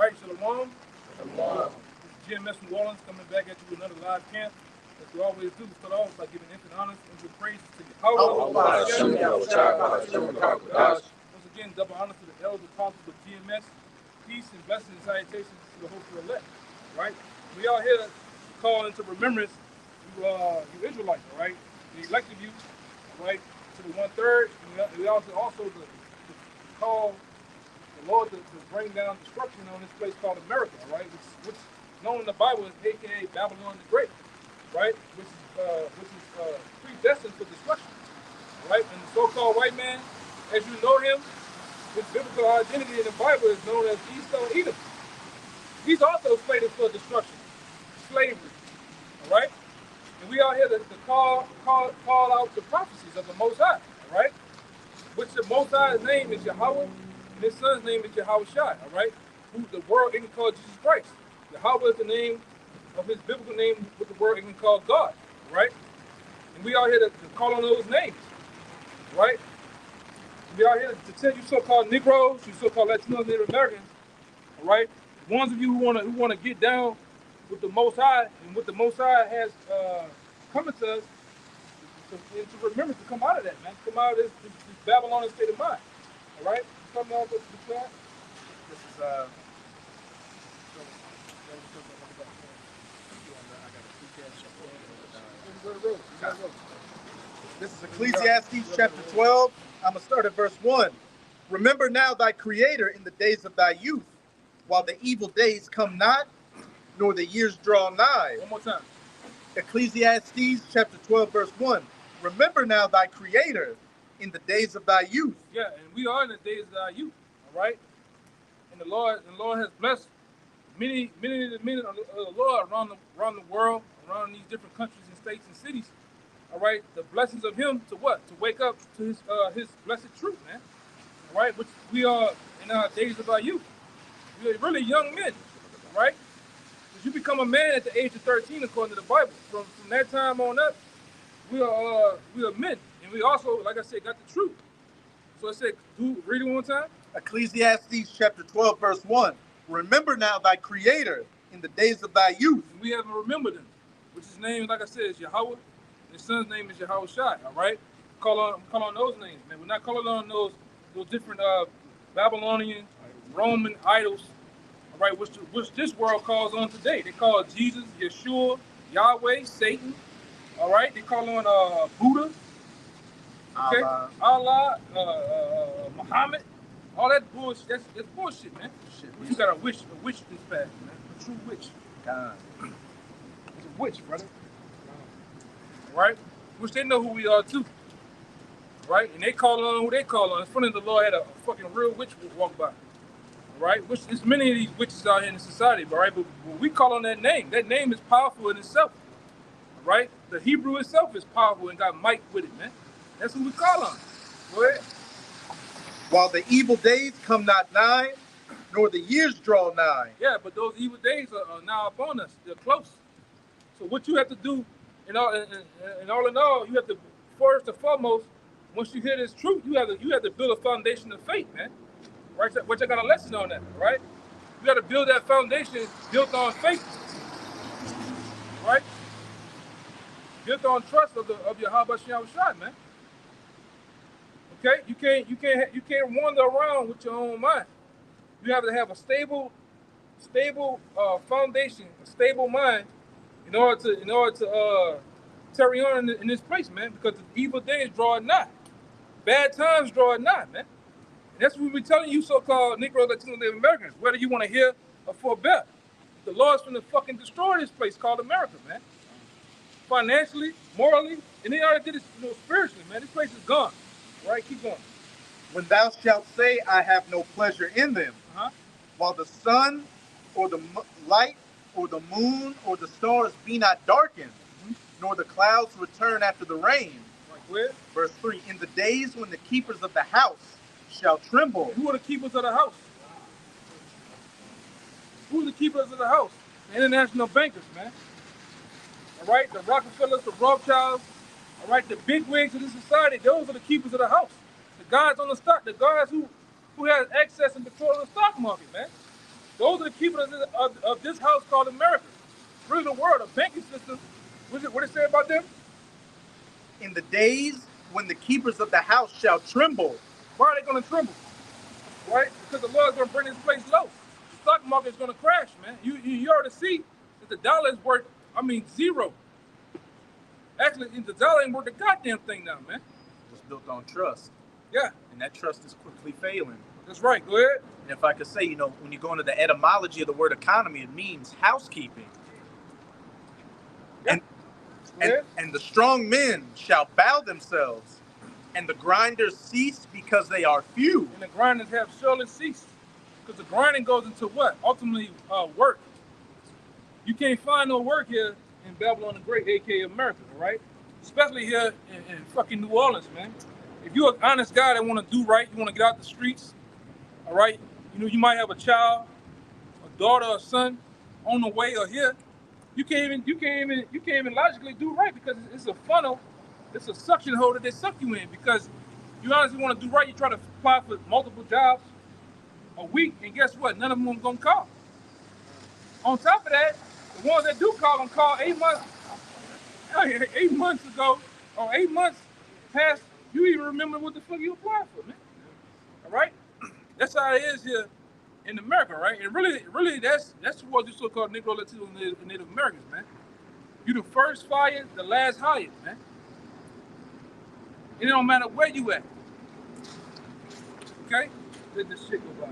right, Shalom. Shalom. This is GMS from New Orleans coming back at you with another live camp. As we always do, we start off by giving infinite honors and good praises to Yahweh. Once again, double honors to the elders, apostles of GMS. Peace and blessings and salutations to the hopeful elect. Right? We are here to call into remembrance you Israelites, all right? The elected you, all right, to the 1/3. And we also to call the Lord to bring down destruction on this place called America, all right? Which known in the Bible as AKA Babylon the Great, right? Which is predestined for destruction, right? And the so-called white man, as you know him, his biblical identity in the Bible is known as Esau Edom. He's also slated for destruction, slavery, all right? And we are here to call out the prophecies of the Most High, all right? Which the Most High's name is Yahweh, and his son's name is Yahweh Shai, all right? Who the world can call Jesus Christ. Yahweh is the name of his biblical name, with the world can call God, all right? And we are here to call on those names, right? We are here to tell you so-called Negroes, you so-called Latinos, Native Americans, all right? The ones of you who want to get down with the Most High and what the Most High has coming to us, and to remember to come out of that, man. Come out of this Babylonian state of mind, all right? Come out of the chat. This is This is Ecclesiastes chapter 12. I'm going to start at verse 1. Remember now thy Creator in the days of thy youth, while the evil days come not, nor the years draw nigh. One more time. Ecclesiastes chapter 12, verse 1. Remember now thy Creator in the days of thy youth. Yeah, and we are in the days of our youth, all right? And the Lord has blessed many of the Lord around the world, around these different countries and states and cities. All right, the blessings of Him to what? To wake up to His blessed truth, man. All right, which we are in our days of our youth. We are really young men, all right? Because you become a man at the age of 13, according to the Bible. From that time on up, we are men, and we also, like I said, got the truth. So I said, read it one more time. Ecclesiastes chapter 12, verse 1. Remember now thy Creator in the days of thy youth. And we haven't remembered Him, which His name, like I said, is Yahweh. His son's name is Yahweh Shai, all right? Call on those names, man. We're not calling on those different Babylonian, Roman idols, all right, which this world calls on today. They call Jesus, Yeshua, Yahweh, Satan, all right? They call on Buddha, okay? Allah, Muhammad, all that bullshit. That's bullshit, man. But you got a witch this fast, man. A true witch. God. It's a witch, brother. Right? Which they know who we are too. Right? And they call on who they call on. It's funny the Lord had a fucking real witch walk by. Right? Which there's many of these witches out here in the society, right? But we call on that name is powerful in itself. Right? The Hebrew itself is powerful and got might with it, man. That's who we call on. Go ahead. While the evil days come not nigh, nor the years draw nigh. Yeah, but those evil days are now upon us. They're close. So what you have to do, in all in all, you have to first and foremost, once you hear this truth, you have to build a foundation of faith, man. Right? Which I got a lesson on that, right? You got to build that foundation built on faith, right? Built on trust of your Yahweh Shai, man. Okay, you can't wander around with your own mind. You have to have a stable foundation, a stable mind, in order to carry on in this place, man. Because the evil days draw nigh, bad times draw nigh, man. And that's what we're telling you, so-called Negro, Latino, Native Americans. Whether you want to hear or forbear, the Lord's going to fucking destroy this place called America, man. Financially, morally, and they already did it, spiritually, man. This place is gone. All right, keep going. When thou shalt say, I have no pleasure in them, while the sun or the light or the moon or the stars be not darkened, nor the clouds return after the rain. Right, where? Verse 3, in the days when the keepers of the house shall tremble. Who are the keepers of the house? Who are the keepers of the house? The international bankers, man. All right, the Rockefellers, the Rothschilds, all right, the big wigs of this society, those are the keepers of the house. The guys on the stock, the guys who has access and control of the stock market, man. Those are the keepers of this house called America. Really the world, the banking system. What it say about them? In the days when the keepers of the house shall tremble. Why are they going to tremble? Right? Because the Lord's going to bring this place low. The stock market is going to crash, man. You already see that the dollar is worth, zero. Actually, the dollar ain't worth a goddamn thing now, man. It's built on trust. Yeah. And that trust is quickly failing. That's right. Go ahead. And if I could say, when you go into the etymology of the word economy, it means housekeeping. Yeah. And the strong men shall bow themselves, and the grinders cease because they are few. And the grinders have surely ceased. Because the grinding goes into what? Ultimately, work. You can't find no work here in Babylon the Great, aka America, right? Especially here in fucking New Orleans, man. If you're an honest guy that want to do right, you want to get out the streets, all right? You might have a child, a daughter, or son on the way or here. You can't even logically do right because it's a funnel, it's a suction hole that they suck you in. Because you honestly want to do right, you try to apply for multiple jobs a week, and guess what? None of them gonna call. On top of that, the ones that do call 8 months, 8 months ago, or 8 months past. You even remember what the fuck you applied for, man. All right, that's how it is here in America, right? And really, that's what the so-called Negro, Latino, and Native Americans, man. You the first fired, the last hired, man. And it don't matter where you at. Okay? Let this shit go by.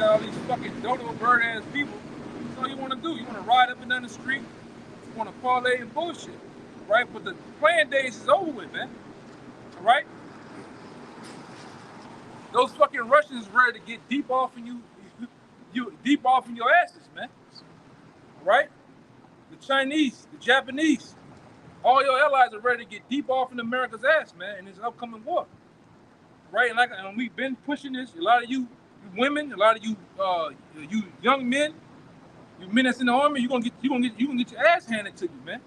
All these fucking dodo bird ass people. That's all you want to do. You want to ride up and down the street. You want to parlay and bullshit, right? But the playing days is over with, man. All right. Those fucking Russians ready to get deep off in you deep off in your asses, man. All right. The Chinese, the Japanese, all your allies are ready to get deep off in America's ass, man, in this upcoming war, right? And we've been pushing this. A lot of you women, a lot of you young men, you men that's in the army, you gonna get your ass handed to you, man.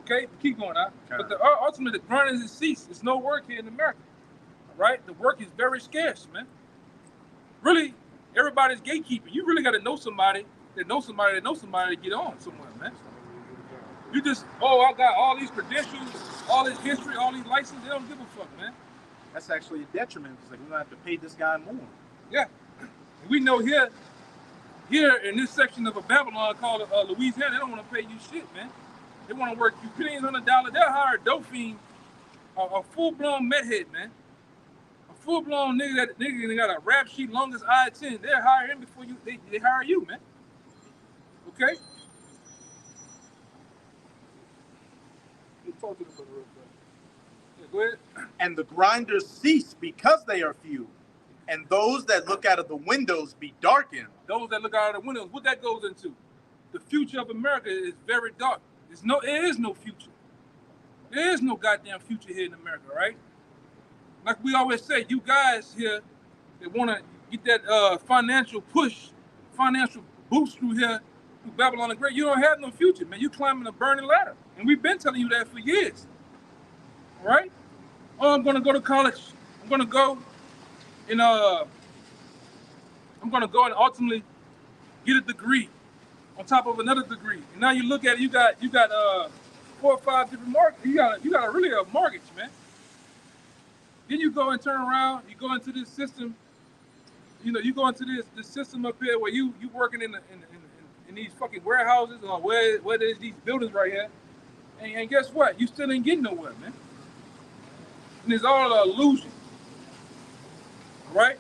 Okay, keep going out. But ultimately, the grinding has ceased. There's no work here in America. All right, the work is very scarce, man. Really, everybody's gatekeeping. You really got to know somebody that knows somebody that knows somebody to get on somewhere, man. You just, I got all these credentials, all this history, all these licenses. They don't give a fuck, man. That's actually a detriment. It's like we're gonna have to pay this guy more. Yeah, we know here in this section of a Babylon called Louisiana, they don't want to pay you shit, man. They want to work you pennies on the dollar. They'll hire a dope fiend, a full-blown meth head, man. A full-blown nigga that got a rap sheet long as I-10. They'll hire him before they hire you, man. Okay? Talk to them real quick. Yeah, go ahead. And the grinders cease because they are few. And those that look out of the windows be darkened. Those that look out of the windows, what that goes into? The future of America is very dark. There is no future. There is no goddamn future here in America, right? Like we always say, you guys here that want to get that financial push, financial boost through here, through Babylon the Great, you don't have no future, man. You climbing a burning ladder. And we've been telling you that for years, all right? Oh, I'm going to go to college. I'm going to go and ultimately get a degree on top of another degree. And now you look at it, you got 4 or 5 different mortgages. You got a really a mortgage, man. Then you go and turn around, you go into this system, you go into this system up here where you working in these fucking warehouses or where there's these buildings right here. And guess what? You still ain't getting nowhere, man. And it's all an illusion. Right?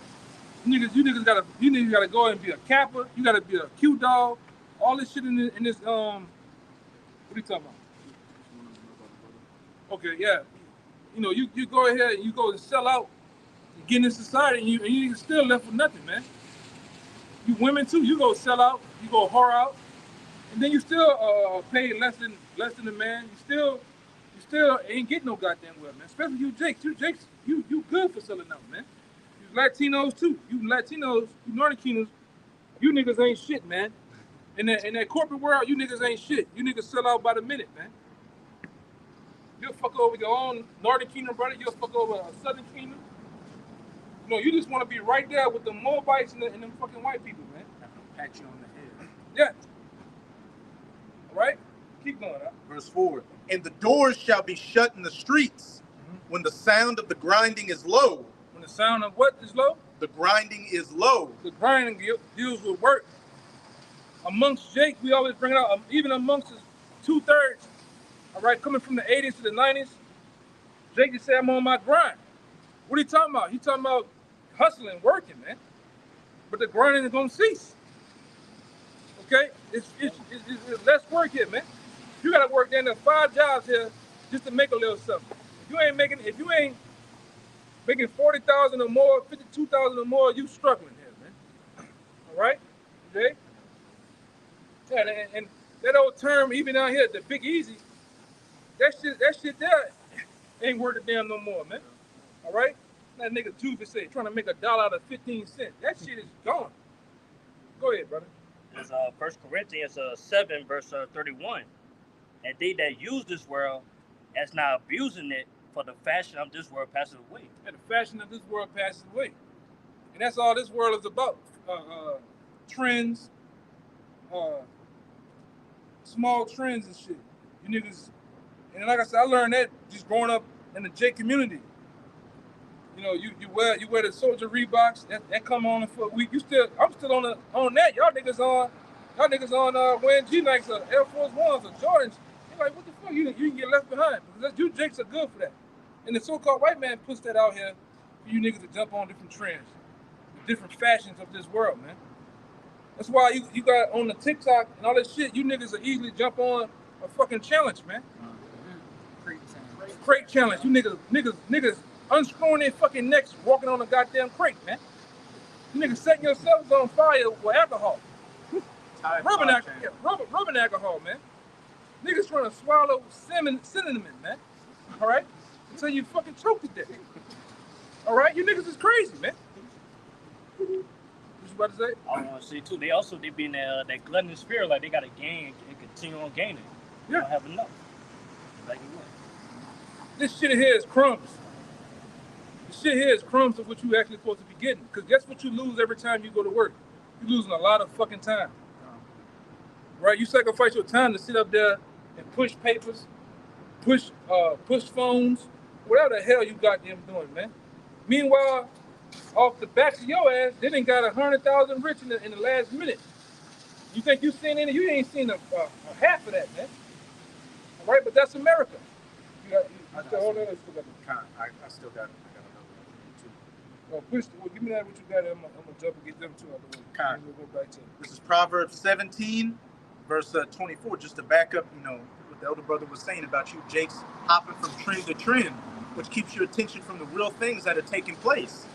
You niggas gotta go and be a Kappa. You gotta be a Q dog. All this shit in this what are you talking about? Okay, yeah. You go ahead and you go and sell out and get in society and you still left with nothing, man. You women too, you go sell out, you go whore out, and then you still pay less than the man. You still You still ain't getting no goddamn well, man. Especially you Jakes. You good for selling out, man. You Latinos too. You Latinos, you Nordicanos, you niggas ain't shit, man. In that corporate world, you niggas ain't shit. You niggas sell out by the minute, man. You'll fuck over your own Northern Kingdom brother. You'll fuck over a Southern Kingdom. You know, you just want to be right there with the Moabites and them fucking white people, man. Pat you on the head. Yeah. All right? Keep going, huh? Verse 4. And the doors shall be shut in the streets when the sound of the grinding is low. When the sound of what is low? The grinding is low. The grinding deals with work. Amongst Jake, we always bring it out, even amongst his 2/3, all right, coming from the 80s to the 90s, Jake just said, I'm on my grind. What are you talking about? He's talking about hustling, working, man. But the grinding is going to cease. Okay? It's less work here, man. You got to work down to 5 jobs here just to make a little something. If you ain't making 40,000 or more, 52,000 or more, you struggling here, man. All right? Okay? Yeah, and that old term, even out here, the Big Easy, that shit there ain't worth a damn no more, man. All right? That nigga Juve say trying to make $1 out of 15 cents. That shit is gone. Go ahead, brother. It's 1 Corinthians 7, verse 31. And they that use this world as not abusing it, for the fashion of this world passes away. And the fashion of this world passes away. And that's all this world is about. Trends, small trends and shit. You niggas, and like I said, I learned that just growing up in the J community. You know, you wear the Soldier Reeboks that come on for a week. I'm still on that. Y'all niggas on wearing G-Nikes or Air Force Ones or Jordans. You're like, what the fuck? You can get left behind because you Jakes are good for that. And the so-called white man puts that out here for you niggas to jump on different trends, different fashions of this world, man. That's why you got on the TikTok and all that shit. You niggas will easily jump on a fucking challenge, man. Crate challenge. You niggas unscrewing their fucking necks, walking on a goddamn crate, man. You niggas setting yourselves on fire with alcohol. Rubbing alcohol, man. Niggas trying to swallow cinnamon, man. All right? Until you fucking choke to death. All right? You niggas is crazy, man. What you about to say? I want to say, too, they be in that gluttonous spirit, like they got to gain and continue on gaining. They don't have enough. Like you would. This shit here is crumbs. This shit here is crumbs of what you actually supposed to be getting. Because guess what you lose every time you go to work? You're losing a lot of fucking time. Right? You sacrifice your time to sit up there and push papers, push phones, whatever the hell you got them doing, man. Meanwhile, off the backs of your ass, they done got 100,000 rich in the last minute. You think you seen any? You ain't seen a half of that, man. All right, but that's America. I still got another one too. Give me that what you got. I'm gonna jump and get them two out the way. We'll go back to it. This is Proverbs 17, verse 24. Just to back up, what the elder brother was saying about you, Jakes, hopping from trend to trend, which keeps your attention from the real things that are taking place.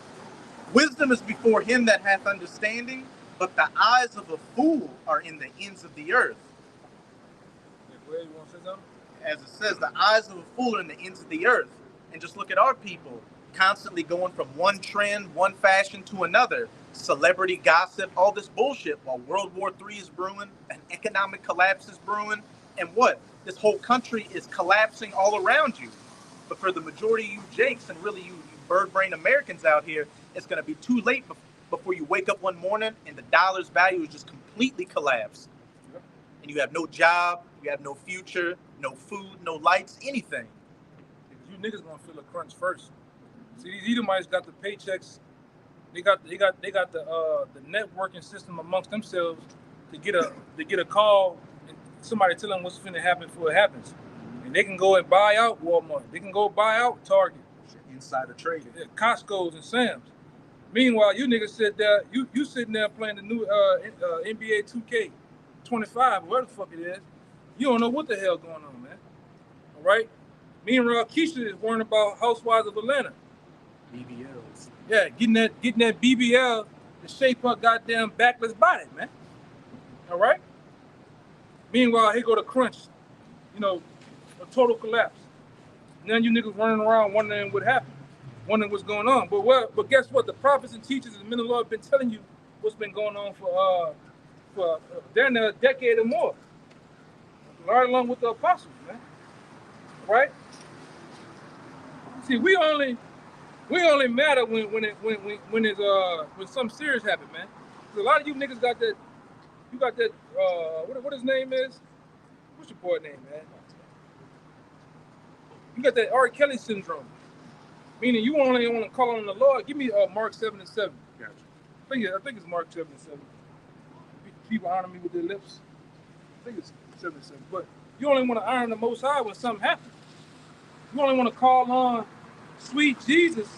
Wisdom is before him that hath understanding, but the eyes of a fool are in the ends of the earth. Yeah, you want to say something? As it says, the eyes of a fool are in the ends of the earth. And just look at our people, constantly going from one trend, one fashion to another. Celebrity gossip, all this bullshit, while World War III is brewing, an economic collapse is brewing, and what? This whole country is collapsing all around you. But for the majority of you Jakes and really you bird brain Americans out here, it's going to be too late before you wake up one morning and the dollar's value is just completely collapsed. And you have no job, you have no future, no food, no lights, anything. You niggas gonna feel a crunch first. See, these Edomites got the paychecks. They got the networking system amongst themselves to get a call and somebody tell them what's finna happen before it happens. And they can go and buy out Walmart. They can go buy out Target. Insider trading. Yeah, Costco's and Sam's. Meanwhile, you niggas sit there, you sitting there playing the new NBA 2K25, whatever the fuck it is. You don't know what the hell going on, man. All right? Meanwhile, Keisha is worrying about Housewives of Atlanta. BBLs. Yeah, getting that BBL to shape her goddamn backless body, man. All right? Meanwhile, here go the crunch. A total collapse. None of you niggas running around wondering what happened, wondering what's going on. But guess what? The prophets and teachers and men of the Lord have been telling you what's been going on for damn near a decade or more. Right along with the apostles, man. Right? See, we only matter when something serious happen, man. 'Cause a lot of you niggas got that. You got that. What his name is? What's your boy name, man? You got that R. Kelly syndrome, meaning you only want to call on the Lord. Give me Mark 7:7. Gotcha. I think it's Mark 7:7. People honor me with their lips. I think it's 7:7. But you only want to honor the Most High when something happens. You only want to call on sweet Jesus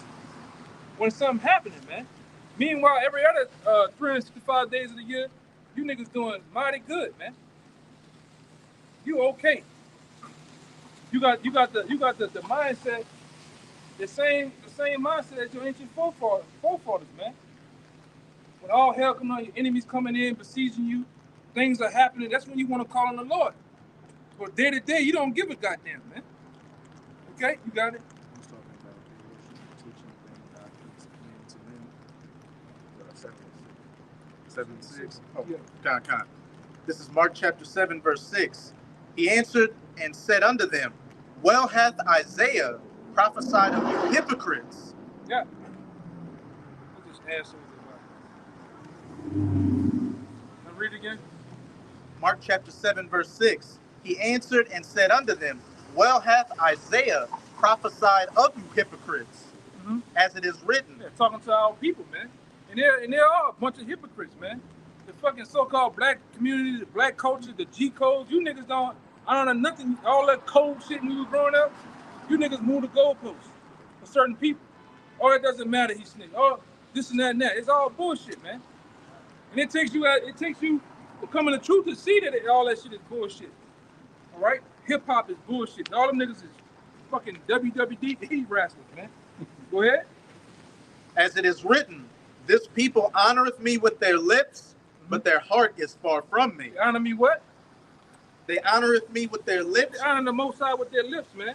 when something happening, man. Meanwhile, every other 365 days of the year, you niggas doing mighty good, man. You okay? You got the mindset, the same mindset as your ancient forefathers, man. When all hell comes on, your enemies coming in, besieging you, things are happening. That's when you want to call on the Lord. But day to day, you don't give a goddamn, man. Okay, you got it. He's talking about the teaching thing God keeps coming to them. 7:6. Oh, Yeah. Con. This is Mark chapter 7, verse 6. He answered and said unto them, Well hath Isaiah prophesied of you hypocrites. Yeah. What this asshole is about? Now read again. Mark chapter 7, verse 6. He answered and said unto them, Well hath Isaiah prophesied of you hypocrites, as it is written. Yeah, talking to our people, man. And they're all a bunch of hypocrites, man. The fucking so-called black community, the black culture, the G codes, you niggas I don't know nothing, all that code shit when we were growing up, you niggas move the goalposts for certain people. Oh, it doesn't matter, he snitched. Oh, this and that and that. It's all bullshit, man. And it takes you becoming the truth to see that all that shit is bullshit. All right? Hip-hop is bullshit. All them niggas is fucking WWD wrestlers, man. Go ahead. As it is written, This people honoreth me with their lips, but their heart is far from me. They honor me what? They honoreth me with their lips. They honor the Most High with their lips, man.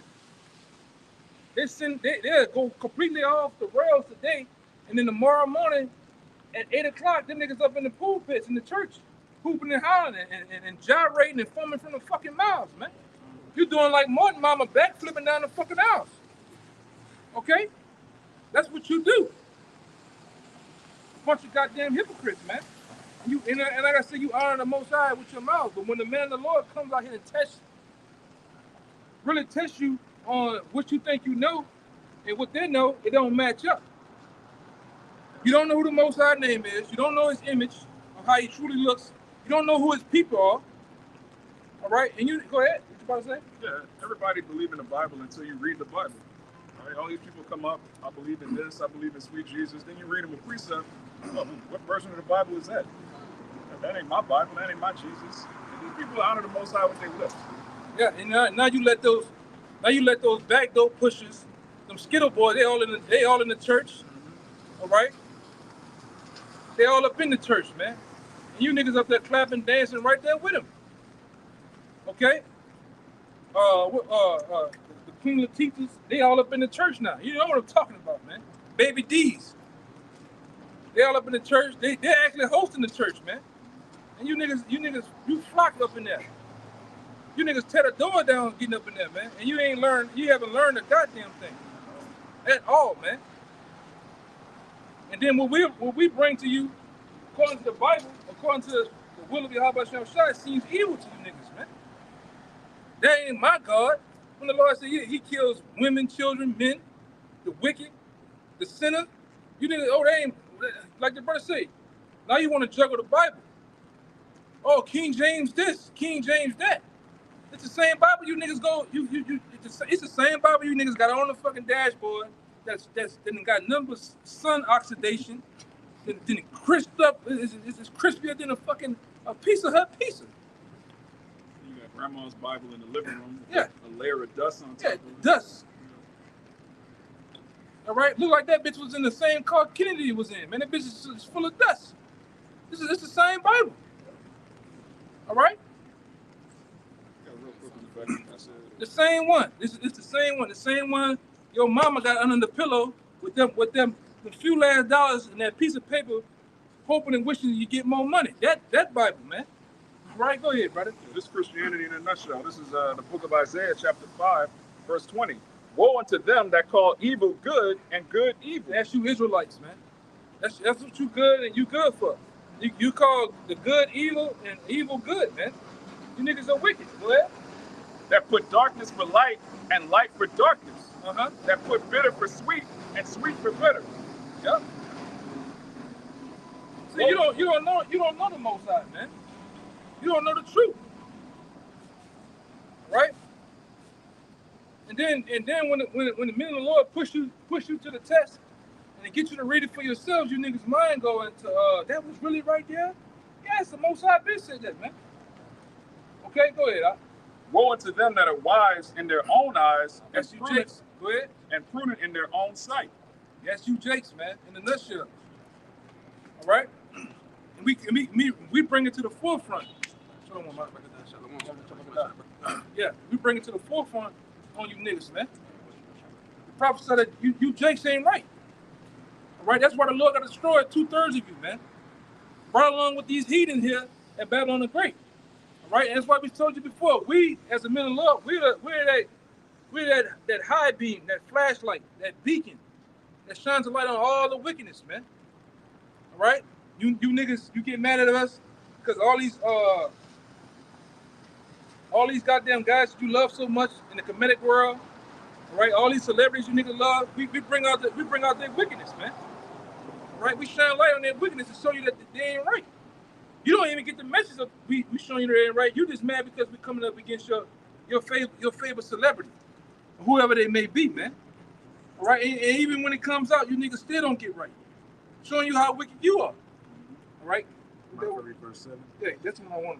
They'll go completely off the rails today, and then tomorrow morning at 8 o'clock, them niggas up in the pool pits in the church, hooping and hollering and gyrating and foaming from the fucking mouths, man. You doing like Martin Mama backflipping down the fucking house. Okay? That's what you do. Bunch of goddamn hypocrites, man. And like I said, you honor the Most High with your mouth, but when the man of the Lord comes out here and really test you on what you think you know and what they know, it don't match up. You don't know who the Most High name is. You don't know his image of how he truly looks. You don't know who his people are. All right? And you, go ahead. What you about to say? Yeah, everybody believe in the Bible until you read the Bible. Right? All these people come up, I believe in this, I believe in sweet Jesus. Then you read them a precept. Oh, what version of the Bible is that? That ain't my Bible, that ain't my Jesus. And these people honor the Most High with their lips. Yeah, and now you let those backdoor pushers, them Skittle boys, they all in the church. All right? They all up in the church, man. And you niggas up there clapping, dancing right there with them. Okay? The Queen Latifahs, they all up in the church now. You know what I'm talking about, man. Baby D's. They all up in the church. They're actually hosting the church, man. And you niggas, you flock up in there. You niggas tear the door down getting up in there, man. And you haven't learned a goddamn thing. At all, man. And then what we bring to you, according to the Bible, according to the will of Yahweh Shem Shai, seems evil to you niggas, man. That ain't my God. When the Lord said he kills women, children, men, the wicked, the sinner, you niggas, they ain't, like the brother say, now you want to juggle the Bible. Oh, King James this, King James that. It's the same Bible you niggas go, it's the same Bible you niggas got on the fucking dashboard that's got numbers, sun oxidation, then crisped up, it's crispier than a piece of her pizza. You got grandma's Bible in the living room. Yeah. A layer of dust on top Yeah, of it. dust. All right, look like that bitch was in the same car Kennedy was in. Man, that bitch is full of dust. It's the same Bible. All right? Yeah, real quick on the effect. That's it. The same one. It's the same one. The same one your mama got under the pillow with them the few last dollars and that piece of paper, hoping and wishing you get more money. That Bible, man. Right? Go ahead, brother. This is Christianity in a nutshell. This is the book of Isaiah, chapter 5, verse 20. Woe unto them that call evil good and good evil. That's you Israelites, man. That's what you good and you good for. You call the good evil and evil good, man. You niggas are wicked. Go ahead. That put darkness for light and light for darkness. Uh-huh. That put bitter for sweet and sweet for bitter. Yep. See, you don't know the Most High, man. You don't know the truth, right? And then when the men of the Lord push you to the test and they get you to read it for yourselves, you niggas' mind go into that was really right there. Yes, the Most High bitch said that, man. Okay, go ahead. Woe unto them that are wise in their own eyes That's and you, prudent, Jakes. Go ahead. and prudent in their own sight. That's you, Jakes, man. In a nutshell. All right. And we bring it to the forefront. Yeah, we bring it to the forefront on you niggas, man. The prophet said that you Jakes ain't right. All right, that's why the Lord got destroyed 2/3 of you, man. Right along with these heathen here at Babylon the Great. All right, and that's why we told you before. We, as the men of love, we're that high beam, that flashlight, that beacon that shines a light on all the wickedness, man. All right, you niggas, you get mad at us because all these goddamn guys that you love so much in the comedic world, all right? All these celebrities you niggas love, we bring out their wickedness, man. All right? We shine light on their wickedness to show you that they ain't right. You don't even get the message of we showing you they ain't right. You just mad because we coming up against your favorite celebrity, whoever they may be, man. All right? And even when it comes out, you niggas still don't get right. Showing you how wicked you are. All right? Verse 7. Yeah, that's what I want.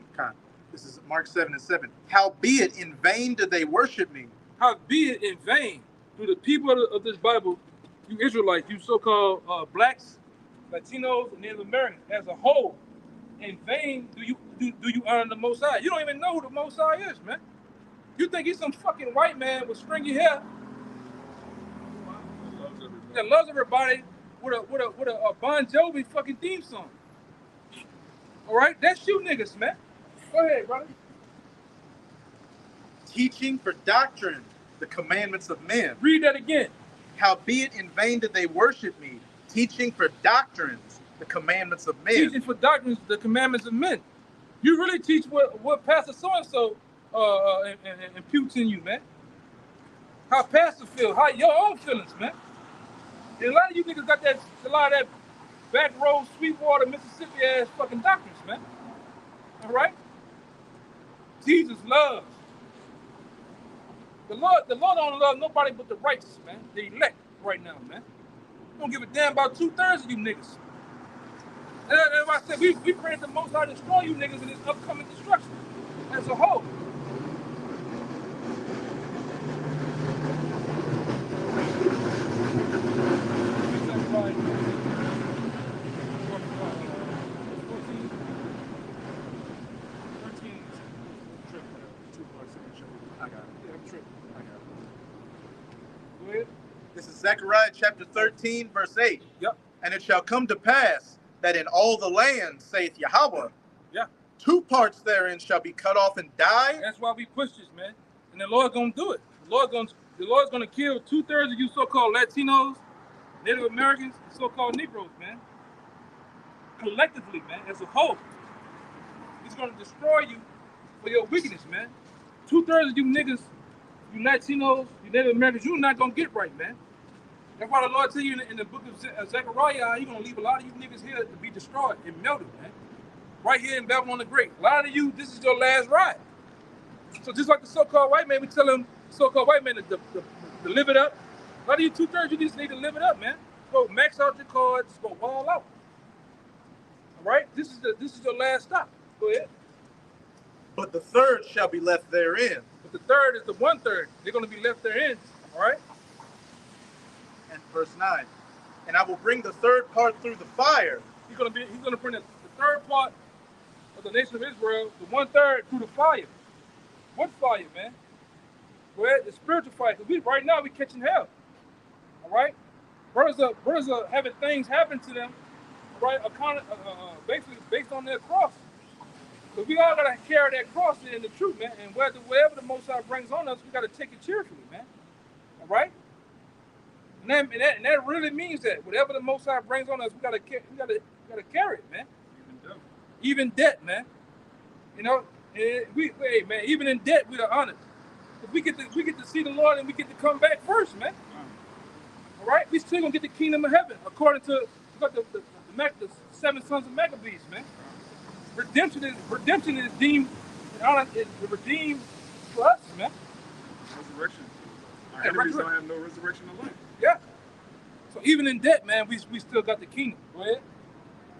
This is Mark 7:7. Howbeit in vain do they worship me. Howbeit in vain do the people of this Bible, you Israelites, you so-called blacks, Latinos, and Native Americans as a whole, in vain do you honor the Most High. You don't even know who the Most High is, man. You think he's some fucking white man with stringy hair that loves everybody with a Bon Jovi fucking theme song. All right, that's you niggas, man. Go ahead, brother. Teaching for doctrine the commandments of men. Read that again. Howbeit in vain did they worship me, teaching for doctrines the commandments of men. Teaching for doctrines the commandments of men. You really teach what Pastor so-and-so imputes in you, man. How Pastor feel, how your own feelings, man. And a lot of you niggas got a lot of that back road, Sweetwater, Mississippi ass fucking doctrines, man. All right? Jesus loves. The Lord don't love nobody but the righteous, man. The elect right now, man. Don't give a damn about 2/3 of you niggas. And that's why I said we pray the Most High destroy you niggas in this upcoming destruction as a whole. This is Zechariah chapter 13, verse 8. Yep. And it shall come to pass that in all the land, saith Yahweh, Yeah. 2 parts therein shall be cut off and die. That's why we push this, man. And the Lord's gonna do it. The Lord's gonna kill 2/3 of you so-called Latinos, Native Americans, and so-called Negroes, man. Collectively, man, as a whole. He's gonna destroy you for your wickedness, man. 2/3 of you niggas, you Latinos, you Native Americans, you're not gonna get right, man. That's why the Lord tell you in the book of Zechariah, He's gonna leave a lot of you niggas here to be destroyed and melted, man. Right here in Babylon the Great. A lot of you, this is your last ride. So just like the so-called white man, we tell him, so-called white man, to live it up. A lot of you 2/3, you just need to live it up, man. Go max out your cards, go ball out. All right, this is your last stop. Go ahead. But the third shall be left therein. But the third is the 1/3. They're gonna be left therein. All right. And verse 9. And I will bring the third part through the fire. He's gonna bring the third part of the nation of Israel, the 1/3 through the fire. What fire, man? Well, the spiritual fight, because right now we catching hell. All right? Brothers are having things happen to them, right? Basically based on their cross. Because we all gotta carry that cross in the truth, man. And whatever the Most High brings on us, we gotta take it cheerfully, man. All right? And that really means that whatever the Most High brings on us, we gotta carry it, man. Even debt, man. You know, hey, man, even in debt, we are honest. We get to see the Lord, and we get to come back first, man. All right, we still gonna get the kingdom of heaven according to the 7 sons of Maccabees, man. Redemption is deemed is redeemed for us, man. Resurrection. Our enemies don't have no resurrection of life. Yeah. So even in debt, man, we still got the kingdom. Go ahead.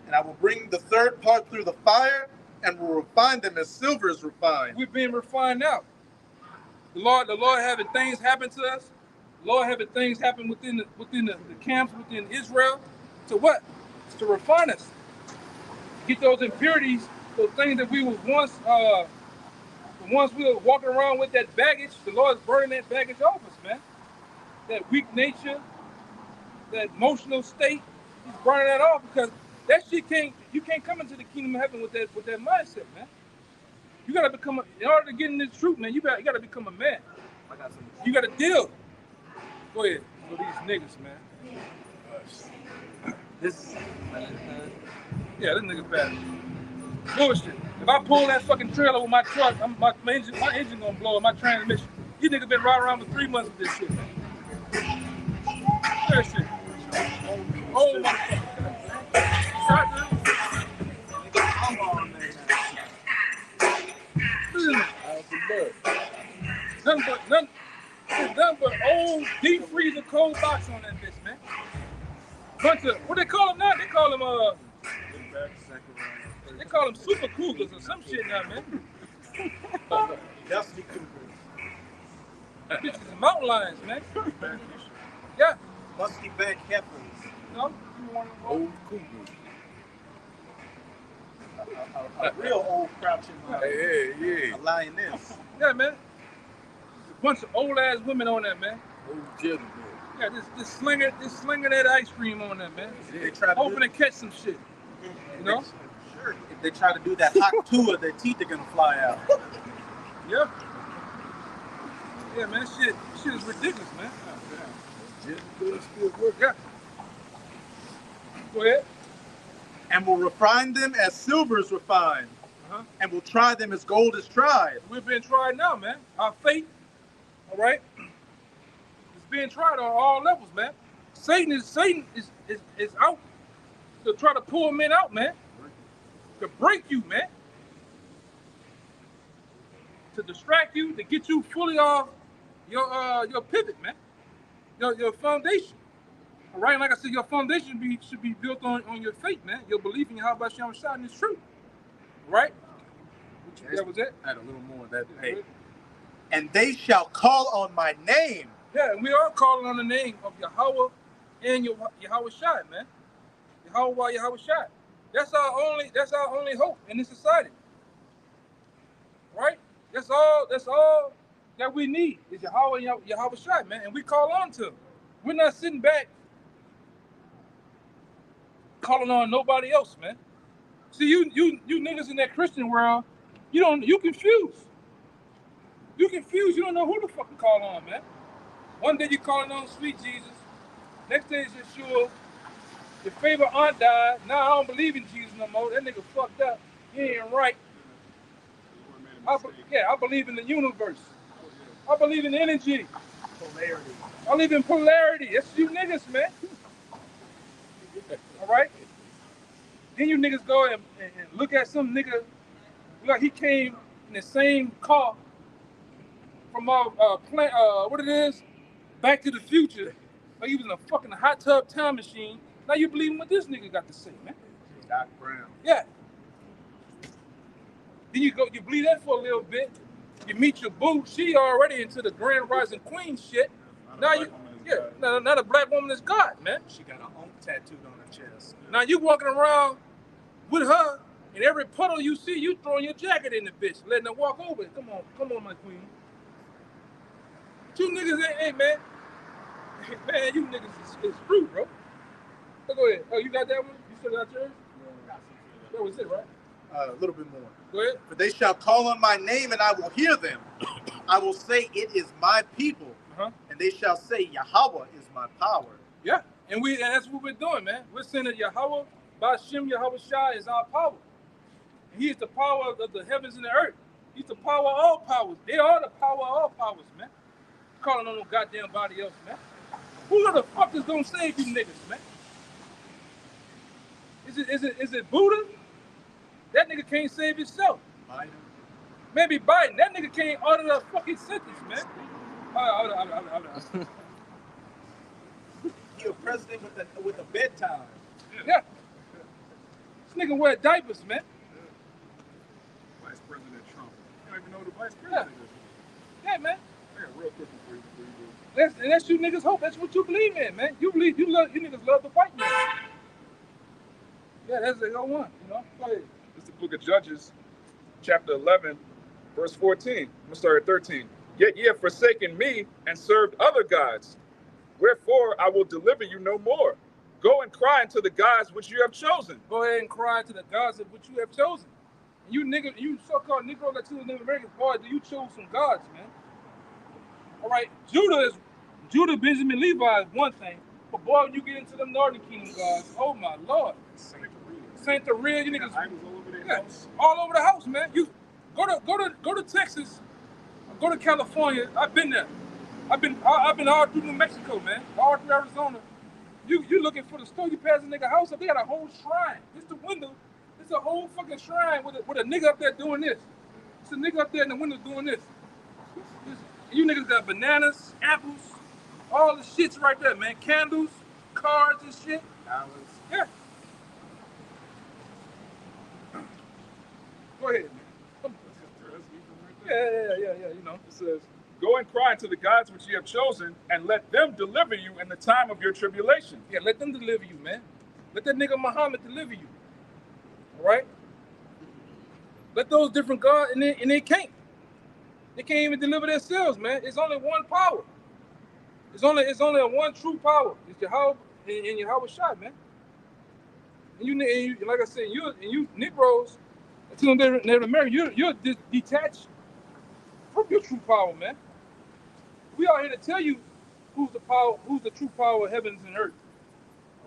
And I will bring the third part through the fire, and will refine them as silver is refined. We're being refined out. The Lord having things happen to us. The Lord having things happen within the camps within Israel. To what? To refine us. Get those impurities, those things that we was once we were walking around with that baggage. The Lord's burning that baggage off us, man. That weak nature, that emotional state, He's burning that off, because that shit you can't come into the kingdom of heaven with that mindset, man. You gotta become in order to get in this truth, man. You gotta become a man. You gotta deal. Go ahead. For these niggas, man. This nigga's bad. Bullshit. If I pull that fucking trailer with my truck, my engine gonna blow up, my transmission. You niggas been riding around for 3 months with this shit, man. That shit. Oh, motherfucker. Nothing but old deep freezer cold box on that bitch, man. Bunch of what they call them now? They call them super cougars or some shit now, man. Dusty cougars. Bitches is mountain lions, man. Yeah. Musty back heifers. No, you want old cougars. A real old crouching lion. A lioness. Yeah, man. A bunch of old ass women on that, man. Old gentleman. Yeah, just slinging that ice cream on that, man. They try hoping to catch some shit. You know? Sure. If they try to do that hot tour, their teeth are gonna fly out. Yeah. Yeah, man. Shit is ridiculous, man. Yeah. Go ahead. And will refine them as silver is refined, and will try them as gold is tried. We've been tried now, man. Our faith, all right, it's being tried on all levels, man. Satan is out to try to pull men out, man. To break you, man. To distract you, to get you fully off your pivot, man. Your foundation. All right, like I said, your foundation should be built on your faith, man. Your belief in Yahweh Shem Shah and His truth. Right? That was it. I had a little more of that pay. And they shall call on my name. Yeah, and we are calling on the name of Yahweh and Yahweh Shai, man. Yahweh Shai. That's our only hope in this society. Right? That's all that we need is Yahweh and Yahweh Shai, man. And we call on to him. We're not sitting back calling on nobody else, man. See, you niggas in that Christian world, you confused. You confused. You don't know who to fucking call on, man. One day you calling on sweet Jesus. Next day it's Yeshua. Your favorite aunt died. Now I don't believe in Jesus no more. That nigga fucked up. He ain't right. I believe in the universe. I believe in energy. Polarity. I believe in polarity. That's you niggas, man. All right? Then you niggas go and look at some nigga like he came in the same car from what it is? Back to the Future. Like he was in a fucking hot tub time machine. Now you believe in what this nigga got to say, man. Doc Brown. Yeah. Then you believe that for a little bit. You meet your boo. She already into the Grand Rising Queen shit. Now the black woman is God, man. She got a hump tattooed on her chest. Now you walking around with her, and every puddle you see, you throwing your jacket in the bitch, letting her walk over it. Come on, my queen. You niggas ain't man. Man, you niggas is screwed, bro. So go ahead. Oh, you got that one? You still got yours? Yeah. That was it, right? A little bit more. Go ahead. For they shall call on my name, and I will hear them. I will say, it is my people. And they shall say, Yahweh is my power. Yeah, and that's what we're doing, man. We're saying that Yahweh, Ba'Shem Yahweh Shai is our power. And he is the power of the heavens and the earth. He's the power of all powers. They are the power of all powers, man. Calling on no goddamn body else, man. Who the fuck is gonna save you niggas, man? Is it Buddha? That nigga can't save himself. Biden. Maybe Biden. That nigga can't order a fucking sentence, man. You're a president with a bedtime. Yeah. This nigga wear diapers, man. Vice President Trump. You don't even know who the vice president is. Yeah, man. I got a real quick for you before you do. That's you niggas' hope. That's what you believe in, man. You niggas love the white man. Yeah, that's the one, you know. Go ahead. This is the book of Judges, chapter 11, verse 14. I'm going to start at 13. Yet ye have forsaken me and served other gods. Wherefore I will deliver you no more. Go and cry unto the gods which you have chosen. Go ahead and cry to the gods of which you have chosen. And you so-called Negro Latino Native Americans, boy, you chose some gods, man. All right, Judah, Benjamin, Levi is one thing. But boy, when you get into them Northern Kingdom gods, oh my Lord. Santeria, you niggas All over their house. all over the house, man. You go to Texas, go to California. I've been there. I've been all through New Mexico, man. All through Arizona. You looking for the store, you pass a nigga house up, they got a whole shrine. It's the window. It's a whole fucking shrine with a nigga up there doing this. It's a nigga up there in the window doing this. You niggas got bananas, apples, all the shits right there, man. Candles, cards and shit. Yeah. Go ahead, man. Yeah, you know. It says, go and cry unto the gods which ye have chosen, and let them deliver you in the time of your tribulation. Yeah, let them deliver you, man. Let that nigga Muhammad deliver you. All right? Let those different gods, and they can't. They can't even deliver themselves, man. It's only one power. It's only one true power. It's Yahweh and Yahweh Shai, man. And you, like I said, you Negroes, until Native American, you're detached from your true power, man. We are here to tell you who's the true power of heavens and earth.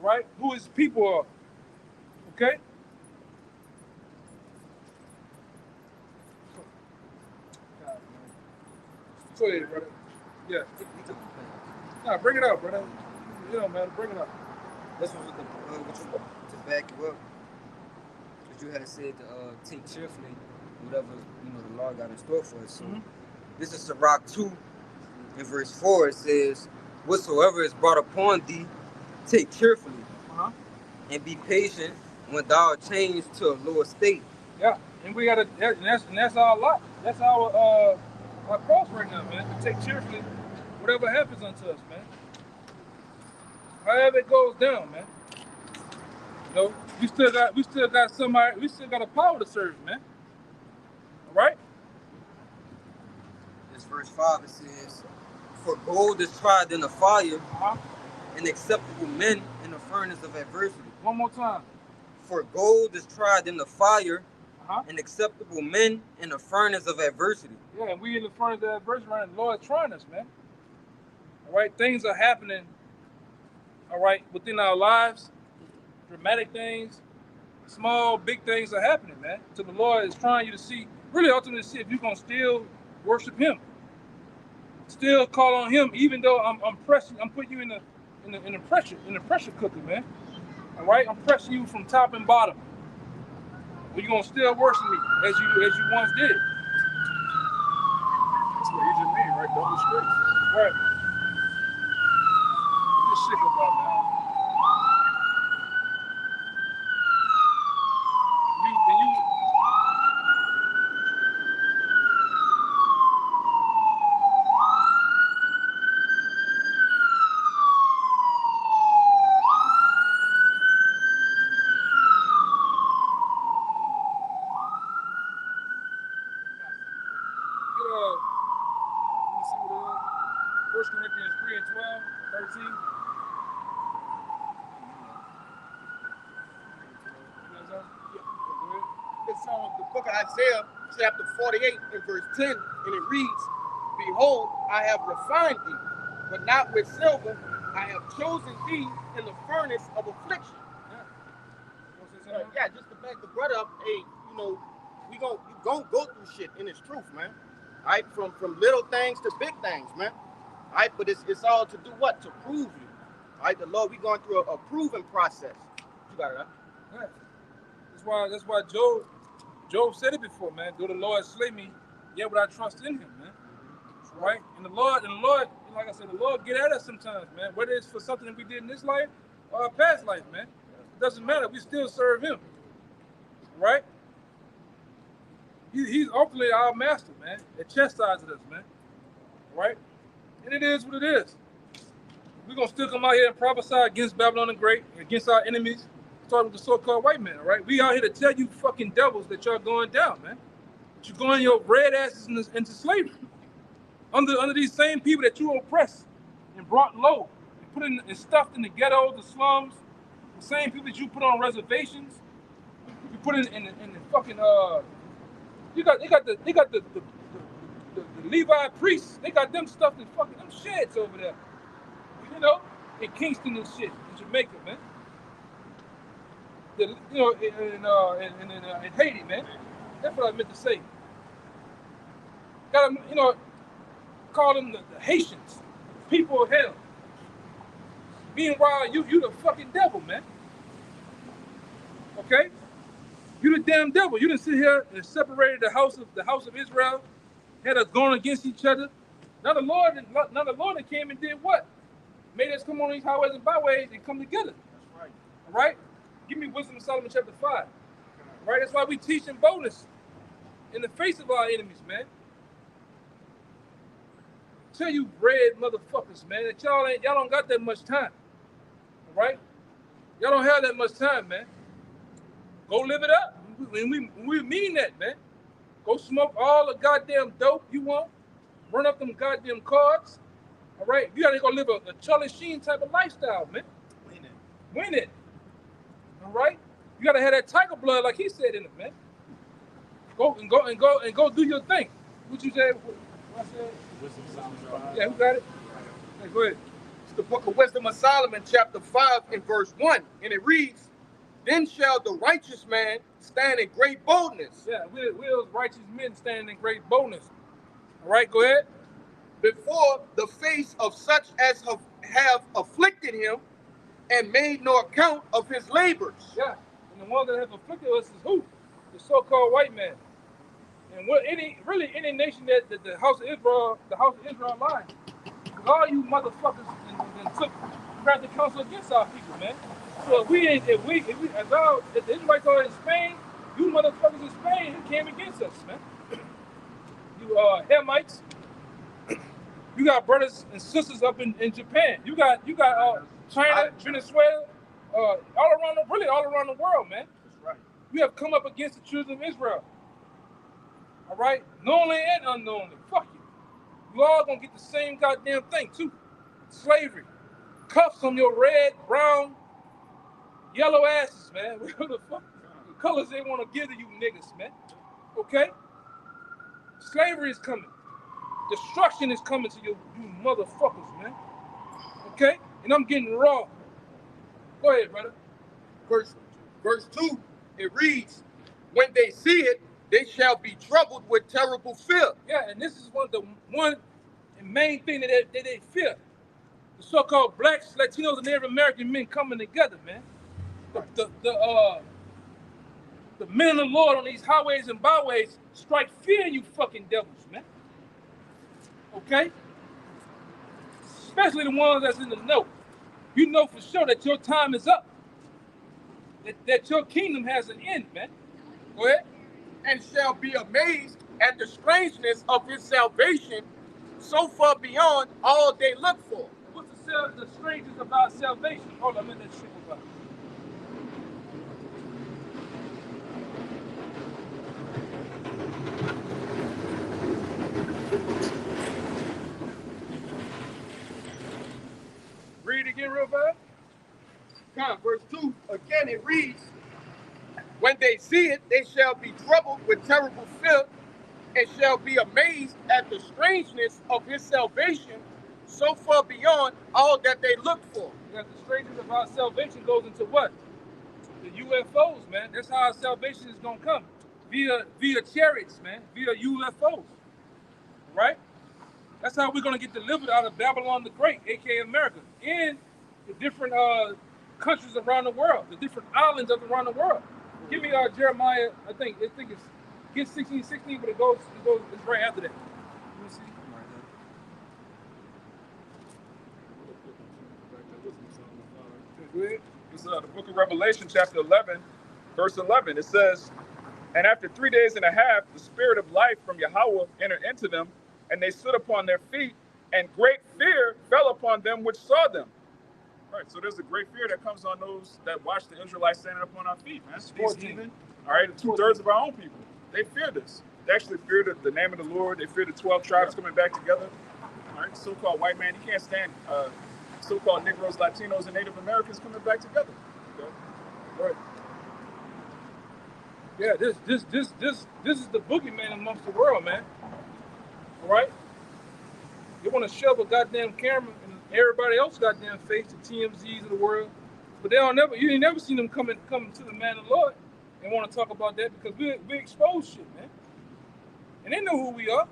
All right? Who his people are. Okay? Go ahead, brother. Yeah. Nah, bring it up, brother. You know, man, bring it up. This was to back you up. Because you had said to take cheerfully whatever the Lord got in store for us. So this is Sirach 2 in verse 4. It says, whatsoever is brought upon thee, take cheerfully, and be patient when thou art changed to a lower state. Yeah, and we gotta, and that's our lot. That's our cross right now, man. We take cheerfully whatever happens unto us, man. However it goes down, man. You know, we still got somebody, we still got a power to serve, man. All right? This verse 5, it says, for gold is tried in the fire, and acceptable men in the furnace of adversity. One more time. For gold is tried in the fire, and acceptable men in the furnace of adversity. Yeah, and we in the furnace of adversity, right? The Lord trying us, man. All right, things are happening, all right, within our lives. Dramatic things, small, big things are happening, man. So the Lord is trying you to see, really ultimately see if you're gonna still worship Him, still call on Him, even though I'm putting you in the pressure cooker, man. All right, I'm pressing you from top and bottom. But you're gonna still worship me as you once did. That's what he just made, right? Double straight. Right. What this shit about, man? Let me see what it is. 3 and 12, 13. You know what I'm saying? Yeah. It's on the book of Isaiah, chapter 48, and verse 10, and it reads, Behold, I have refined thee, but not with silver. I have chosen thee in the furnace of affliction. Yeah, just to back the brother up, hey, you know, you gonna go through shit in its truth, man. All right, from little things to big things, man. All right, but it's all to do what? To prove you. All right, the Lord, we going through a proving process. You got it, huh? Yeah. That's why Job said it before, man. Though the Lord slay me, yet would I trust in him, man. Right? And the Lord, like I said, the Lord get at us sometimes, man. Whether it's for something that we did in this life or our past life, man. It doesn't matter. We still serve him. Right? He's ultimately our master, man. That chastises us, man. Right? And it is what it is. We're going to still come out here and prophesy against Babylon the Great, against our enemies, starting with the so-called white man, all right? We out here to tell you fucking devils that y'all going down, man. That you're going your red asses into slavery. Under these same people that you oppressed and brought low, and put in and stuffed in the ghettos, the slums, the same people that you put on reservations, you put in the fucking they got the Levi priests, they got them stuffed in fucking them sheds over there. You know, in Kingston and shit, in Jamaica, man. You know, in Haiti, man. That's what I meant to say. Got them, you know, call them the Haitians, people of hell. Meanwhile, you the fucking devil, man. Okay? You the damn devil. You didn't sit here and separated the house of Israel, had us going against each other. Now the Lord that came and did what? Made us come on these highways and byways and come together. That's right. All right? Give me Wisdom of Solomon chapter 5. All right? That's why we teach in boldness in the face of our enemies, man. Tell you red motherfuckers, man, that y'all don't got that much time. All right? Y'all don't have that much time, man. Go live it up. We mean that, man. Go smoke all the goddamn dope you want. Run up them goddamn cards. All right? You gotta go live a Charlie Sheen type of lifestyle, man. Win it. All right? You gotta have that tiger blood, like he said in it, man. Go do your thing. What you said? What I said? Yeah, who got it? Hey, go ahead. It's the book of Wisdom of Solomon, chapter 5, and verse 1. And it reads, Then shall the righteous man stand in great boldness. Yeah, we're those righteous men standing in great boldness. All right, go ahead. Before the face of such as have afflicted him and made no account of his labors. Yeah, and the ones that have afflicted us is who? The so-called white man. And what any nation that the house of Israel lies. Because all you motherfuckers tried to counsel against our people, man. So if the Israelites are in Spain, you motherfuckers in Spain who came against us, man. You Hamites. You got brothers and sisters up in Japan. You got China, Venezuela, all around the world, man. That's right. We have come up against the children of Israel. All right? Knowingly and unknowingly. Fuck you. You all gonna get the same goddamn thing, too. Slavery. Cuffs on your red, brown, yellow asses, man. What the fuck? The colors they want to give to you niggas, man. Okay? Slavery is coming. Destruction is coming to you motherfuckers, man. Okay? And I'm getting raw. Go ahead, brother. Verse 2, it reads, When they see it, they shall be troubled with terrible fear. Yeah, and this is one main thing that they fear. The so-called blacks, Latinos, and Native American men coming together, man. The men of the Lord on these highways and byways strike fear in you fucking devils, man. Okay? Especially the ones that's in the know. You know for sure that your time is up. That your kingdom has an end, man. Go ahead. And shall be amazed at the strangeness of his salvation, so far beyond all they look for. What's the strangeness about salvation? Hold on, let me shit about it. again real fast. Verse 2, again it reads, when they see it, they shall be troubled with terrible fear, and shall be amazed at the strangeness of his salvation, so far beyond all that they looked for. Because the strangeness of our salvation goes into what? The UFOs, man. That's how our salvation is gonna come. Via chariots, man. Via UFOs. Right? That's how we're gonna get delivered out of Babylon the Great, aka America, and the different countries around the world, the different islands of around the world. Give me Jeremiah, I think it's get 16:16, but it goes, it's right after that. Let me see. Go ahead. It's the book of Revelation, chapter 11, verse 11. It says, and after 3 days and a half, the spirit of life from Yahweh entered into them, and they stood upon their feet, and great fear fell upon them which saw them. All right, so there's a great fear that comes on those that watch the Israelites standing upon our feet, man. These heathen, all right, 2/3 of our own people, they fear this. They actually fear the name of the Lord. They fear the 12 tribes coming back together. All right, so-called white man, you can't stand so-called Negroes, Latinos, and Native Americans coming back together. Okay? Right. Yeah, this is the boogeyman amongst the world, man. All right? They want to shove a goddamn camera in everybody else's goddamn face, the TMZs of the world. But they don't never, you ain't never seen them come to the man of the Lord and want to talk about that because we expose shit, man. And they know who we are.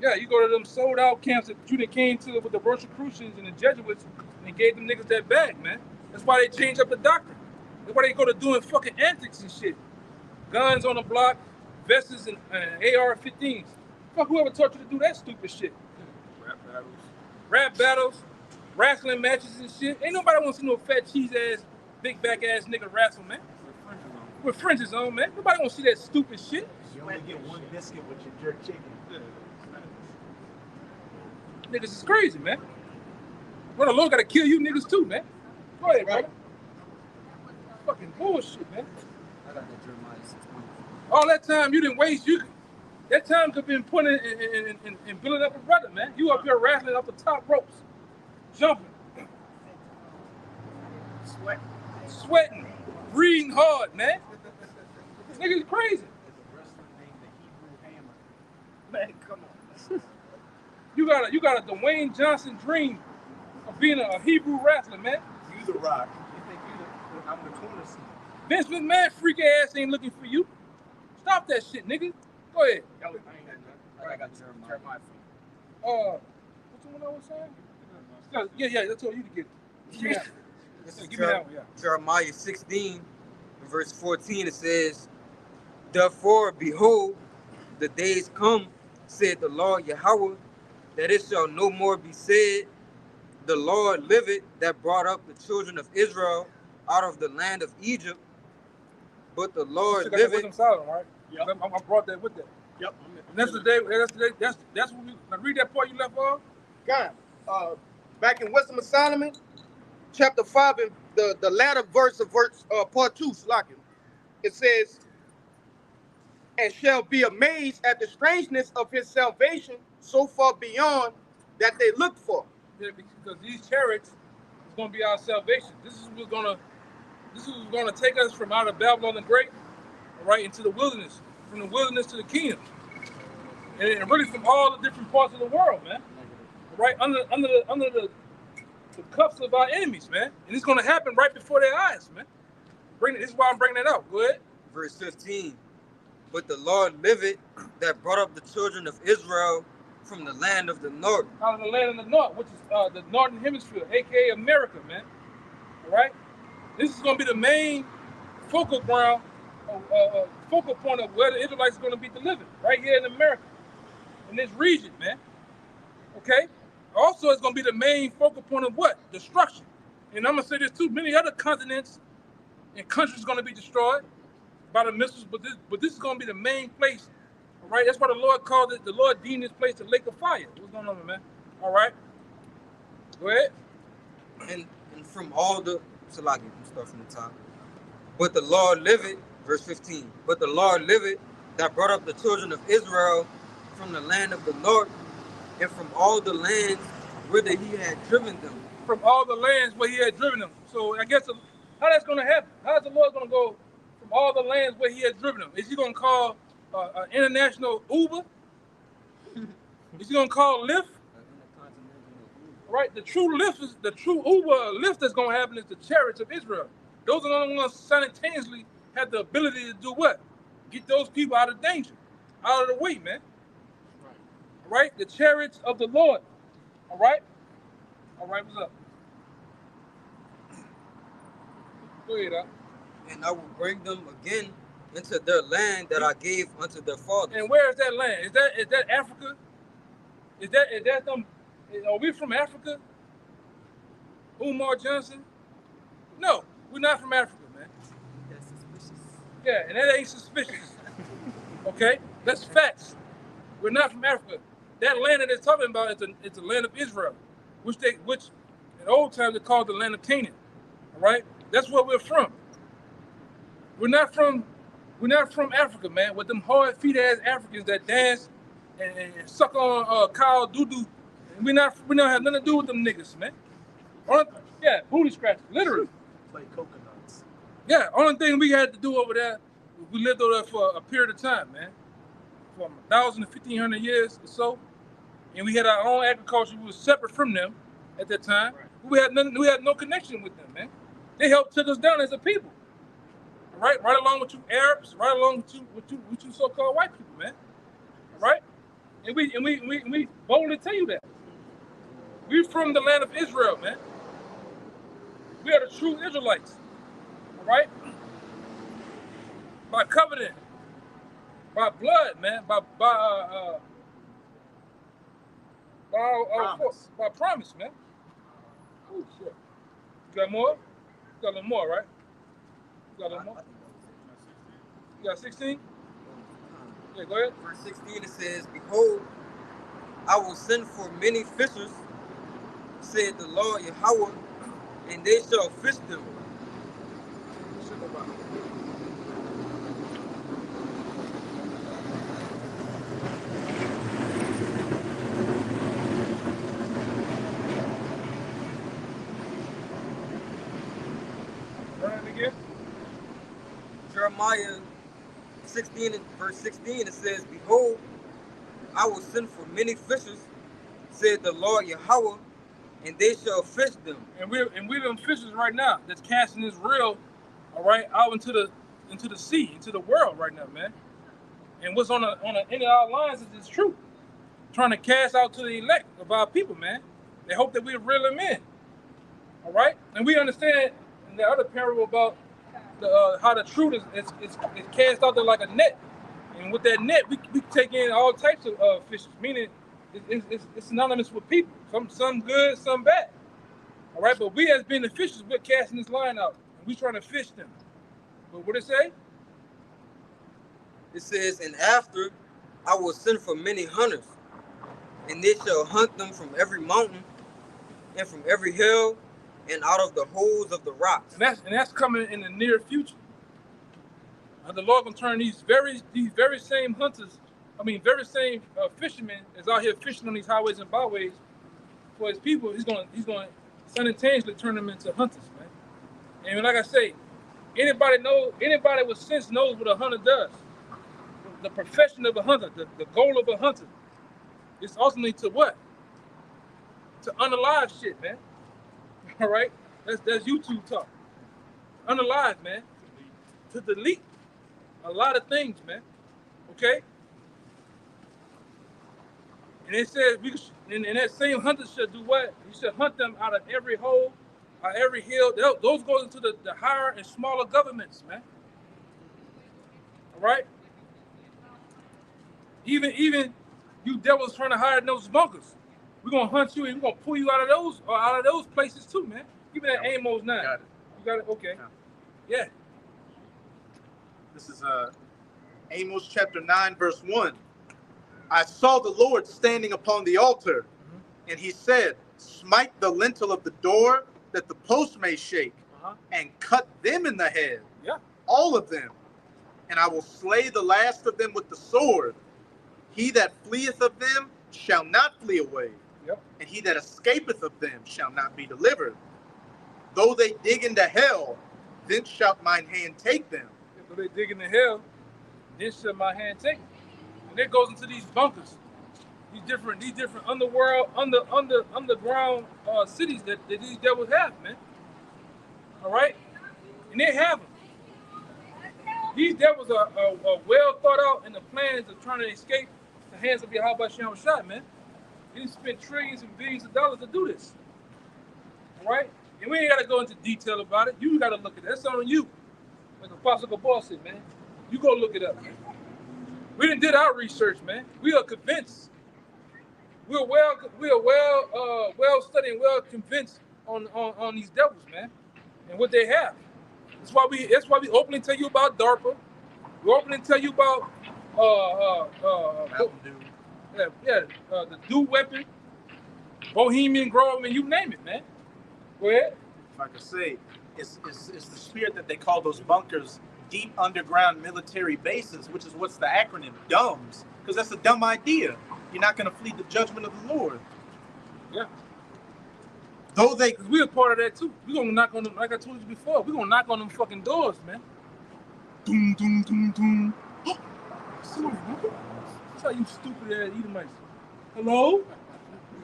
Yeah, you go to them sold out camps that you done came to with the Rosicrucians and the Jesuits and gave them niggas that bag, man. That's why they changed up the doctrine. That's why they go to doing fucking antics and shit. Guns on the block, vests and AR-15s. Fuck whoever taught you to do that stupid shit. Rap battles, wrestling matches and shit. Ain't nobody want to see no fat cheese ass, big back ass nigga wrestle, man. With fringes on, man. Nobody want to see that stupid shit. You only get one biscuit with your jerk chicken. Niggas is crazy, man. Well, the Lord gotta kill you niggas too, man. Go ahead, brother. Fucking bullshit, man. I got that Jeremiah 6:1. All that time you didn't waste, that time could have been put in building up a brother, man. You up here rattling up the top ropes, jumping, sweating, breathing hard, man. This nigga's crazy. Man, come on. You got a Dwayne Johnson dream of being a Hebrew wrestler, man. You the Rock. You think I'm the corner seat. Vince McMahon freak ass ain't looking for you. Stop that shit, nigga. Go ahead. I got Jeremiah. What's the one I was saying? Yeah, that's all you to get it. Give me that one. Give me that one, yeah. Jeremiah 16, verse 14, it says, therefore, behold, the days come, said the Lord Yahweh, that it shall no more be said, the Lord liveth that brought up the children of Israel out of the land of Egypt, but the Lord liveth. Right? Yep. I brought that with that. Yep. And that's the day. That's what we. Now read that part you left off. God, back in Wisdom of Solomon, chapter 5, and the latter verse of part 2, Slocking, it says, and shall be amazed at the strangeness of his salvation, so far beyond that they looked for. Yeah, because these chariots is going to be our salvation. This is what's going to take us from out of Babylon the Great, right, into the wilderness, from the wilderness to the kingdom, and really from all the different parts of the world, man. Right under the cuffs of our enemies, man. And it's going to happen right before their eyes, man. This is why I'm bringing that out. Go ahead. Verse 15. But the Lord liveth that brought up the children of Israel from the land of the north. Out of the land of the north, which is the northern hemisphere, aka America, man. All right. This is going to be the main focal ground, focal point of where the Israelites are going to be delivered, right here in America, in this region, man. Okay. Also, it's going to be the main focal point of what? Destruction. And I'm going to say this too. Many other continents and countries are going to be destroyed by the missiles, but this is going to be the main place. All right. That's why the Lord called it. The Lord deemed this place the lake of fire. What's going on, man? All right. Go ahead. And from all the Salaki, we start from the top. But the Lord liveth, verse 15. But the Lord liveth that brought up the children of Israel from the land of the north, and from all the lands whither he had driven them. From all the lands where he had driven them. So I guess how that's going to happen? How is the Lord going to go from all the lands where he had driven them? Is he going to call an international Uber? Is he going to call Lyft? Right? The true Lyft is the true Uber Lyft that's going to happen is the chariots of Israel. Those are the only ones simultaneously have the ability to do what? Get those people out of danger, out of the way, man. All right? The chariots of the Lord. All right? All right, what's up? Go ahead, Doc. And I will bring them again into their land that I gave unto their fathers. And where is that land? Is that Africa? Is that them? Are we from Africa? Umar Johnson? No, we're not from Africa, man. That's suspicious. Yeah, and that ain't suspicious. Okay, that's facts. We're not from Africa. That land that they're talking about is the land of Israel, which in old times they called the land of Canaan. All right, that's where we're from. We're not from Africa, man. With them hard feet ass Africans that dance and suck on cow doo doo. We don't have nothing to do with them niggas, man. Yeah, booty scratching, literally. Play coconuts. Yeah, only thing we had to do over there, we lived over there for a period of time, man. From 1,000 to 1,500 years or so. And we had our own agriculture. We were separate from them at that time. Right. We had no connection with them, man. They helped took us down as a people. Right along with you Arabs, right along with you so-called white people, man. All right? And we boldly tell you that. We're from the land of Israel, man. We are the true Israelites. All right? By covenant, by blood, man, by promise, man. Oh shit. You got more? You got a little more, right? You got a little more? You got 16? Yeah, go ahead. Verse 16 it says, Behold, I will send for many fishers, said the Lord Yahweh, and they shall fish them. Jeremiah 16 and verse 16 it says, Behold, I will send for many fishers, said the Lord Yahweh, and they shall fish them. And we're them fishers right now that's casting this reel, all right, out into the sea, into the world right now, man. And what's on the end of our lines is truth. Trying to cast out to the elect of our people, man. They hope that we reel them in. All right? And we understand in the other parable about how the truth is cast out there like a net. And with that net, we take in all types of fishes, meaning it's synonymous with people. Some good, some bad. All right? But we as being the fishers, we're casting this line out. And we're trying to fish them. But what it say? It says, And after I will send for many hunters, and they shall hunt them from every mountain and from every hill and out of the holes of the rocks. And that's coming in the near future. And the Lord gonna turn these very same hunters, very same fishermen that's out here fishing on these highways and byways for his people. He's gonna simultaneously turn them into hunters, man. And like I say, anybody with sense knows what a hunter does. The profession of a hunter, the goal of a hunter, is ultimately to what? To unalive shit, man. All right? That's YouTube talk. Unalive, man. To delete a lot of things, man. Okay? And it says, and that same hunter should do what? You should hunt them out of every hole, out of every hill. Those go into the higher and smaller governments, man. All right? Even you devils trying to hide in those bunkers. We're gonna hunt you and we're gonna pull you out of those places too, man. Give me that Amos 9. Got it. You got it? Okay. Yeah. This is Amos chapter 9, verse 1. I saw the Lord standing upon the altar, and he said, Smite the lintel of the door, that the post may shake, and cut them in the head, all of them. And I will slay the last of them with the sword. He that fleeth of them shall not flee away. Yep. And he that escapeth of them shall not be delivered. Though they dig into hell, then shall mine hand take them. If they dig into hell, then shall my hand take them. And it goes into these bunkers, these different underworld, underground cities that these devils have, man. All right, and they have them. These devils are well thought out in the plans of trying to escape the hands of Yahweh Shem Shai, man. They spent trillions and billions of dollars to do this. All right, and we ain't got to go into detail about it. You got to look at it. That's on you. Like Apostle Gabor said, man. You go look it up, man. We done did our research, man. We are convinced. We are well studied and well convinced on these devils, man, and what they have. That's why we openly tell you about DARPA. We openly tell you about the DEW weapon, Bohemian Grove, and you name it, man. Go ahead. If I could say, it's the spirit that they call those bunkers deep underground military bases, which is what's the acronym, DUMBs, because that's a dumb idea. You're not going to flee the judgment of the Lord. Yeah. Though they, we're a part of that too. We're gonna knock on them, like I told you before. We're gonna knock on them fucking doors, man. Doom, doom, doom, doom. That's how you stupid ass Edomites. Hello?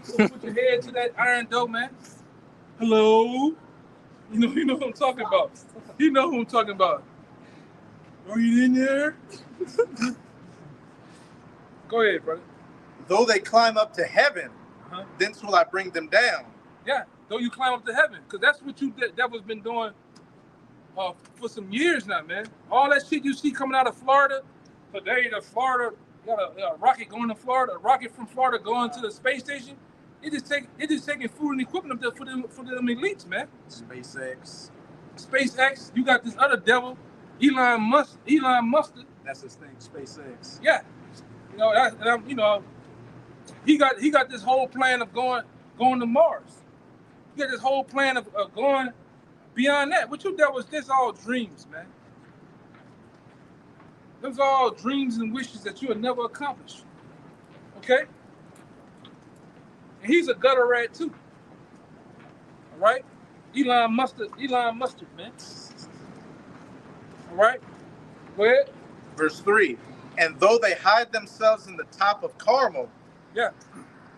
So put your head to that iron door, man. Hello? You know what I'm talking about. You know who I'm talking about. Are you in there? Go ahead, brother. Though they climb up to heaven, thence will I bring them down. Yeah, though you climb up to heaven, because that's what devil's been doing for some years now, man. All that shit you see coming out of Florida, today the Florida got a rocket going to Florida, a rocket from Florida going to the space station. It just taking food and equipment up there for them elites, man. SpaceX, you got this other devil, Elon Musk. That's his thing, SpaceX. Yeah, he got this whole plan of going to Mars. He got this whole plan of going beyond that. What you did was this all dreams, man. Those are all dreams and wishes that you will never accomplish. Okay? And he's a gutter rat too. All right? Elon Mustard, man. All right? Go ahead. Verse 3. And though they hide themselves in the top of Carmel. Yeah.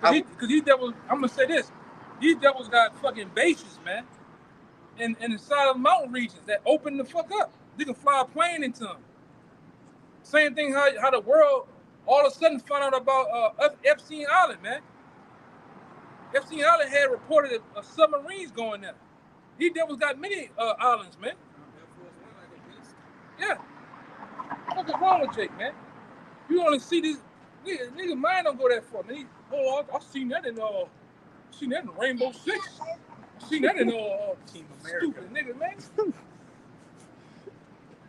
Because these devils, I'm going to say this. These devils got fucking bases, man. And inside of the mountain regions that open the fuck up. They can fly a plane into them. Same thing how the world all of a sudden found out about Epstein Island, man. Epstein Island had reported submarines going there. These devils got many islands, man. Yeah. What's wrong with Jake, man? You only see this nigga mind don't go that far, man. I seen that in Rainbow Six. I seen that in Team America. Stupid nigga, man.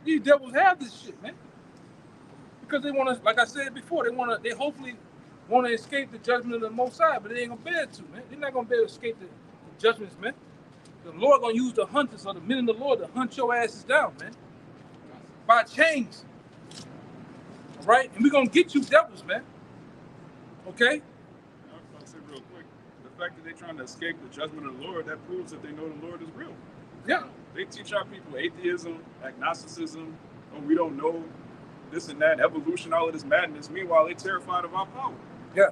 These devils have this shit, man. Because they want to, like I said before, they hopefully want to escape the judgment of the Most High, but they ain't gonna be able to, man. They're not gonna be able to escape the judgments, man. The Lord gonna use the hunters or the men of the Lord to hunt your asses down, man. By chains. All right? And we're gonna get you devils, man. Okay? I'll say real quick, the fact that they're trying to escape the judgment of the Lord, that proves that they know the Lord is real. Yeah. They teach our people atheism, agnosticism, we don't know this and that, evolution, all of this madness. Meanwhile, they're terrified of our power. Yeah.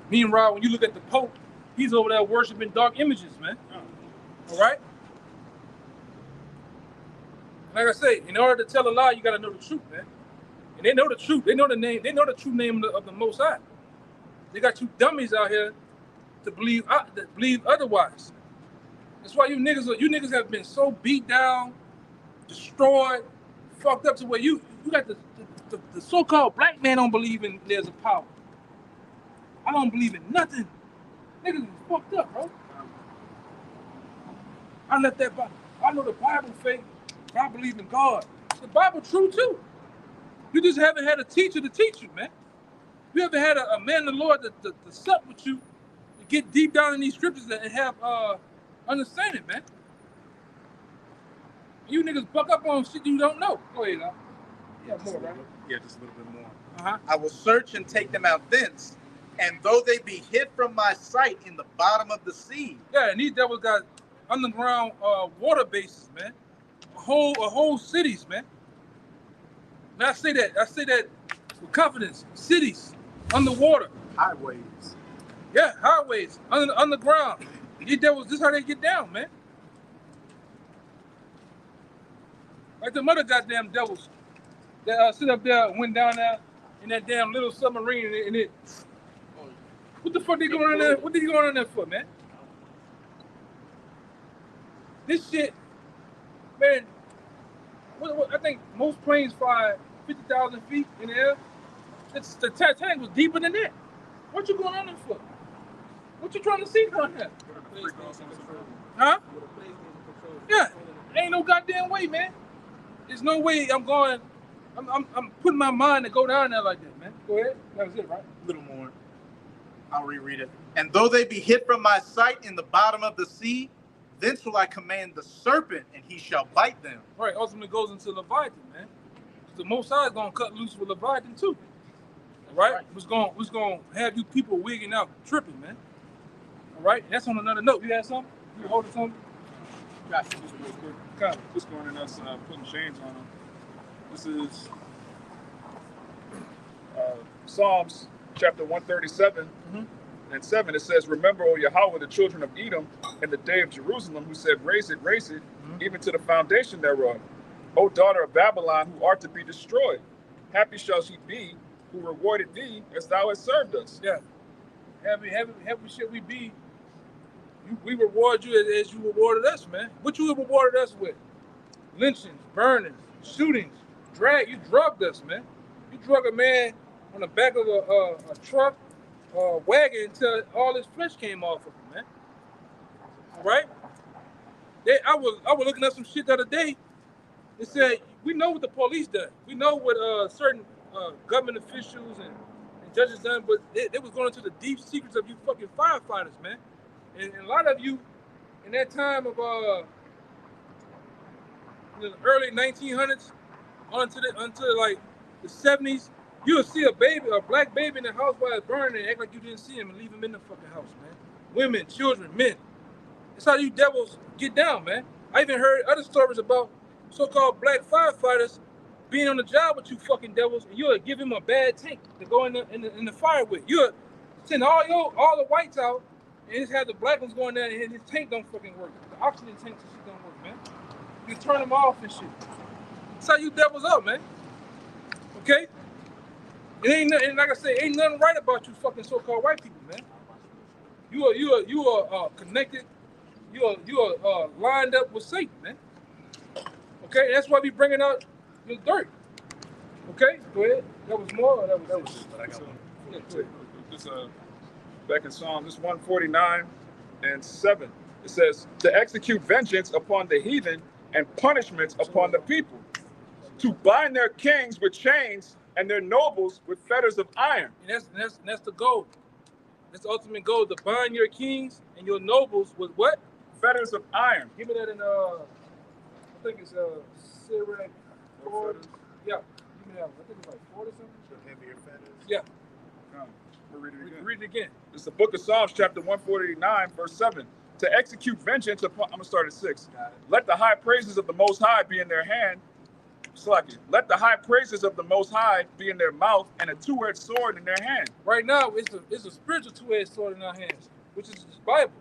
Meanwhile, when you look at the Pope, he's over there worshiping dark images, man. Yeah. All right? Like I say, in order to tell a lie, you got to know the truth, man. And they know the truth. They know the name. They know the true name of the Most High. They got you dummies out here to believe otherwise. That's why you niggas have been so beat down, destroyed, fucked up to where you got the so-called black man don't believe in there's a power. I don't believe in nothing. Niggas is fucked up, bro. I know the Bible fake, but I believe in God. The Bible true too. You just haven't had a teacher to teach you, man. You haven't had a man of the Lord to sup with you, to get deep down in these scriptures and have understanding, man. You niggas buck up on shit you don't know. Go ahead, now. Yeah, more, right? Yeah, just a little bit more. Uh-huh. I will search and take them out thence, And though they be hid from my sight in the bottom of the sea. Yeah, and these devils got underground water bases, man. A whole cities, man. And I say that with confidence. Cities, underwater. Highways. Yeah, highways, underground. These devils, this is how they get down, man. Like the other goddamn devils that sit up there, went down there in that damn little submarine, and it. What the fuck they going on there? What they going on there for, man? This shit, man. What, I think most planes fly 50,000 feet in the air. The Titanic was deeper than that. What you going on there for? What you trying to see down there? Huh? Yeah, ain't no goddamn way, man. There's no way I'm putting my mind to go down there like that, man. Go ahead. That was it, right? A little more. I'll reread it. And though they be hid from my sight in the bottom of the sea, then shall I command the serpent, and he shall bite them. Right, ultimately goes into Leviathan, man. The Most High is gonna cut loose with Leviathan too. All right? What's gonna have you people wigging out, tripping, man. All right, that's on another note. You had something? You holding something? Got you. Just real quick. Got it. Just going in us putting chains on them. This is Psalms chapter 137 and 7. It says, "Remember, O Yahweh, the children of Edom, in the day of Jerusalem, who said, raise it, even to the foundation thereof. O daughter of Babylon, who art to be destroyed. Happy shall she be, who rewarded thee as thou hast served us." Yeah. Happy shall we be. We reward you as you rewarded us, man. What you rewarded us with? Lynchings, burnings, shootings, you drugged us, man. You drug a man on the back of a truck, wagon until all his flesh came off of him, man. All right? I was looking at some shit the other day. It said, we know what the police done. We know what certain government officials and judges done, but they was going into the deep secrets of you fucking firefighters, man. And a lot of you, in that time of the early 1900s, until like the 70s, you'll see a black baby in the house while it's burning and act like you didn't see him and leave him in the fucking house, man. Women, children, men. That's how you devils get down, man. I even heard other stories about so-called black firefighters being on the job with you fucking devils, and you'll give him a bad tank to go in the fire with. You'll send all the whites out and just have the black ones going there and his tank don't fucking work. The oxygen tanks and shit don't work, man. You can turn them off and shit. That's how you devils up, man. Okay? And like I say, ain't nothing right about you fucking so-called white people, man. You are connected. You are lined up with Satan, man. Okay, that's why we bringing out your dirt. Okay, go ahead. That was more. Or that was it. But I got one. Yeah, This back in Psalm, this 149 and 7. It says, "To execute vengeance upon the heathen and punishments upon the people, to bind their kings with chains and their nobles with fetters of iron." And that's the goal. That's the ultimate goal: to bind your kings and your nobles with what? Fetters of iron. Give me that in I think it's Sirach 4. Yeah, give me that one. I think it's like 4 or something. Heavier fetters. Yeah. We'll read it again. Read it again. It's the book of Psalms, chapter 149, verse 7. "To execute vengeance upon," I'm going to start at 6. "Let the high praises of the Most High be in their hand." "Let the high praises of the Most High be in their mouth, and a two-edged sword in their hand." Right now, it's a spiritual two-edged sword in our hands, which is the Bible.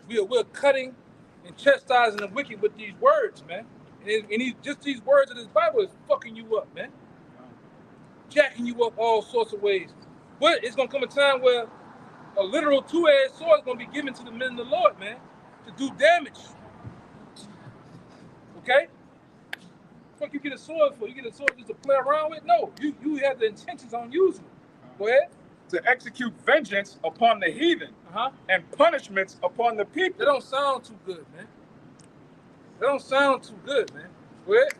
We're cutting and chastising the wicked with these words, man. And these words of this Bible is fucking you up, man. Jacking you up all sorts of ways. But it's gonna come a time where a literal two-edged sword is gonna be given to the men of the Lord, man, to do damage. Okay? Fuck you get a sword for? You get a sword just to play around with? No, you have the intentions on using it. Go ahead. "To execute vengeance upon the heathen and punishments upon the people." That don't sound too good, man. That don't sound too good, man. Go ahead.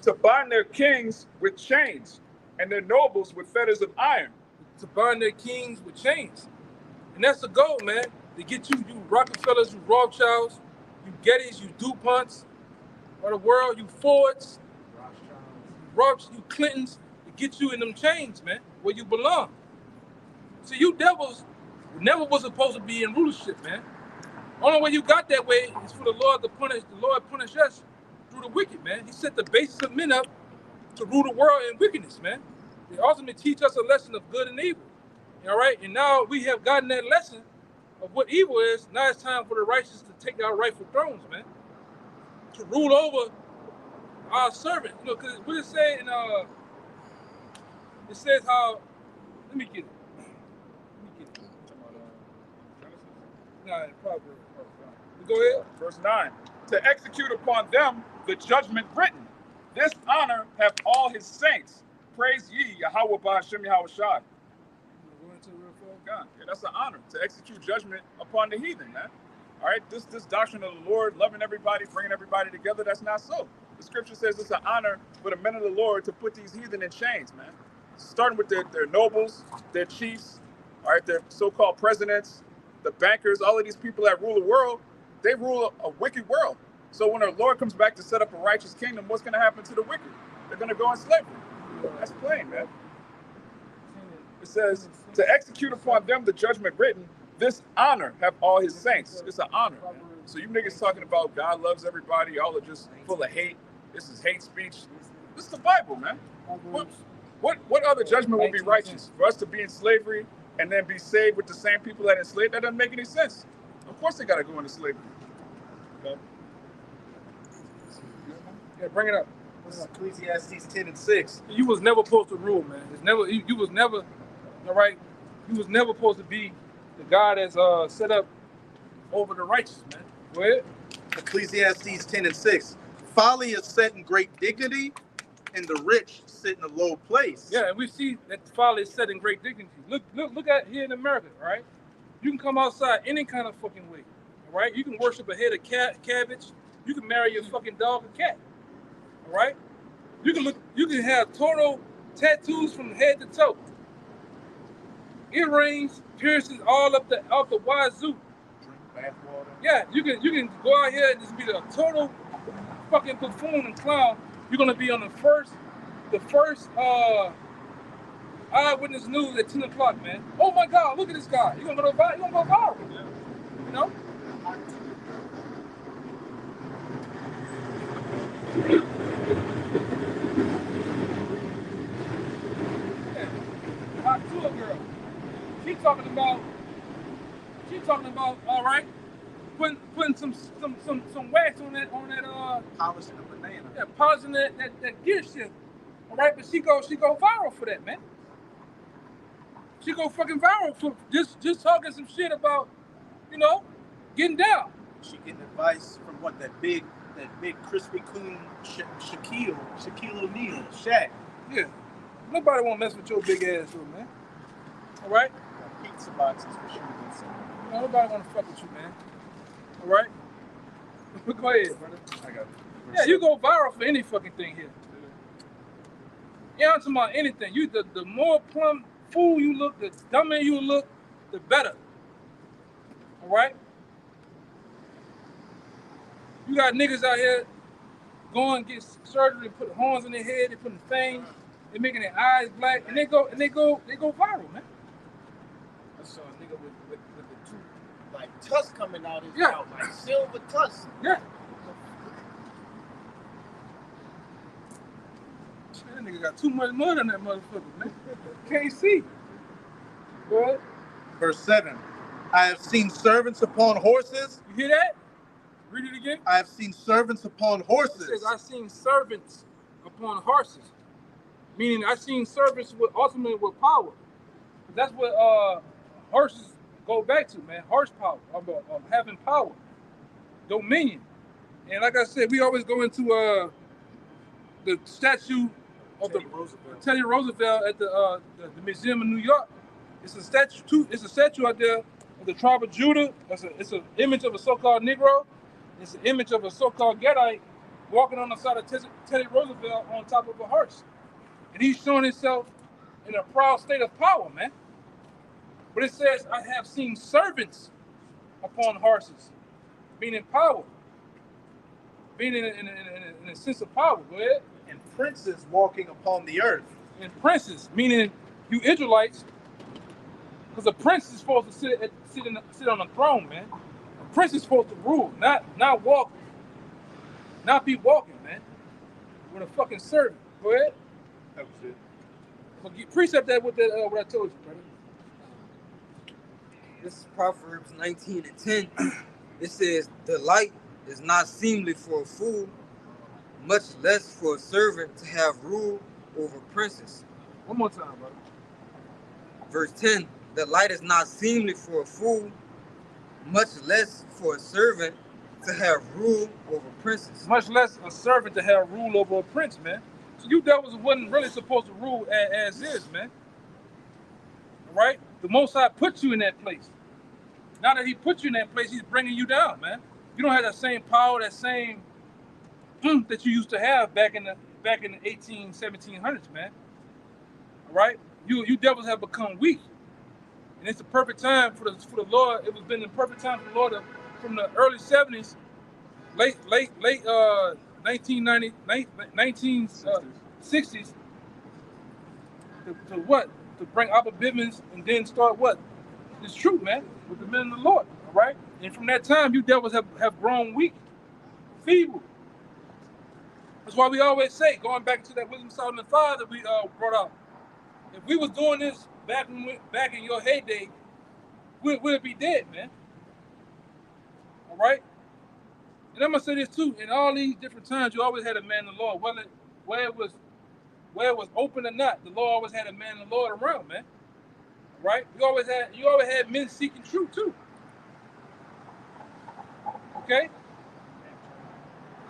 "To bind their kings with chains and their nobles with fetters of iron." To bind their kings with chains. And that's the goal, man. To get you Rockefellers, you Rothschilds, you Gettys, you DuPonts of the world, you Fords, you Clintons, to get you in them chains, man, where you belong. See, you devils never was supposed to be in rulership, man. Only way you got that way is for the Lord to punish. The Lord punish us through the wicked, man. He set the basis of men up to rule the world in wickedness, man. They ultimately teach us a lesson of good and evil. All right, and now we have gotten that lesson of what evil is. Now it's time for the righteous to take our rightful thrones, man, to rule over our servant. You know, because what it say in it says how. Let me get it. Nah, probably. Go ahead. Verse 9. To execute upon them the judgment written. This honor have all his saints. Praise ye Yahweh Ba'ashem Yahushai. God. Yeah, that's an honor to execute judgment upon the heathen, man. All right, this doctrine of the Lord, loving everybody, bringing everybody together, that's not so. The scripture says it's an honor for the men of the Lord to put these heathen in chains, man. Starting with their nobles, their chiefs, all right, their so-called presidents, the bankers, all of these people that rule the world, they rule a wicked world. So when the Lord comes back to set up a righteous kingdom, what's going to happen to the wicked? They're going to go in slavery. That's plain, man. It says, to execute upon them the judgment written, this honor have all his saints. It's an honor, man. So you niggas talking about God loves everybody, y'all are just full of hate. This is hate speech. This is the Bible, man. What other judgment would be righteous? For us to be in slavery and then be saved with the same people that enslaved? That doesn't make any sense. Of course they got to go into slavery. Okay. Yeah, bring it up. This is Ecclesiastes 10 and 6. You was never supposed to rule, man. It's never. You was never. All right. You was never supposed to be the God that's set up over the righteous, man. Go ahead. Ecclesiastes 10 and 6. Folly is set in great dignity, and the rich sit in a low place. Yeah, and we see that folly is set in great dignity. Look at here in America, right? You can come outside any kind of fucking way, all right? You can worship a head of cabbage. You can marry your fucking dog or cat, all right? You can have total tattoos from head to toe. Earrings, piercings, all up the wazoo. Drink bath water. Yeah, you can go out here and just be the total fucking buffoon and clown. You're gonna be on the first Eyewitness News at 10 o'clock, man. Oh my God, look at this guy. You're gonna go viral. Yeah. You know? Yeah. Hot tour girl. She talking about, all right, putting some wax on that Polishing a banana. yeah, polishing that gear shift. All right, but she go viral for that, man. She go fucking viral for just talking some shit about, you know, getting down. She getting advice from what that big Krispy Kreme Shaquille O'Neal, Shaq. Yeah. Nobody wanna mess with your big ass, man. All right? Pizza boxes for sure. Nobody wanna fuck with you, man. All right? Go ahead, brother. I got it. Yeah, you go viral for any fucking thing here. Yeah, I'm talking about anything. You the more plumb fool you look, the dumber you look, the better. All right? You got niggas out here going get surgery, put horns in their head, they putting fangs, they making their eyes black, and they go viral, man. I saw a nigga with the two like tusks coming out his Yeah. mouth, like silver tusks. Yeah. That nigga got too much mud on that motherfucker, man. Can't see. Go ahead. Verse 7. I have seen servants upon horses. You hear that? Read it again. I have seen servants upon It horses. says, I seen servants upon horses. Meaning, I seen servants ultimately with power. That's what horses go back to, man. Horsepower, of having power, dominion. And like I said, we always go into the statue of Teddy Roosevelt at the Museum in New York. It's a statue. It's a statue out there of the tribe of Judah. It's an image of a so-called Negro. It's an image of a so-called Gadite walking on the side of Teddy Roosevelt on top of a horse. And he's showing himself in a proud state of power, man. But it says, I have seen servants upon horses, meaning power, being in a sense of power. Go ahead. And princes walking upon the earth. And princes, meaning you Israelites, Because a prince is supposed to sit on the throne, man. A prince is supposed to rule, not walk, not be walking, man. With a fucking servant. Go ahead. That was it. But precept that with that what I told you, brother. This is Proverbs 19 and 10. It says, "Delight is not seemly for a fool, much less for a servant to have rule over princes." One more time, brother. Verse 10, "Delight is not seemly for a fool, much less for a servant to have rule over princes." Much less a servant to have rule over a prince, man. So you devils wasn't really supposed to rule as is, man. All right? The Most High put you in that place. Now that he put you in that place, he's bringing you down, man. You don't have that same power, that same that you used to have back in the 1700s, man. All right? You devils have become weak. And it's the perfect time for the Lord. It was been the perfect time for the Lord from the early 70s, late 1960s to what? To bring Abba Bivens and then start what? This truth, man, with the men of the Lord, all right? And from that time, you devils have grown weak, feeble. That's why we always say, going back to that Wisdom of Solomon 5 that we brought out, if we was doing this back in your heyday, we'd be dead, man. All right? And I'm gonna say this too. In all these different times, you always had a man of the Lord. Where it was open or not, the Lord always had a man of the Lord around, man. All right? You always had men seeking truth too. Okay?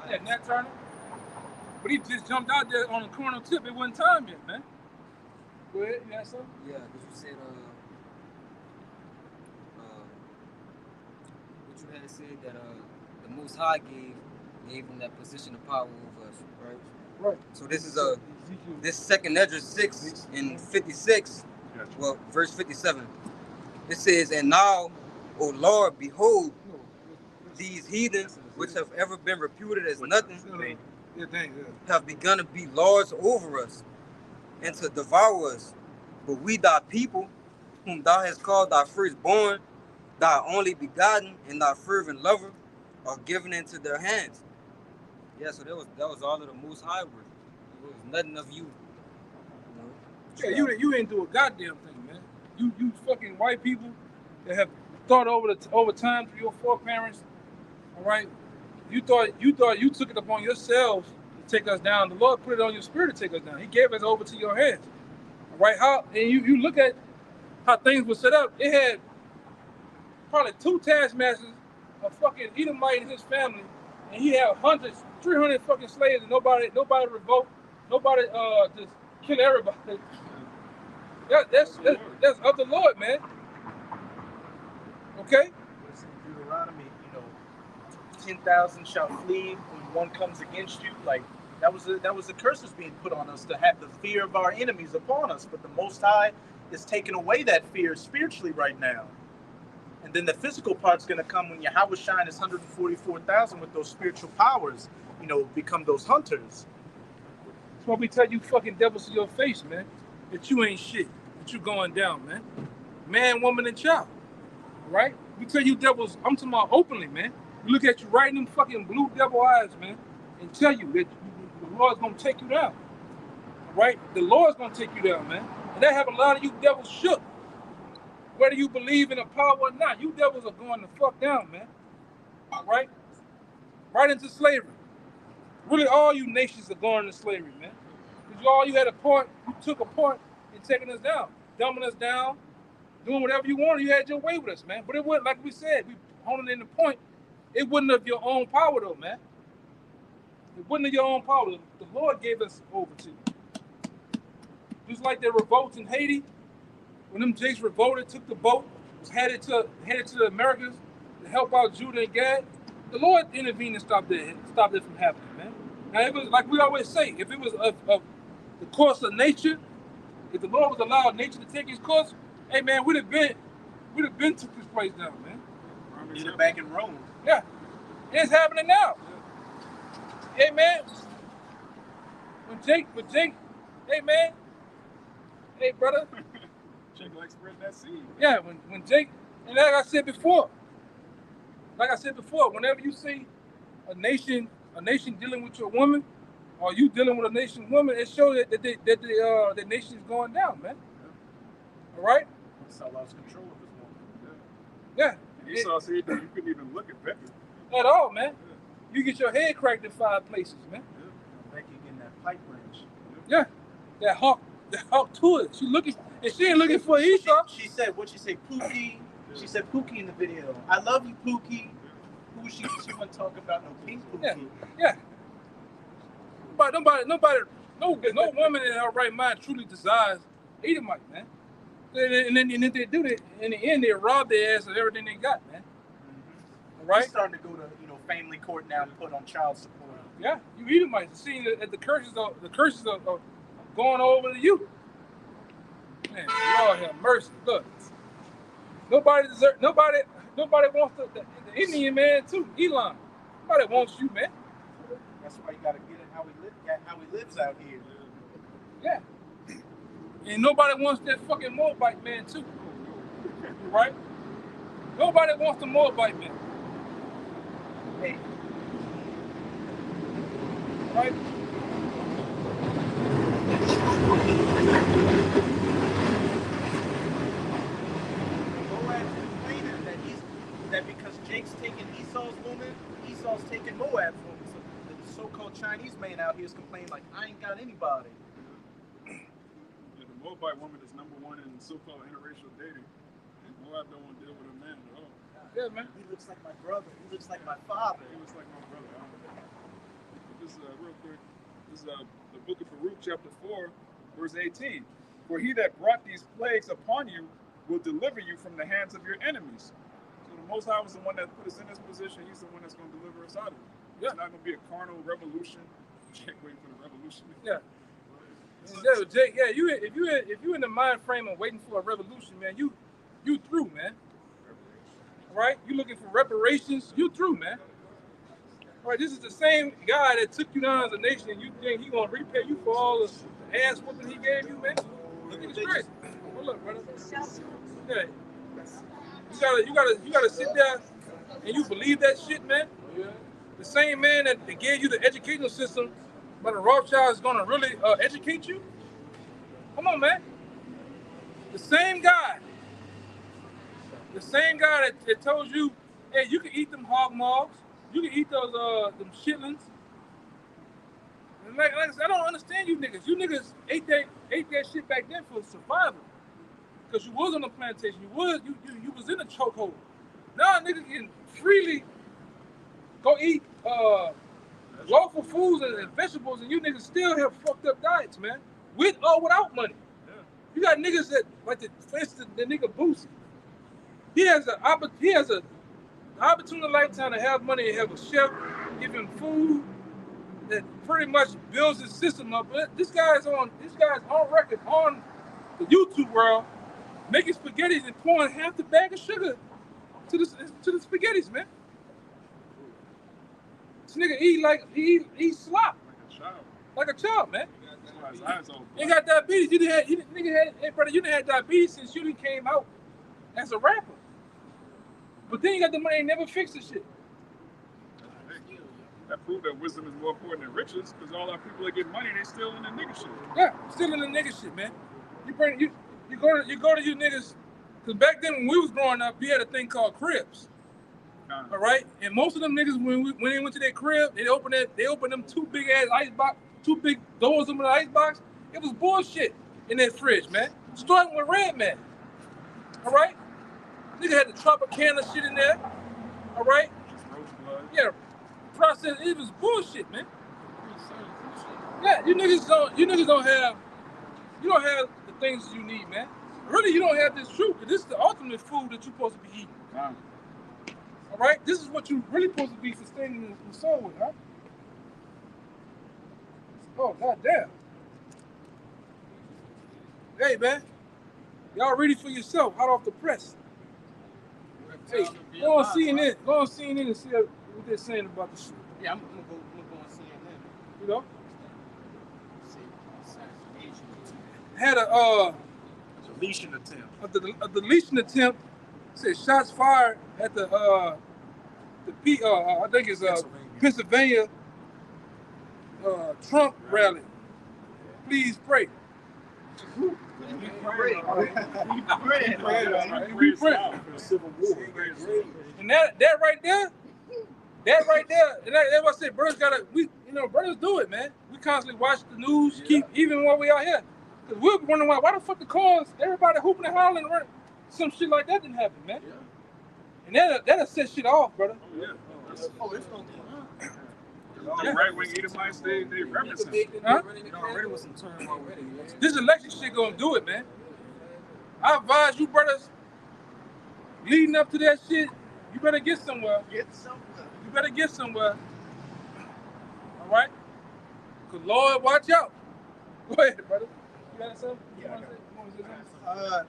Yeah, Nat Turner. But he just jumped out there on a corner tip. It wasn't time yet, man. Go ahead, you got something? Yeah, because you said, what you had said that the Most High gave him that position of power over us, right? Right. So this is this Second Esdras 6 and 56, well, verse 57. It says, "And now, O Lord, behold, these heathens, which have ever been reputed as nothing, have begun to be lords over us, and to devour us. But we, thy people, whom thou hast called thy firstborn, thy only begotten, and thy fervent lover, are given into their hands." Yeah, so that was all of the Most High work. It was nothing of you. Yeah, you ain't do a goddamn thing, man. You fucking white people that have thought over time through your foreparents. All right, you thought you took it upon yourselves to take us down. The Lord put it on your spirit to take us down. He gave us over to your hands. All right, you look at how things were set up. It had probably 2 taskmasters, a fucking Edomite and his family, and he had 300 fucking slaves, and nobody revolt, nobody just kill everybody. That's of the Lord, man. Okay? Listen, Deuteronomy, 10,000 shall flee when one comes against you. Like that was the curse was being put on us to have the fear of our enemies upon us. But the Most High is taking away that fear spiritually right now. And then the physical part's going to come when Yahweh shine his 144,000 with those spiritual powers, become those hunters. That's why we tell you fucking devils to your face, man, that you ain't shit, that you going down, man. Man, woman, and child. Right? We tell you devils, I'm talking about openly, man. We look at you right in them fucking blue devil eyes, man, and tell you that the Lord's going to take you down. Right? The Lord's going to take you down, man. And that have a lot of you devils shook. Whether you believe in a power or not, you devils are going the fuck down, man. All right? Right into slavery. Really, all you nations are going into slavery, man. Because you had a part, you took a part in taking us down, dumbing us down, doing whatever you wanted. You had your way with us, man. But it wasn't, like we said, we honing in the point, it wasn't of your own power, though, man. It wasn't of your own power. The Lord gave us over to you. Just like the revolts in Haiti, when them Jakes revolted, took the boat, was headed to the Americas to help out Judah and Gad, the Lord intervened and stopped it from happening, man. Now, it was like we always say, if it was of the course of nature, if the Lord was allowed nature to take its course, hey, man, we'd have been took this place down, man. Did it back in Rome. Yeah, it's happening now. Hey, man, when Jake, hey, man, hey, brother, Jake like spread that seed. Yeah, when Jake, and like I said before, whenever you see a nation dealing with your woman, or you dealing with a nation woman, it shows that the nation is going down, man. All right? Esau lost control of his woman. Yeah. And Esau said that you couldn't even look at Becky. At all, man. You get your head cracked in 5 places, man. Becky getting that pipe wrench. Yeah. That hawk to it. She looking, and she ain't looking for Esau. She said, what'd she say, Pookie? She said Pookie in the video. I love you, Pookie. Who she wasn't talking about no King Pookie. Yeah. No woman in her right mind truly desires Edomite, man. And then if they do that, in the end, they rob their ass of everything they got, man. All right? He's starting to go to family court now and put on child support. Yeah, you Edomites, seeing that the curses are going over to you. Man, Lord have mercy. Look, nobody wants the Indian man too. Elon, nobody wants you, man. That's why you gotta get it how he lives out here. Yeah. And nobody wants that fucking Moabite man too. Right? Nobody wants the Moabite man. Hey. Right? Moab's complaining that because Jake's taking Esau's woman, Esau's taking Moab's woman. So the so-called Chinese man out here is complaining like, I ain't got anybody. Yeah, the Moabite woman is #1 in so-called interracial dating. And Moab don't want to deal with a man at all. Yeah, man. He looks like my brother. He looks like my father. He looks like my brother. I don't know. This real quick. This is the book of Baruch, chapter 4, verse 18. For he that brought these plagues upon you will deliver you from the hands of your enemies. So the Most High was the one that put us in this position. He's the one that's going to deliver us out of it. Yeah. It's not going to be a carnal revolution. Jake waiting for the revolution. Yeah. Yeah, Jake, yeah, if you in the mind frame of waiting for a revolution, man, you through, man. Right? You looking for reparations, you through, man. Right, this is the same guy that took you down as a nation, and you think he gonna repay you for all the ass whooping he gave you, man? Look at this crazy. Hold up, brother. Yeah. You gotta sit there and you believe that shit, man. The same man that gave you the educational system, but the Rothschild is gonna really educate you. Come on, man. The same guy that told you, hey, you can eat them hog maws, you can eat those them chitlins. And like I said, I don't understand you niggas. You niggas ate that shit back then for survival. Cause you was on the plantation, you was in a chokehold. Now niggas can freely go eat lawful foods and vegetables, and you niggas still have fucked up diets, man. With or without money. Yeah. You got niggas that, like for instance, the nigga Boosie. He has an opportunity in a lifetime to have money and have a chef, give him food that pretty much builds his system up. But this guy's on record on the YouTube world making spaghettis and pouring half the bag of sugar to the spaghettis, man. This nigga eat slop. Like a child, man. You got diabetes. You didn't have diabetes since you came out as a rapper. But then you got the money and never fixed the shit. That proved that wisdom is more important than riches, because all our people that get money, they still in the nigga shit. Yeah, still in the nigga shit, man. You go to you niggas, because back then when we was growing up, we had a thing called cribs. All right, and most of them niggas when they went to their crib, they opened them two big ass ice box, two big doors in the ice box. It was bullshit in that fridge, man. Starting with Redman. All right, nigga had the Tropicana shit in there. All right, yeah, process. It was bullshit, man. Yeah, you niggas don't have the things you need, man. Really, you don't have this truth. This is the ultimate food that you're supposed to be eating. Wow. All right, this is what you're really supposed to be sustaining the soul with, huh? Oh, goddamn. Hey, man, y'all ready for yourself? Hot off the press. Hey, go on CNN. Go on CNN and see what they're saying about the shit. Yeah, I'm gonna go on CNN. You know? Had a deletion attempt. A deletion attempt. Said shots fired at the I think it's Pennsylvania Trump rally. Please pray. We pray. We pray. And that right there, and that's what I said, brothers brothers do it, man. We constantly watch the news, keep even while we out here. Cause we're wondering why the fuck the cars, everybody hooping and hollering around. Some shit like that didn't happen, man. Yeah. And that'll set shit off, brother. It's right wing Edomites, they reference him. Huh? Already with some term already. This election shit gonna do it, man. I advise you brothers, leading up to that shit, you better get somewhere. You better get somewhere. All right? Cause Lord, watch out. Go ahead, brother. You got something? Yeah, You wanna say something? I forgot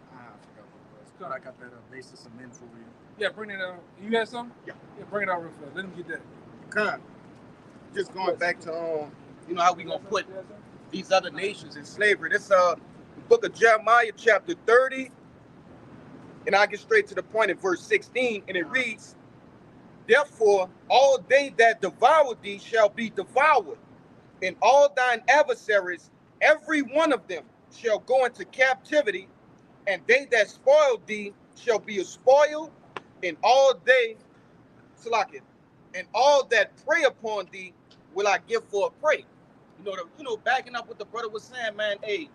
what it was. I got that basis of men for you. Yeah, bring it out. You got something? Yeah. Yeah, bring it out real fast. Let him get that. Con. Just going back to how we gonna put these other nations in slavery. This the book of Jeremiah, chapter 30, and I get straight to the point in verse 16, and it reads, "Therefore, all they that devour thee shall be devoured, and all thine adversaries, every one of them, shall go into captivity, and they that spoil thee shall be a spoil, and all that prey upon thee will I give for a prey." Backing up what the brother was saying, man. Hey,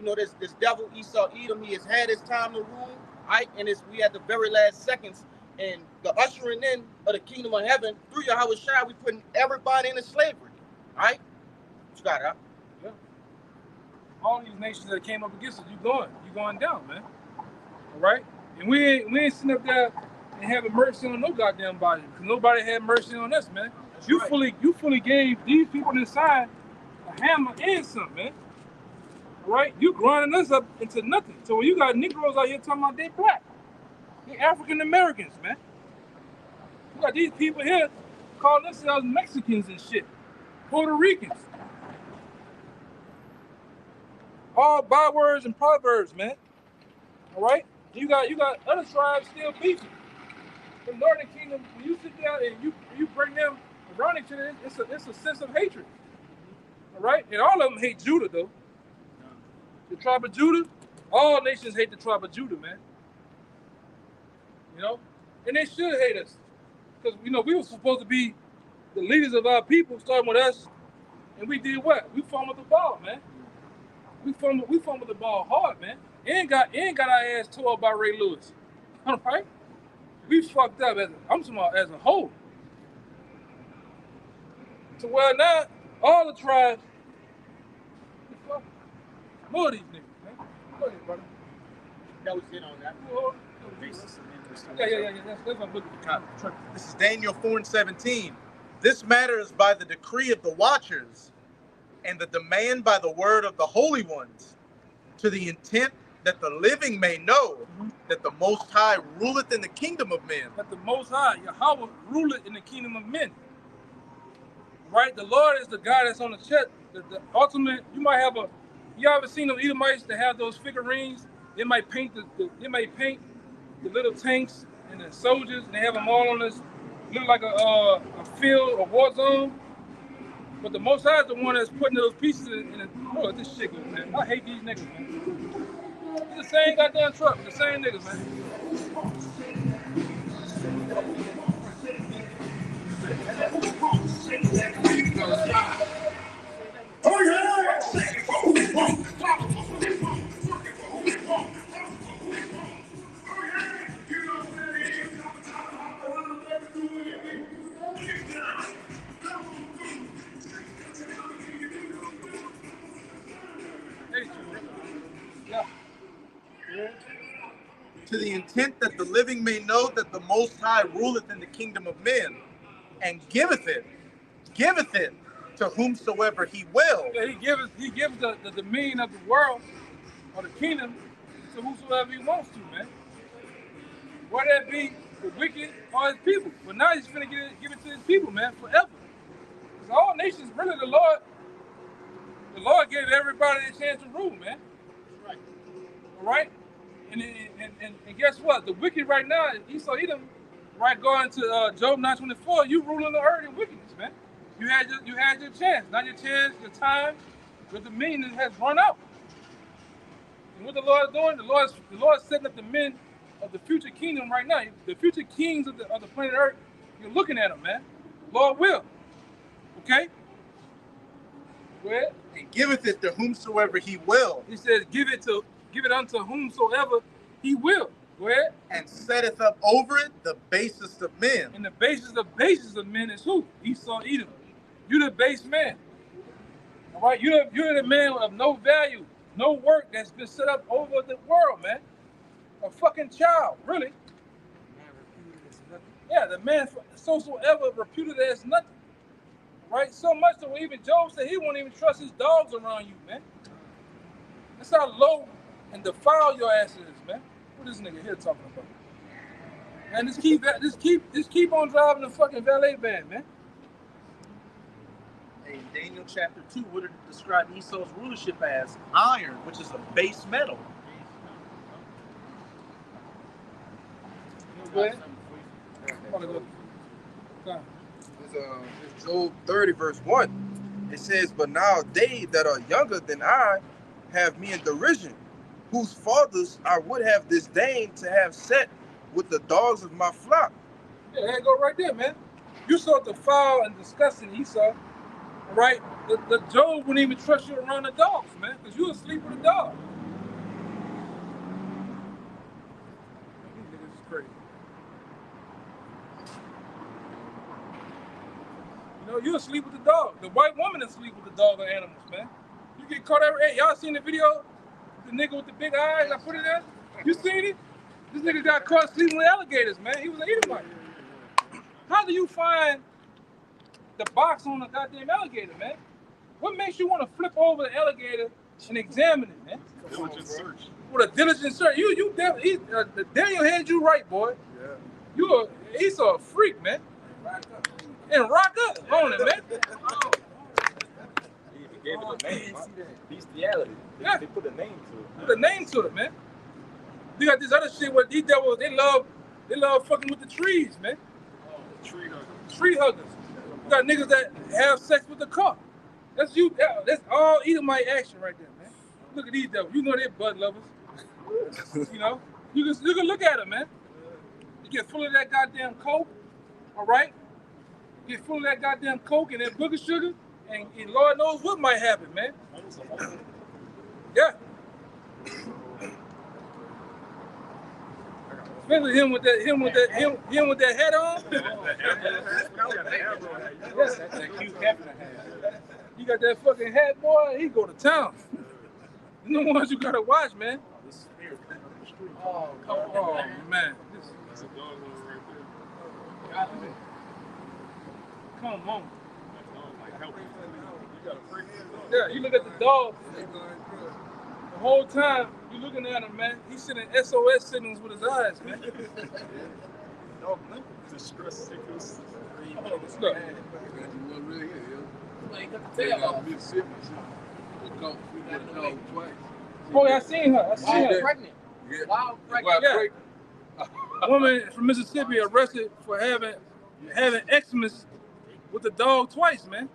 this devil Esau Edom, he has had his time to rule, right? And we at the very last seconds, and the ushering in of the kingdom of heaven through Yahweh Shai, we putting everybody into slavery, right? What you got, huh? Yeah. All these nations that came up against us, you going down, man. All right? And we ain't sitting up there and having mercy on no goddamn body, because nobody had mercy on us, man. You fully gave these people inside a hammer and something, man. All right? You grinding us up into nothing. So when you got Negroes out here talking about they black, they African Americans, man. You got these people here calling themselves Mexicans and shit, Puerto Ricans. All bywords and proverbs, man. All right? You got other tribes still beefing. The Northern Kingdom, when you sit down and you bring them around each other, it's a sense of hatred. All right? And all of them hate Judah, though. The tribe of Judah, all nations hate the tribe of Judah, man. And they should hate us. Because, we were supposed to be the leaders of our people, starting with us. And we did what? We fumbled the ball, man. We fumbled the ball hard, man. And got our ass tore up by Ray Lewis. All right? We fucked up as a whole. So well now, all the tribes, more of these niggas, man. Go ahead, brother. That was it on that. Yeah. That's my book. This is Daniel 4:17. This matter is by the decree of the watchers, and the demand by the word of the holy ones, to the intent that the living may know that the Most High ruleth in the kingdom of men. That the Most High, Yahweh, ruleth in the kingdom of men. Right? The Lord is the God that's on the chest. The ultimate, you ever seen those Edomites that have those figurines? They might paint the little tanks and the soldiers, and they have them all on this, look like a field, a war zone. But the Most High is the one that's putting those pieces in this shit goes, man. I hate these niggas, man. It's the same goddamn truck, the same niggas, man. To the intent that the living may know that the Most High ruleth in the kingdom of men, and giveth it to whomsoever he will. Yeah, he gives the dominion of the world or the kingdom to whosoever he wants to, man. Whether that be the wicked or his people. But now he's finna give it to his people, man, forever. Because all nations, really, the Lord gave everybody a chance to rule, man. That's right. All right? And guess what? The wicked right now, Esau Edom, right, going to Job 9:24, you ruling the earth in wickedness, man. You had your chance. Now your chance, your time, your dominion has run out. And what the Lord is doing, the Lord is setting up the men of the future kingdom right now. The future kings of the planet Earth, you're looking at them, man. Lord will. Okay? Go ahead. And giveth it to whomsoever he will, He says, give it unto whomsoever he will. Go ahead. and setteth up over it the basest of men. And the basis of men is who? Esau Edom. You're the base man. All right? You're the man of no value, no work that's been set up over the world, man. A fucking child, really. Yeah, the man soever reputed as nothing. Right? So much so even Job said he won't even trust his dogs around you, man. That's how low and defiled your ass is, man. What this nigga here talking about? Man, just keep on driving the fucking valet van, man. In Daniel chapter 2, what did it describe Esau's rulership as? Iron, which is a base metal. Go ahead. It's Job 30, verse 1. It says, but now they that are younger than I have me in derision, whose fathers I would have disdained to have set with the dogs of my flock. Yeah, there you go right there, man. You saw the foul and disgusting Esau, right? The Job wouldn't even trust you around the dogs, man, because you asleep with a dog. These niggas is crazy. You know, you asleep with the dog. The white woman is asleep with the dog or animals, man. You get caught every. Hey, y'all seen the video? The nigga with the big eyes, I put it in. You seen it? This nigga got caught sleeping with alligators, man. He was an Edomite. How do you find the box on a goddamn alligator, man? What makes you want to flip over the alligator and examine it, man? Diligent search. With a diligent search. Daniel had you right, boy. Yeah. Esau a freak, man. And rock up on it, man. He gave it a name. Bestiality. Yeah. They put a name to it. Put a name to it, man. You got this other shit where these devils, they love fucking with the trees, man. Tree huggers. Tree huggers. You got niggas that have sex with the car. That's you. That's all Edomite action right there, man. Look at these devils. You know they're bud lovers. You know, you can look at them, man. You get full of that goddamn coke, all right? Get full of that goddamn coke and that booger sugar, and Lord knows what might happen, man. Yeah. Especially him with that hat on. That cute Hefner hat. You got that fucking hat, boy. He go to town. You the ones you gotta watch, man. Oh man. That's a dog right there. Come on. That dog like help you. You gotta pray for the dog. Yeah, you look at the dog. The whole time you looking at him, man. He's sending SOS signals with his eyes, man. Dog limp. Distress signals. Look. Boy, I seen her. Pregnant. Wild pregnant. Yeah. A woman from Mississippi arrested for having Xmas with the dog twice, man.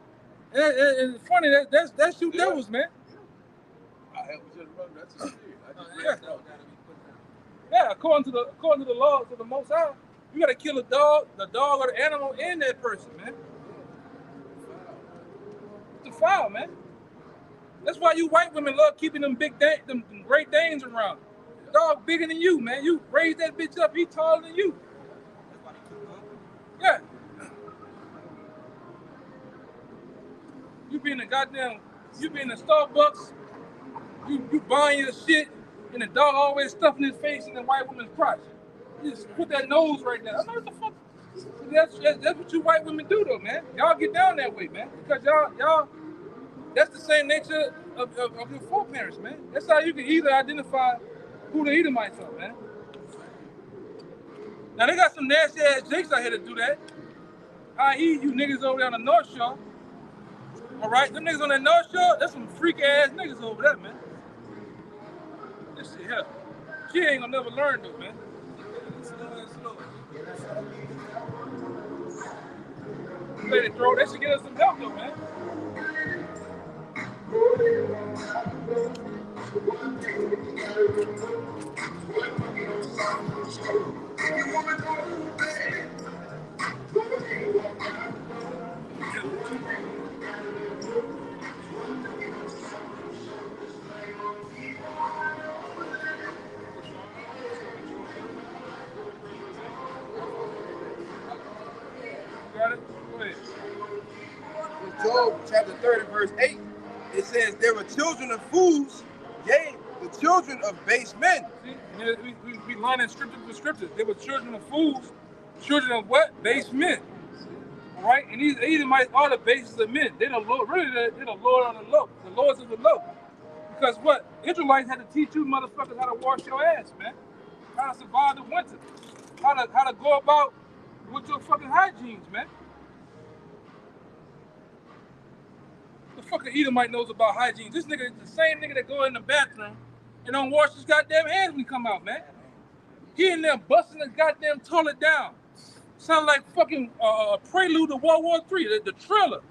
And it's funny that's you devils, man. Yeah, according to the laws of the Most High, you gotta kill the dog or the animal, and that person, man. It's a foul, man. That's why you white women love keeping them them Great Danes around. Dog bigger than you, man. You raise that bitch up, he taller than you. Yeah. You be in the Starbucks, you buying your shit, and the dog always stuffing his face in the white woman's crotch. You just put that nose right there. I'm like, what the fuck? That's what you white women do, though, man. Y'all get down that way, man. Because y'all, that's the same nature of your foreparents, man. That's how you can either identify who the Edomites are, man. Now, they got some nasty ass jakes out here to do that. I.e., you niggas over there on the North Shore. All right? Them niggas on the North Shore, that's some freak ass niggas over there, man. This shit here. She ain't gonna never learn though, man. Let it throw. That should get us some help though, man. Got it? Go ahead. In Job chapter 30, verse 8, it says, there were children of fools, yea, the children of base men. See? And we lining scripture for scripture. They were children of fools, children of what? Base men. All right? And these Edomites are the bases of men. They're the Lord, really, they're the Lord on the low, the lords of the low. Because what? Israelites had to teach you motherfuckers how to wash your ass, man. How to survive the winter. How to go about with your fucking hygienes, man. The fucking Edomite knows about hygiene. This nigga is the same nigga that go in the bathroom and don't wash his goddamn hands when he come out, man. He in there busting the goddamn toilet down. Sound like fucking prelude to World War III, the trailer.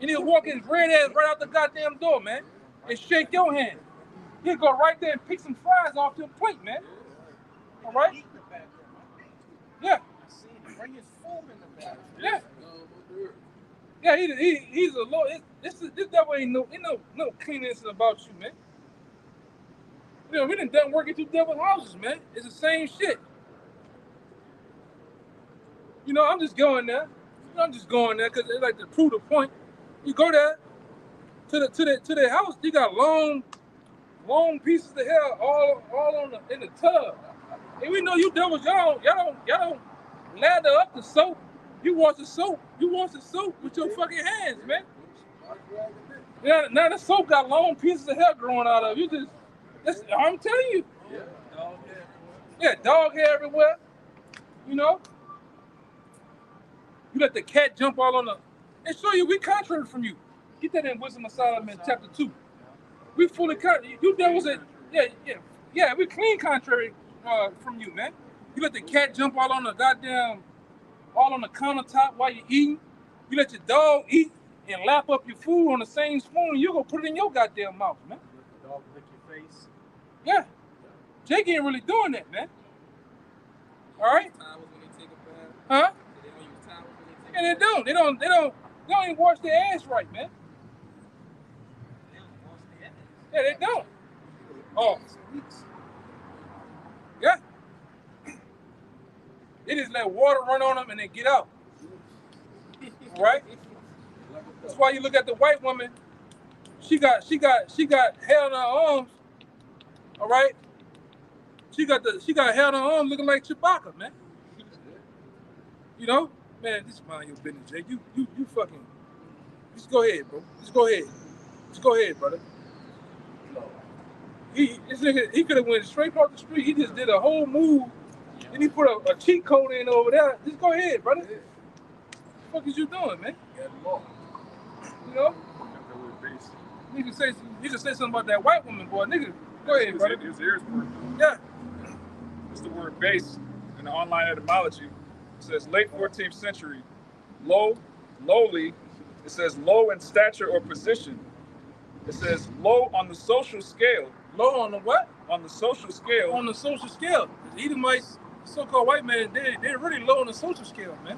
And he'll walk his red ass right out the goddamn door, man, and shake your hand. He'll go right there and pick some fries off your plate, man. All right? Yeah. Bring his food in the bathroom. Yeah. Yeah, he's a Lord. This devil ain't no cleanness about you, man. You know, we done working through devil's houses, man. It's the same shit. You know, I'm just going there. Because they like to prove the point. You go there to their house. You got long pieces of hair all on in the tub. And we know you devils, y'all don't lather up the soap. You wash the soap with your fucking hands, man. Yeah, now the soap got long pieces of hair growing out of it. I'm telling you. Yeah, dog hair everywhere. You know? You let the cat jump all on the... And show you we contrary from you. Get that in Wisdom of Solomon chapter 2. We fully contrary. You devils that... Yeah, we clean contrary from you, man. You let the cat jump all on the goddamn... all on the countertop while you're eating. You let your dog eat and lap up your food on the same spoon, and you go put it in your goddamn mouth, man. The dog lick your face. Yeah. Jake ain't really doing that, man. All right? Towels when they take a bath. Huh? They don't use towels when they take And they don't. They don't even wash their ass right, man. Yeah, they don't. Oh. Yeah. They just let water run on them and they get out. All right? That's why you look at the white woman. She got hair on her arms. All right? She got hair on her arms looking like Chewbacca, man. You know? Man, this is mind your business, Jake. You fucking just go ahead, bro. Just go ahead, brother. This nigga, he could have went straight off the street. He just did a whole move. And he put a cheat code in over there. Just go ahead, brother. What the fuck is you doing, man? You know? You can say something about that white woman, boy. Nigga, go ahead, brother. His ears work. Yeah. It's the word base in the online etymology. It says late 14th century. Low, lowly. It says low in stature or position. It says low on the social scale. Low on the what? On the social scale. On the social scale. The Edomites, so-called white man, they're really low on the social scale, man.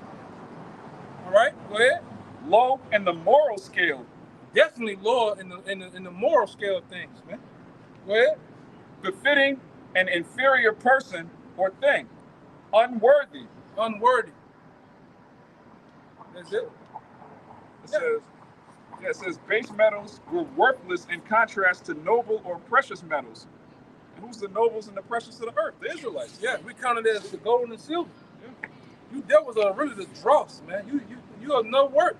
All right, go ahead. Low in the moral scale. Definitely low in the moral scale of things, man. Go ahead. Befitting an inferior person or thing. Unworthy. Unworthy. That's it. It says base metals were worthless in dross to noble or precious metals. And who's the nobles and the precious of the earth? The Israelites. Yeah, we counted as the gold and the silver. Yeah. You devils are really the dross, man. You are no worth.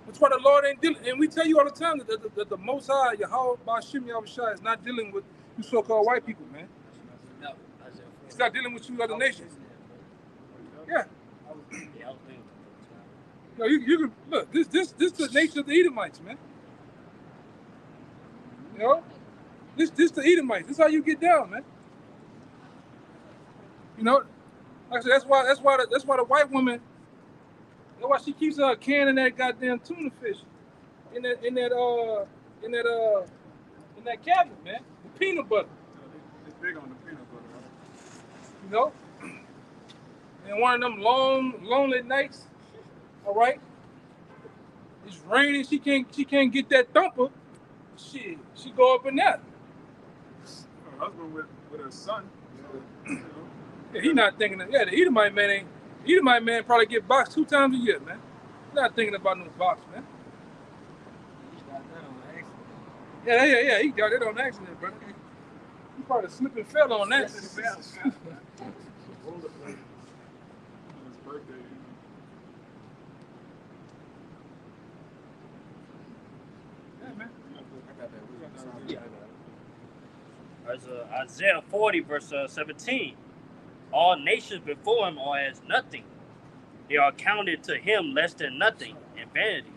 That's why the Lord ain't dealing. And we tell you all the time that the Most High, Yahweh Ba'ashim Yahushua, is not dealing with you so-called white people, man. He's not dealing with you other nations. Yeah. No, you can look. This the nature of the Edomites, man. You know, this the Edomites. This is how you get down, man. You know, like I said, that's why the white woman, that's why she keeps canning that goddamn tuna fish in that cabinet, man. The peanut butter. It's big on the peanut butter. Right? You know? And one of them long, lonely nights, all right? It's raining, she can't get that thumper. Shit, she go up in there. Her husband with her son. You know, Yeah, he not thinking of, the Edomite man probably get boxed 2 times a year, man. He's not thinking about no box, man. Yeah, he got it on accident, brother. He probably slipped and fell on that. on his birthday. Yeah, man. There's Isaiah 40, verse 17. All nations before him are as nothing. They are counted to him less than nothing and vanity.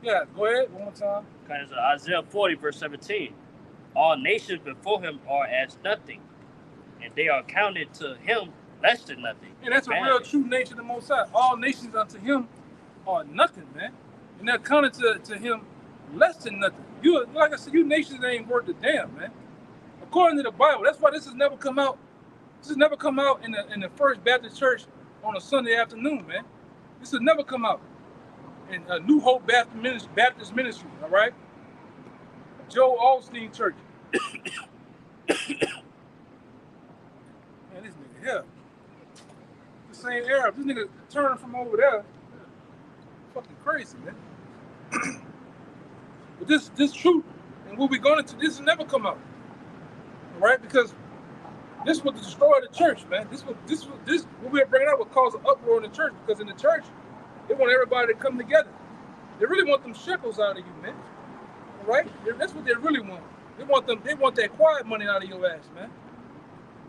Yeah, go ahead, one more time. Because Isaiah 40, verse 17. All nations before him are as nothing, and they are counted to him less than nothing. And that's a and real vanity. true nature of the Most High. All nations unto him are nothing, man. And they're counted to him less than nothing. You, like I said, you nations ain't worth a damn, man. According to the Bible, that's why this has never come out. This has never come out in the First Baptist Church on a Sunday afternoon, man. This has never come out in New Hope Baptist Ministry, all right? Joe Osteen Church. Man, this nigga here. The same Arab. This nigga turned from over there. Fucking crazy, man. But this truth and what we're going to, this will never come out. All right? Because this would destroy the church, man. This what we're bringing up would cause an uproar in the church, because in the church, they want everybody to come together. They really want them shekels out of you, man. All right? That's what they really want. They want that quiet money out of your ass, man.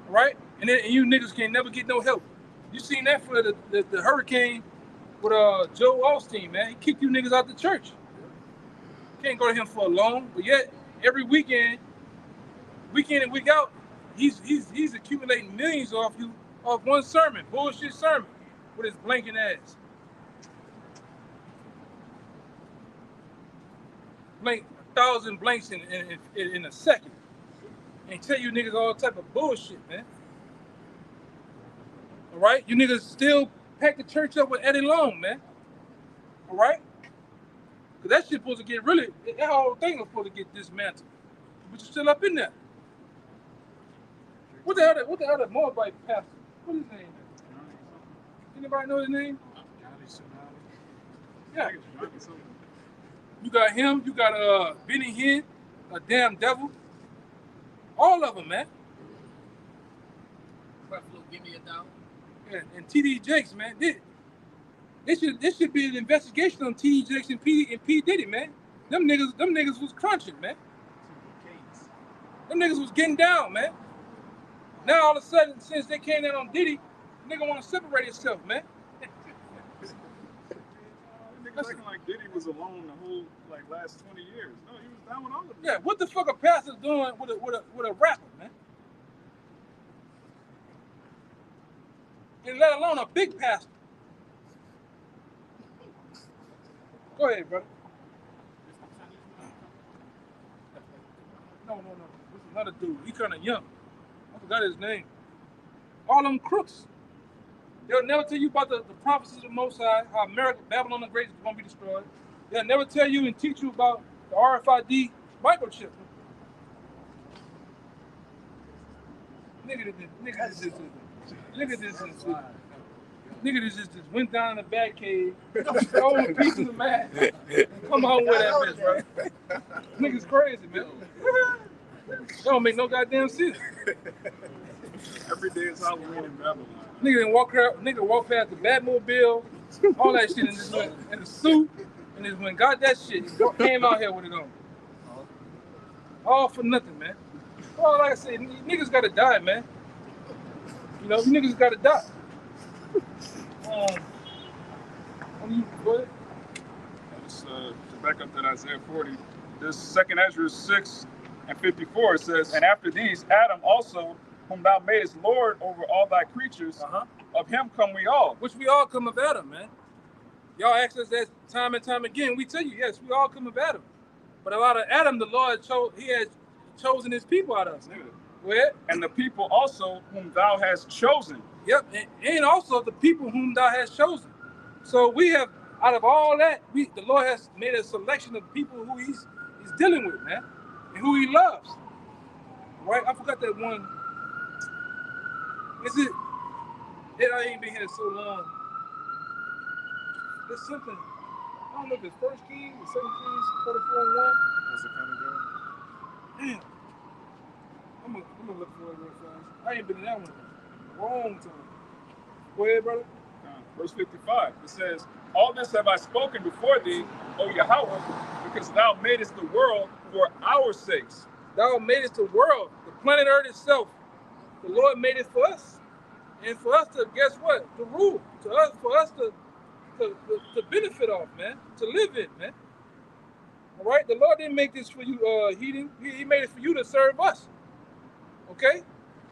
All right? And you niggas can't never get no help. You seen that for the hurricane with Joe Osteen, man. He kicked you niggas out the church. Can't go to him for a loan, but yet every weekend in, week out, he's accumulating millions off you off one sermon, bullshit sermon, with his blanking ass. Blank 1,000 blanks in a second, and tell you niggas all type of bullshit, man. All right, you niggas still pack the church up with Eddie Long, man. All right, cause that shit supposed to get that whole thing was supposed to get dismantled, but you're still up in there. What the hell that Moabite pastor? What is his name? Anybody know his name? Yeah. You got him. You got Benny Hinn, a damn devil. All of them, man. Give me a dollar. Yeah, and T.D. Jakes, man. This should be an investigation on T.D. Jakes and P. Diddy, man. Them niggas was crunching, man. Them niggas was getting down, man. Now all of a sudden, since they came in on Diddy, nigga want to separate himself, man. Niggas acting like Diddy was alone the whole last 20 years. No, he was down with all of them. Yeah, what the fuck a pastor doing with a rapper, man? And let alone a big pastor. Go ahead, brother. No. This is another dude. He kind of young. I forgot his name. All them crooks. They'll never tell you about the prophecies of the Most High, how America, Babylon the Great is going to be destroyed. They'll never tell you and teach you about the RFID microchip. Nigga just went down in the bat cave, stole a piece of the man, come home with that bitch, bro. Nigga's crazy, man. That don't make no goddamn sense. Every day is Halloween in Babylon. Nigga walk past the Batmobile, all that shit, and just went in the suit, and just went got that shit, came out here with it on. All for nothing, man. Well, like I said, niggas gotta die, man. You know, niggas gotta die. Go ahead. To back up that Isaiah 40, this 2nd Ezra 6 and 54, it says, and after these, Adam also, whom thou madest Lord over all thy creatures, of him come we all. Which we all come of Adam, man. Y'all ask us that time and time again. We tell you, yes, we all come of Adam. But out of Adam, the Lord he has chosen his people out of us. Where? And the people also whom thou hast chosen. Yep, and also the people whom thou hast chosen. So we have, out of all that, the Lord has made a selection of people who he's dealing with, man, and who he loves. Right? I forgot that one. Is it? I ain't been here so long. There's something. I don't know if it's First Kings or Second Kings 44:1. What's it kind of doing? Damn. I'm gonna look for it real fast. I ain't been in that one in a long time. Go ahead, brother. Verse 55. It says, all this have I spoken before thee, O Yahweh, because thou madest the world for our sakes. Thou madest the world, the planet Earth itself. The Lord made it for us. And for us to, guess what? To rule. For us to benefit off, man. To live in, man. All right? The Lord didn't make this for you, heating. He made it for you to serve us. Okay?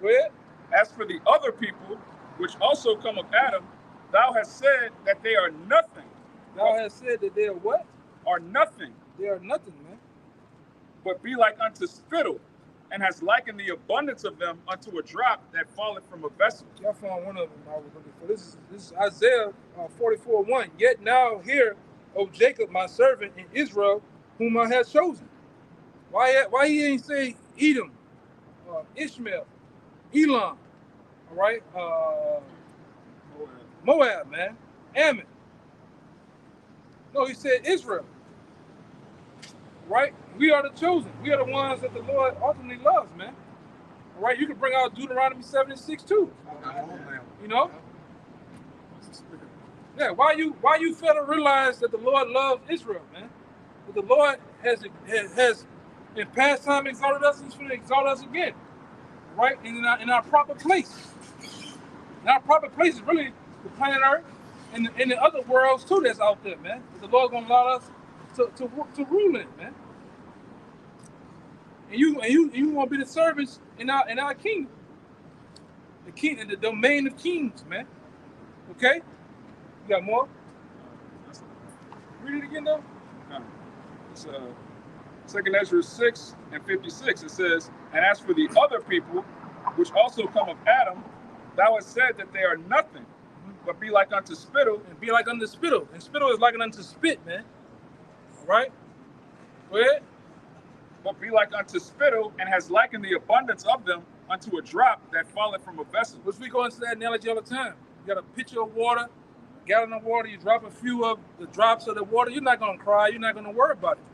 Go ahead. As for the other people, which also come of Adam, thou hast said that they are nothing. Thou hast said that they are what? Are nothing. They are nothing, man. But be like unto spittle, and has likened the abundance of them unto a drop that falleth from a vessel. Y'all found one of them I was looking for. This is Isaiah 44:1. Yet now hear, O Jacob, my servant, in Israel, whom I have chosen. Why he ain't say Edom, Ishmael, Elam, all right? Moab, man. Ammon. No, he said Israel. Right? We are the chosen. We are the ones that the Lord ultimately loves, man. All right? You can bring out Deuteronomy 7:6 too. You know? Yeah, why you fail to realize that the Lord loves Israel, man? That the Lord has in past time exalted us, he's going to exalt us again. Right? In our proper place. And our proper place is really the planet Earth and the other worlds too that's out there, man. The Lord's gonna allow us to rule in it, man. And you want to be the servants in our kingdom, the king and the domain of kings, man. Okay, you got more? Read it again, though. No. It's 2 Ezra 6:56. It says, and as for the other people, which also come of Adam, thou hast said that they are nothing, but be like unto spittle. And be like unto spittle. And spittle is like unto spit, man. All right? Go ahead. But be like unto spittle, and has likened the abundance of them unto a drop that falleth from a vessel. Which we go into that analogy all the time. You got a pitcher of water, a gallon of water, you drop a few of the drops of the water, you're not going to cry, you're not going to worry about it.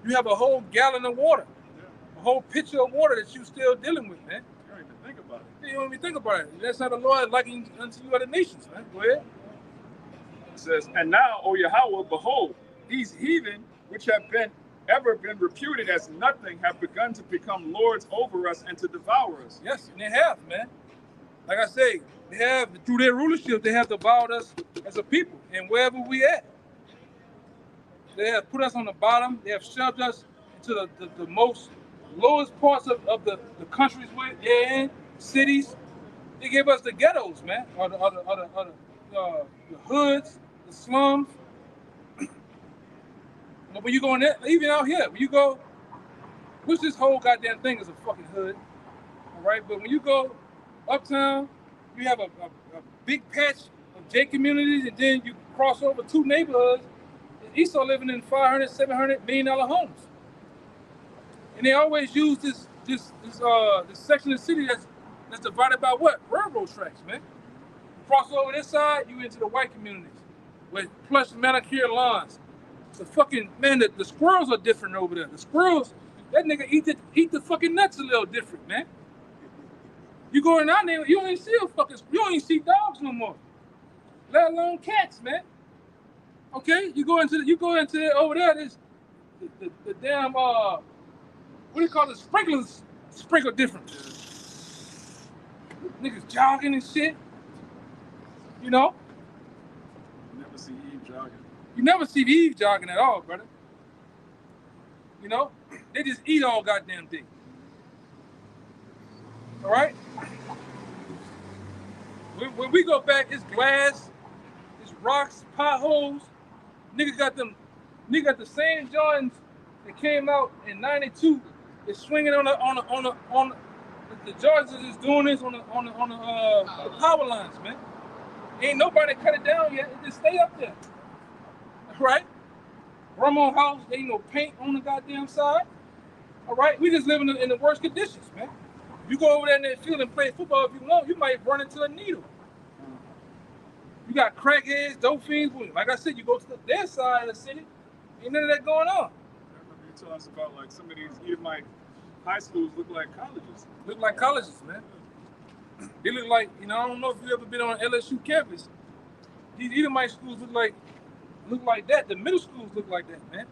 You have a whole gallon of water, a whole pitcher of water that you're still dealing with, man. You don't even think about it. You don't even think about it. That's how the Lord likened unto you other nations, man. Go ahead. It says, and now, O Yahweh, behold, these heathen, which have ever been reputed as nothing, have begun to become lords over us and to devour us. Yes, and they have, man. Like I say, they have, through their rulership, they have devoured us as a people and wherever we at. They have put us on the bottom. They have shoved us into the most lowest parts of the countries they're in, cities. They gave us the ghettos, man, or the hoods, the slums. But when you go in there, even out here, when you go, which this whole goddamn thing is a fucking hood, all right? But when you go uptown, you have a big patch of J communities, and then you cross over two neighborhoods. Esau living in $500, $700 million homes, and they always use this section of the city that's divided by what? Railroad tracks, man. You cross over this side, you into the white communities with plush manicured lawns. The fucking man, the squirrels are different over there. The squirrels, that nigga eat the fucking nuts a little different, man. You go in our neighborhood, you don't even see dogs no more, let alone cats, man. Okay, you go into over there. There's the damn what do you call it? Sprinklers sprinkle different. Niggas jogging and shit. You know. You never see Eve jogging. You never see Eve jogging at all, brother. You know, they just eat all goddamn day. All right. When we go back, it's glass, it's rocks, potholes. Nigga got the same Jordans that came out in '92. It's swinging on the Jordans is doing this on the power lines, man. Ain't nobody cut it down yet. It just stay up there, right? Grandma house, ain't no paint on the goddamn side. All right, we just living in the worst conditions, man. You go over there in that field and play football if you want, you might run into a needle. You got crackheads, dope fiends. Like I said, you go to their side of the city, ain't none of that going on. I remember you telling us about like some of these Edomite high schools look like colleges. Look like colleges, man. They look like, I don't know if you ever been on an LSU campus. These Edomite schools look like that. The middle schools look like that, man.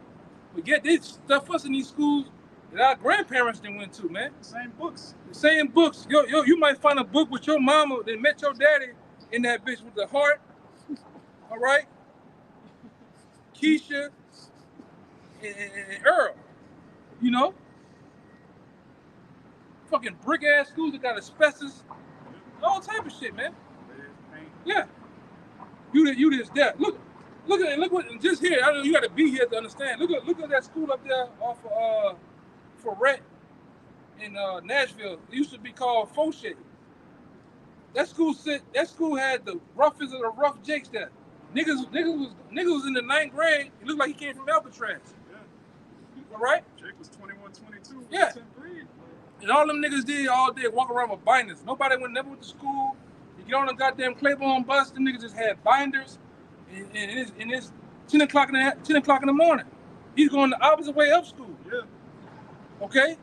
But yet they stuff us in these schools that our grandparents didn't went to, man. Same books. The same books. Yo, you might find a book with your mama that met your daddy in that bitch with the heart. All right? Keisha and Earl. Fucking brick ass schools that got asbestos. All type of shit, man. Yeah. You just there. Look what just here. I know you got to be here to understand. Look at that school up there off of Forret in Nashville. It used to be called Fauché. That school had the roughest of the rough jakes there. Niggas was in the 9th grade. It looked like he came from Alcatraz. Yeah. All right? Jake was 21, 22. Yeah. 10th grade. And all them niggas did all day walk around with binders. Nobody never went to school. You get on the goddamn Claiborne bus, them niggas just had binders. And it's 10 o'clock in the morning. He's going the opposite way up school. Yeah. Okay?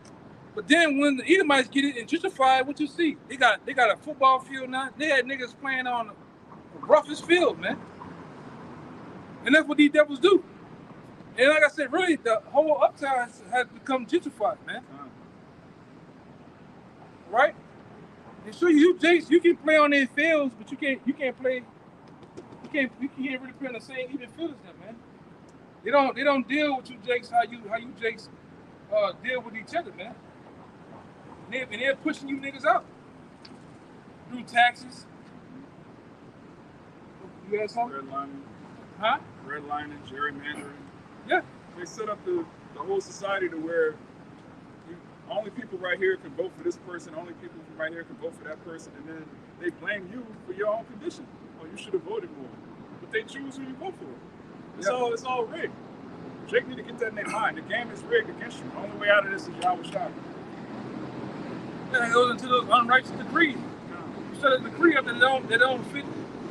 But then when the Edomites get it and gentrify, what you see? They got a football field now. They had niggas playing on the roughest field, man. And that's what these devils do. And like I said, really, the whole uptown has become gentrified, man. Right? And so you Jakes, you can play on their fields, but you can't really play on the same even field as them, man. They don't deal with you Jakes how you Jakes deal with each other, man. And they're pushing you niggas out through taxes. You had something? Redlining. Huh? Redlining, gerrymandering. Yeah. They set up the whole society to where only people right here can vote for this person, only people from right here can vote for that person, and then they blame you for your own condition. Oh, you should have voted more. But they choose who you vote for. It's all rigged. Jake need to get that in their mind. The game is rigged against you. The only way out of this is Yahweh Shai. Yeah, it goes into those unrighteous decrees. You set a decree up that don't fit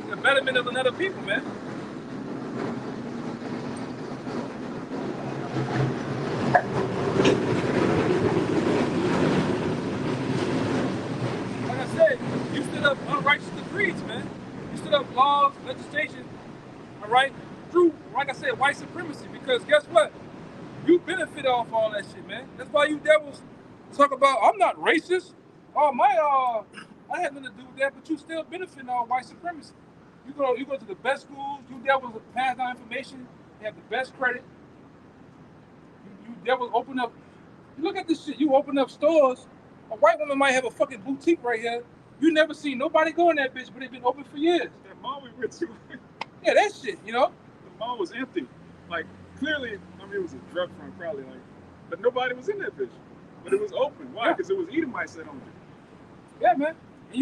the betterment of another people, man. Like I said, you stood up unrighteous decrees, man. You stood up laws, legislation, all right, through, like I said, white supremacy. Because guess what? You benefit off all that shit, man. That's why you devils talk about, I'm not racist. Oh, I had nothing to do with that, but you still benefiting off white supremacy. You go to the best schools, you devils pass down information, you have the best credit. You devils open up, you look at this shit, you open up stores, a white woman might have a fucking boutique right here. You never see nobody go in that bitch, but it's been open for years. That mall we went to. Yeah, that shit, The mall was empty. Like, clearly, it was a drug front probably, but nobody was in that bitch. But it was open. Why? Because it was Edomites that owned it. Yeah, man. And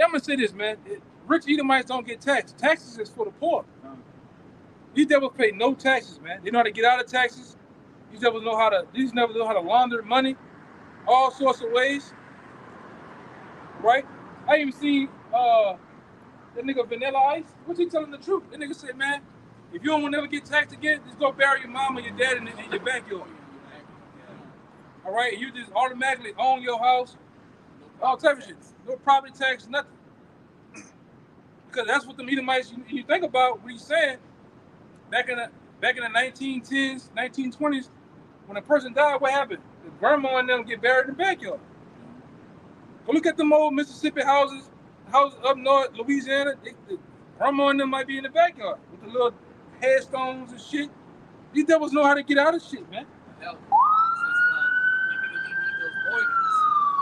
I'm gonna say this, man. Rich Edomites don't get taxed. Taxes is for the poor. These devils pay no taxes, man. They know how to get out of taxes. These devils know how to launder money, all sorts of ways. Right? I even seen that nigga Vanilla Ice. What's he telling the truth? That nigga said, man, if you don't want to never get taxed again, just go bury your mom or your dad in your backyard. All right? You just automatically own your house. All type of shit. No property tax, nothing. Because that's what the Edomites, you think about what he's saying, back in the 1910s, 1920s, when a person died, what happened? The grandma and them get buried in the backyard. Go look at them old Mississippi houses up north, Louisiana. The grandma and them might be in the backyard with the little headstones and shit. These devils know how to get out of shit, man. Hell, women need those organs.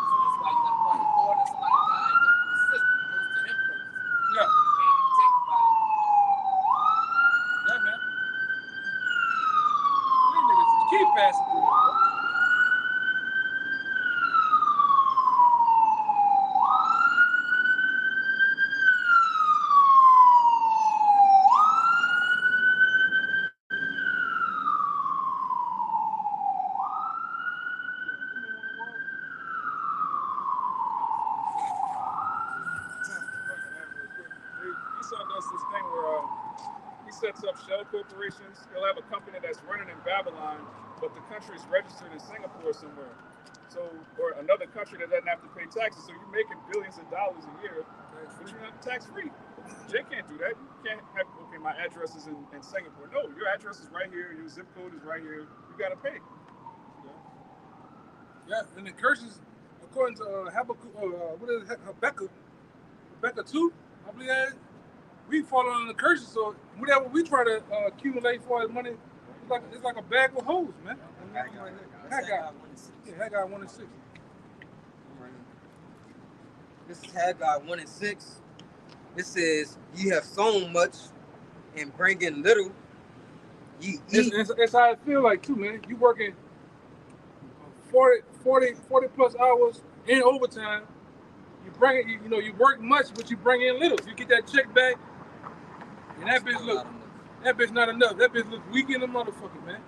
So that's why you gotta call the court and somebody died. us this thing where he sets up shell corporations. He'll have a company that's running in Babylon, but the country's registered in Singapore somewhere. So, or another country that doesn't have to pay taxes. So you're making billions of dollars a year, but you're not tax free. Jay can't do that. You can't have, okay, my address is in Singapore. No, your address is right here. Your zip code is right here. You got to pay. Yeah, and the curses, according to Habakkuk, what is it, Habakkuk 2, I believe that is, we fall under the curses. So whatever we try to accumulate for as money, it's like a bag of hoes, man. Haggai 1:6. This is Haggai 1:6. It says, "Ye have sown much and bring in little. Ye eat." It's how it feel like too, man. You working 40 plus hours in overtime. You bring it, you work much, but you bring in little. You get that check back, and that bitch not enough. That bitch look weak in the motherfucker, man.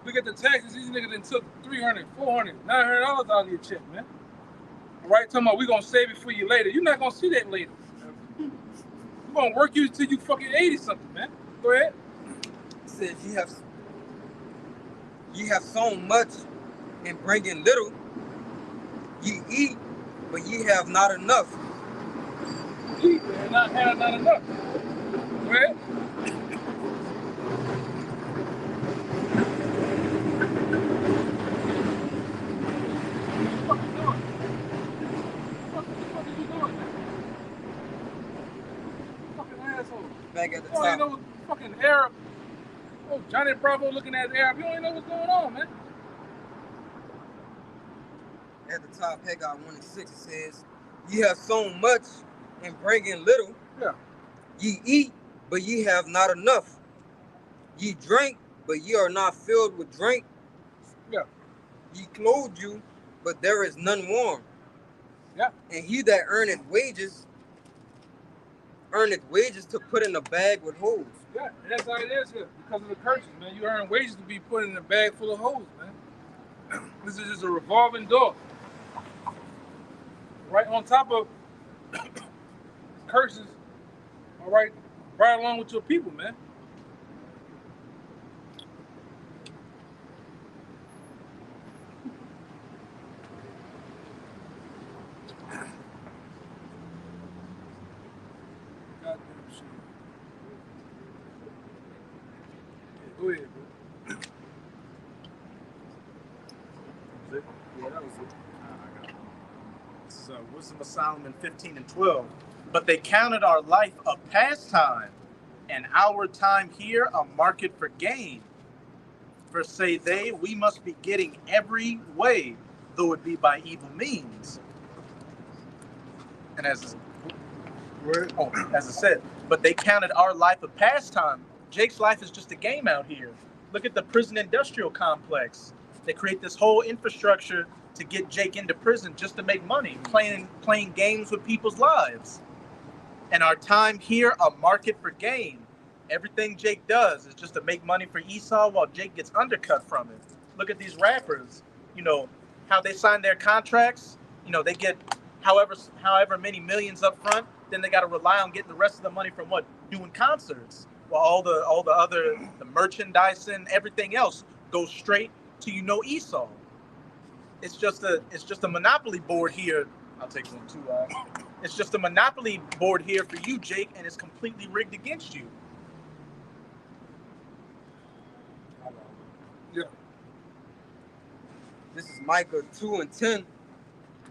Look at the taxes. These niggas done took $300, $400, $900 out of your check, man. All right, talking about we gonna save it for you later. You're not gonna see that later. We're gonna work you till you fucking 80 something, man. Go ahead. It says, ye have sown much and bring in little. Ye eat, but ye have not enough. Eat, and not enough. Go ahead. Back at the You don't even know top. what fucking Arab. Oh, Johnny Bravo looking at the Arab. You don't even know what's going on, man. At the top, Haggai 1:6, it says, "Ye have sown much and bring in little. Yeah. Ye eat, but ye have not enough. Ye drink, but ye are not filled with drink. Yeah. Ye clothe you, but there is none warm. Yeah. And he that earneth wages to put in a bag with holes." Yeah, and that's how it is here. Because of the curses, man. You earn wages to be put in a bag full of holes, man. This is just a revolving door. Right on top of curses, all right along with your people, man. Goddamn shit. Go ahead, bro. Yeah, that was it. This is Wisdom of Solomon 15:12. But they counted our life a pastime, and our time here a market for gain. For say they, we must be getting every way, though it be by evil means. And as I said, but they counted our life a pastime. Jake's life is just a game out here. Look at the prison industrial complex. They create this whole infrastructure to get Jake into prison just to make money, playing games with people's lives. And our time here, a market for gain. Everything Jake does is just to make money for Esau while Jake gets undercut from it. Look at these rappers, how they sign their contracts. They get however many millions up front, then they got to rely on getting the rest of the money from what? Doing concerts. While all the other merchandise and everything else goes straight to Esau. It's just a monopoly board here. I'll take one too. It's just a monopoly board here for you, Jake, and it's completely rigged against you. Yeah. This is Micah 2:10.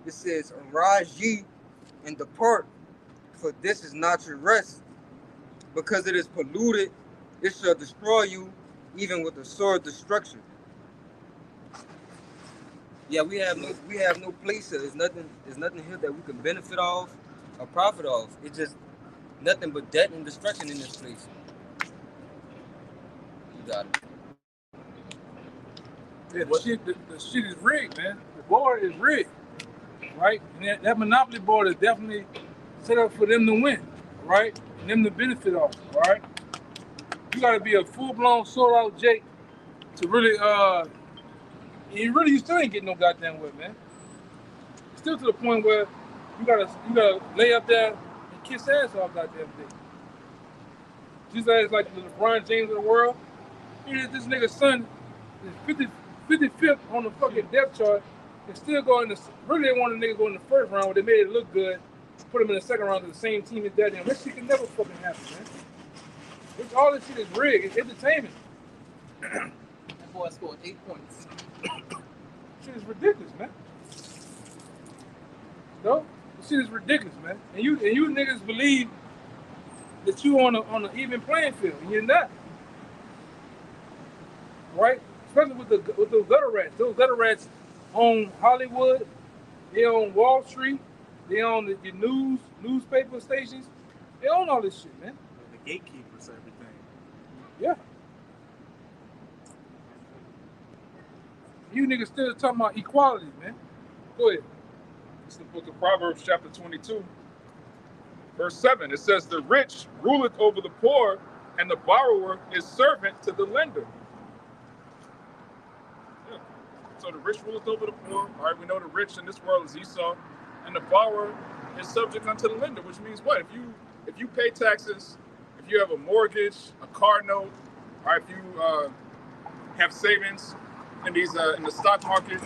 It says, "Arise ye and depart, for this is not your rest. Because it is polluted, it shall destroy you, even with the sword destruction." Yeah, we have no place here. There's nothing here that we can benefit off or profit off. It's just nothing but debt and destruction in this place. You got it. Yeah, the shit is rigged, man. The board is rigged, right? And that monopoly board is definitely set up for them to win, right? And them to benefit off, all right? You got to be a full-blown sold-out Jake to really, you still ain't getting no goddamn way, man. Still to the point where you gotta lay up there and kiss ass all goddamn day. These guys like the LeBron James of the world. This nigga's son is 55th on the fucking depth chart and still going to, really they wanted a nigga go in the first round, but they made it look good. Put him in the second round to the same team as daddy. And that shit can never fucking happen, man. All this shit is rigged. It's entertainment. That boy scored 8 points. Shit is ridiculous, man. No? This shit is ridiculous, man. And you niggas believe that you on an even playing field, and you're not. Right? Especially with those gutter rats. Those gutter rats own Hollywood, they own Wall Street, they own the newspaper stations. They own all this shit, man. The gatekeepers, everything. Yeah. You niggas still talking about equality, man. Go ahead. It's the book of Proverbs, chapter 22, verse 7. It says, the rich ruleth over the poor, and the borrower is servant to the lender. Yeah. So the rich ruleth over the poor. All right, we know the rich in this world is Esau, and the borrower is subject unto the lender, which means what? If you pay taxes, if you have a mortgage, a car note, or if you have savings in the stock market,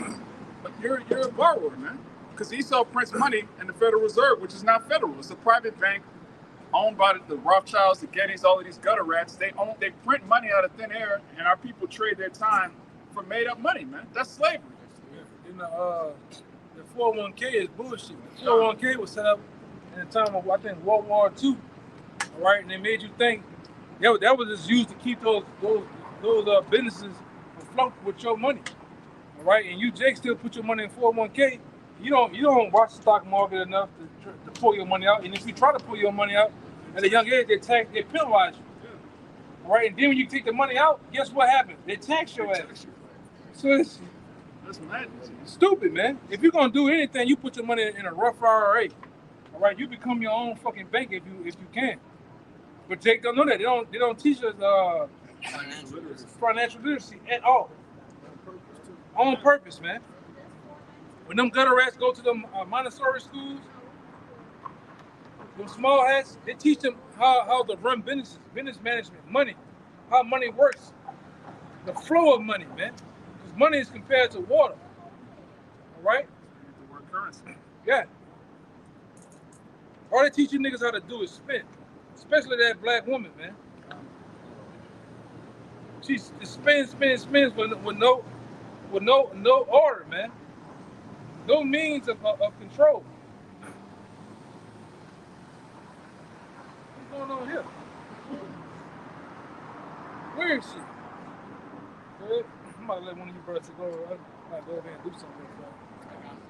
but you're a borrower, man. Because Esau prints money in the Federal Reserve, which is not federal. It's a private bank owned by the Rothschilds, the Gettys, all of these gutter rats. They print money out of thin air, and our people trade their time for made up money, man. That's slavery. And the 401k is bullshit. The 401k was set up in the time of, I think, World War II. All right, and they made you think that was just used to keep those businesses afloat with your money. All right, and you, Jake, still put your money in 401k. You don't watch the stock market enough to pull your money out. And if you try to pull your money out at a young age, they penalize you. All right, and then when you take the money out, guess what happens? They tax your ass. So That's madness. Stupid, man. If you're gonna do anything, you put your money in a Roth IRA. All right, you become your own fucking bank if you can. But Jake don't know that. They don't teach us financial literacy at all. On purpose, man. When them gutter rats go to them Montessori schools, them small hats, they teach them how to run business management, money, how money works, the flow of money, man. Because money is compared to water. All right? The word currency. Yeah. All they teach you niggas how to do is spend, especially that black woman, man. She spends with no order, man. No means of control. What's going on here? Where is she? Good. I'm about to let one of you brothers go. I might go over here and do something.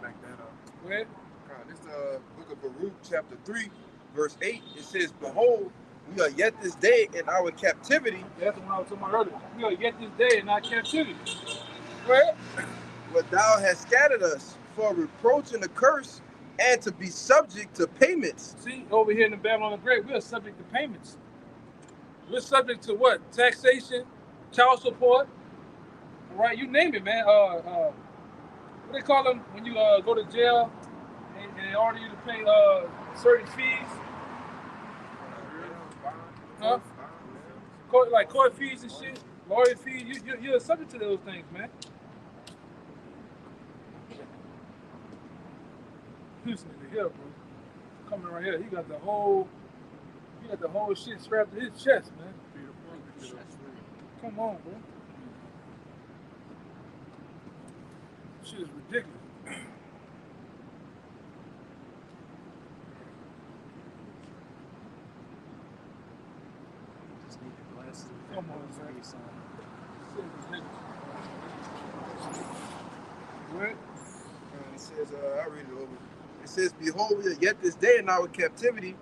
Back that up. Go ahead. This is the book of Baruch, chapter 3, verse 8. It says, behold, we are yet this day in our captivity. That's the one I was talking about earlier. We are yet this day in our captivity. Go ahead. But thou hast scattered us for reproach and a curse, and to be subject to payments. See, over here in the Babylon the Great, we are subject to payments. We're subject to what? Taxation, child support, all right? You name it, man. What they call them when you go to jail and they order you to pay certain fees? Huh? Like court fees and shit, lawyer fees. You're subject to those things, man. This nigga here, bro. Coming right here, he got the whole shit strapped to his chest, man. Come on, bro. Shit is ridiculous. Just need the glasses. Come on, man. Shit is ridiculous. What? It says, I'll read it over. It says, behold, we are yet this day in our captivity,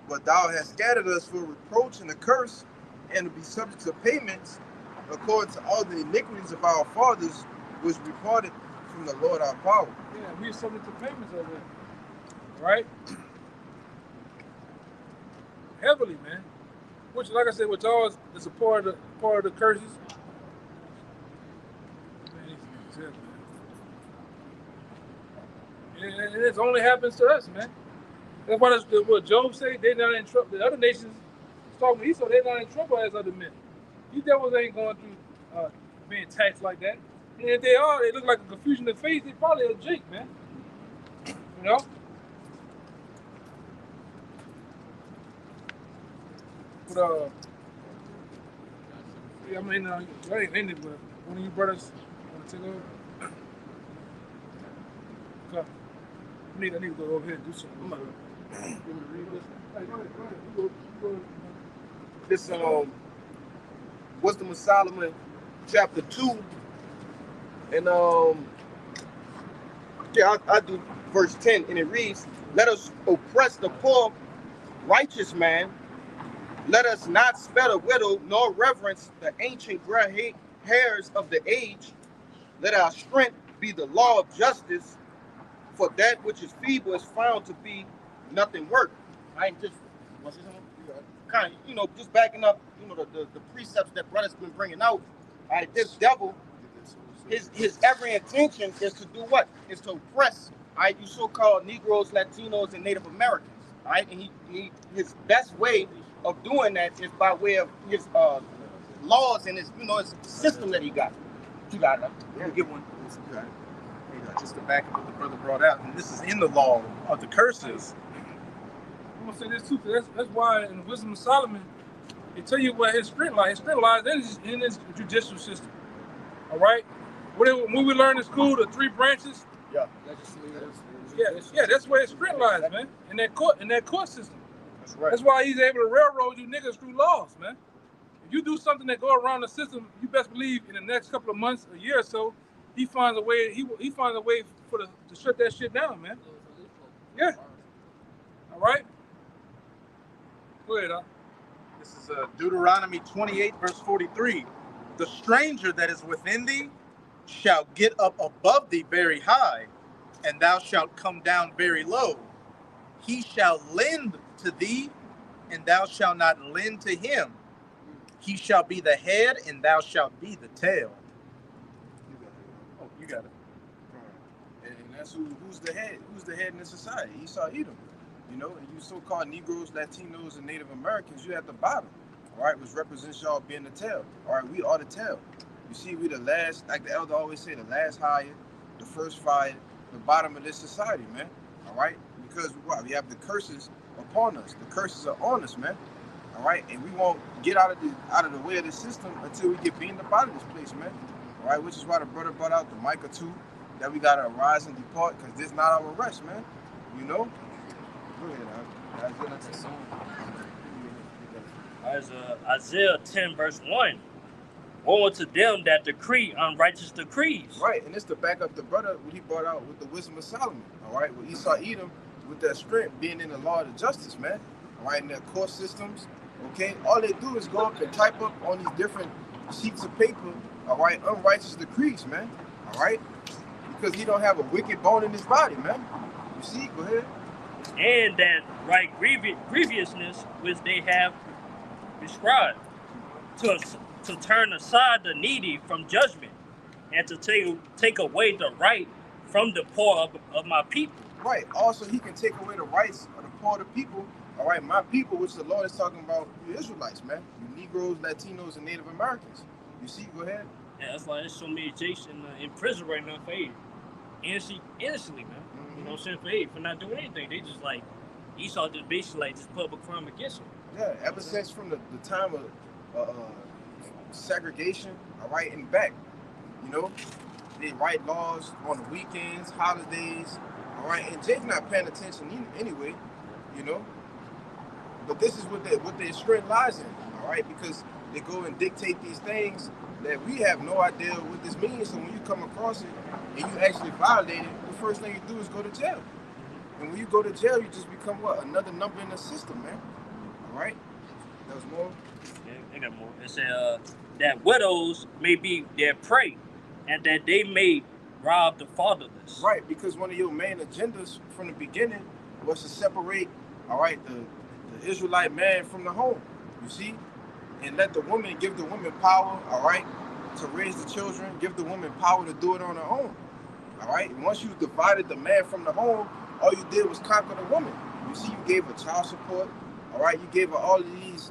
but thou hast scattered us for reproach and a curse, and to be subject to payments, according to all the iniquities of our fathers, which departed from the Lord our power. Yeah, we're subject to payments over there. Right? Heavily, man. Which, like I said, which always is a part of the curses. Man, these niggas here, man. And it only happens to us, man. That's what Job said. They not in trouble. The other nations talking to Esau, they're not in trouble as other men. These devils ain't going through being taxed like that. And if they are, they look like a confusion of face. They probably a jink, man. You know? But yeah, I mean, that ain't ended, but one of you brothers want to take over? Okay. I need to go over here and do something. Hey, go ahead. You go. This Wisdom of Solomon, chapter 2, and I do verse 10, and it reads, "Let us oppress the poor, righteous man. Let us not spare the widow, nor reverence the ancient gray hairs of the age. Let our strength be the law of justice, for that which is feeble is found to be nothing worth." I ain't just kind of, just backing up, the precepts that brothers been bringing out. All right, this devil, his every intention is to do what? Is to oppress, all right, you so-called Negroes, Latinos, and Native Americans. All right, and his best way of doing that is by way of his laws and his system that he got. You got it. Yeah, get one. Just to back up what the brother brought out, and this is in the law of the curses. I'm gonna say this too, because that's why in the Wisdom of Solomon, they tell you where his strength lies. His strength lies in his judicial system. All right. When we learn in school, the 3 branches. Yeah. Yeah, that's where his strength lies, man. In that court system. That's right. That's why he's able to railroad you niggas through laws, man. If you do something that go around the system, you best believe in the next couple of months, a year or so, he finds a way. He finds a way to shut that shit down, man. Yeah. All right. Go ahead, This is Deuteronomy 28, verse 43. "The stranger that is within thee shall get up above thee very high, and thou shalt come down very low. He shall lend to thee, and thou shalt not lend to him. He shall be the head, and thou shalt be the tail." Oh, you got it. And that's who's the head. Who's the head in the society? Esau, Edom. And you so-called Negroes, Latinos, and Native Americans, you at the bottom, all right, which represents y'all being the tail. All right, we are the tail. You see, we the last, like the elder always say, the last hired, the first fired, the bottom of this society, man. All right, because we have the curses upon us. The curses are on us, man. All right, and we won't get out of the way of the system until we get beaten up out of this place, man. All right, which is why the brother brought out the Micah 2, that we gotta arise and depart, because this is not our rest, man. Go ahead, Isaiah 10, verse 1. "Woe unto them that decree unrighteous decrees." Right, and it's to back up the brother what he brought out with the Wisdom of Solomon. All right, with Esau, Edom, with that strength being in the law of the justice, man. All right, in their court systems. Okay, all they do is go up and type up on these different sheets of paper. All right, unrighteous decrees, man. All right, because he don't have a wicked bone in his body, man. You see, go ahead. And that right grievousness which they have prescribed, to turn aside the needy from judgment, and to take away the right from the poor of my people. Right. Also, he can take away the rights of the poor of the people. All right, my people, which the Lord is talking about, you Israelites, man. You Negroes, Latinos, and Native Americans. You see, go ahead. Yeah, that's why there's so many Jakes in prison right now for aid. Innocently, man. Mm-hmm. You know what I'm saying? For aid, for not doing anything. They just like, Esau just basically like just public crime against them. Yeah, ever since from the time of segregation, all right, and back, they write laws on the weekends, holidays, all right, and Jake's not paying attention anyway, but this is what their strength lies in, all right, because they go and dictate these things that we have no idea what this means. So when you come across it and you actually violate it, the first thing you do is go to jail. And when you go to jail, you just become what? Another number in the system, man. All right? That was more? Yeah, I got more. It said that widows may be their prey, and that they may rob the fatherless. Right, because one of your main agendas from the beginning was to separate, all right, the Israelite man from the home, you see? And let the woman, give the woman power, all right, to raise the children, give the woman power to do it on her own, all right? Once you divided the man from the home, all you did was conquer the woman. You see, you gave her child support, all right? You gave her all of these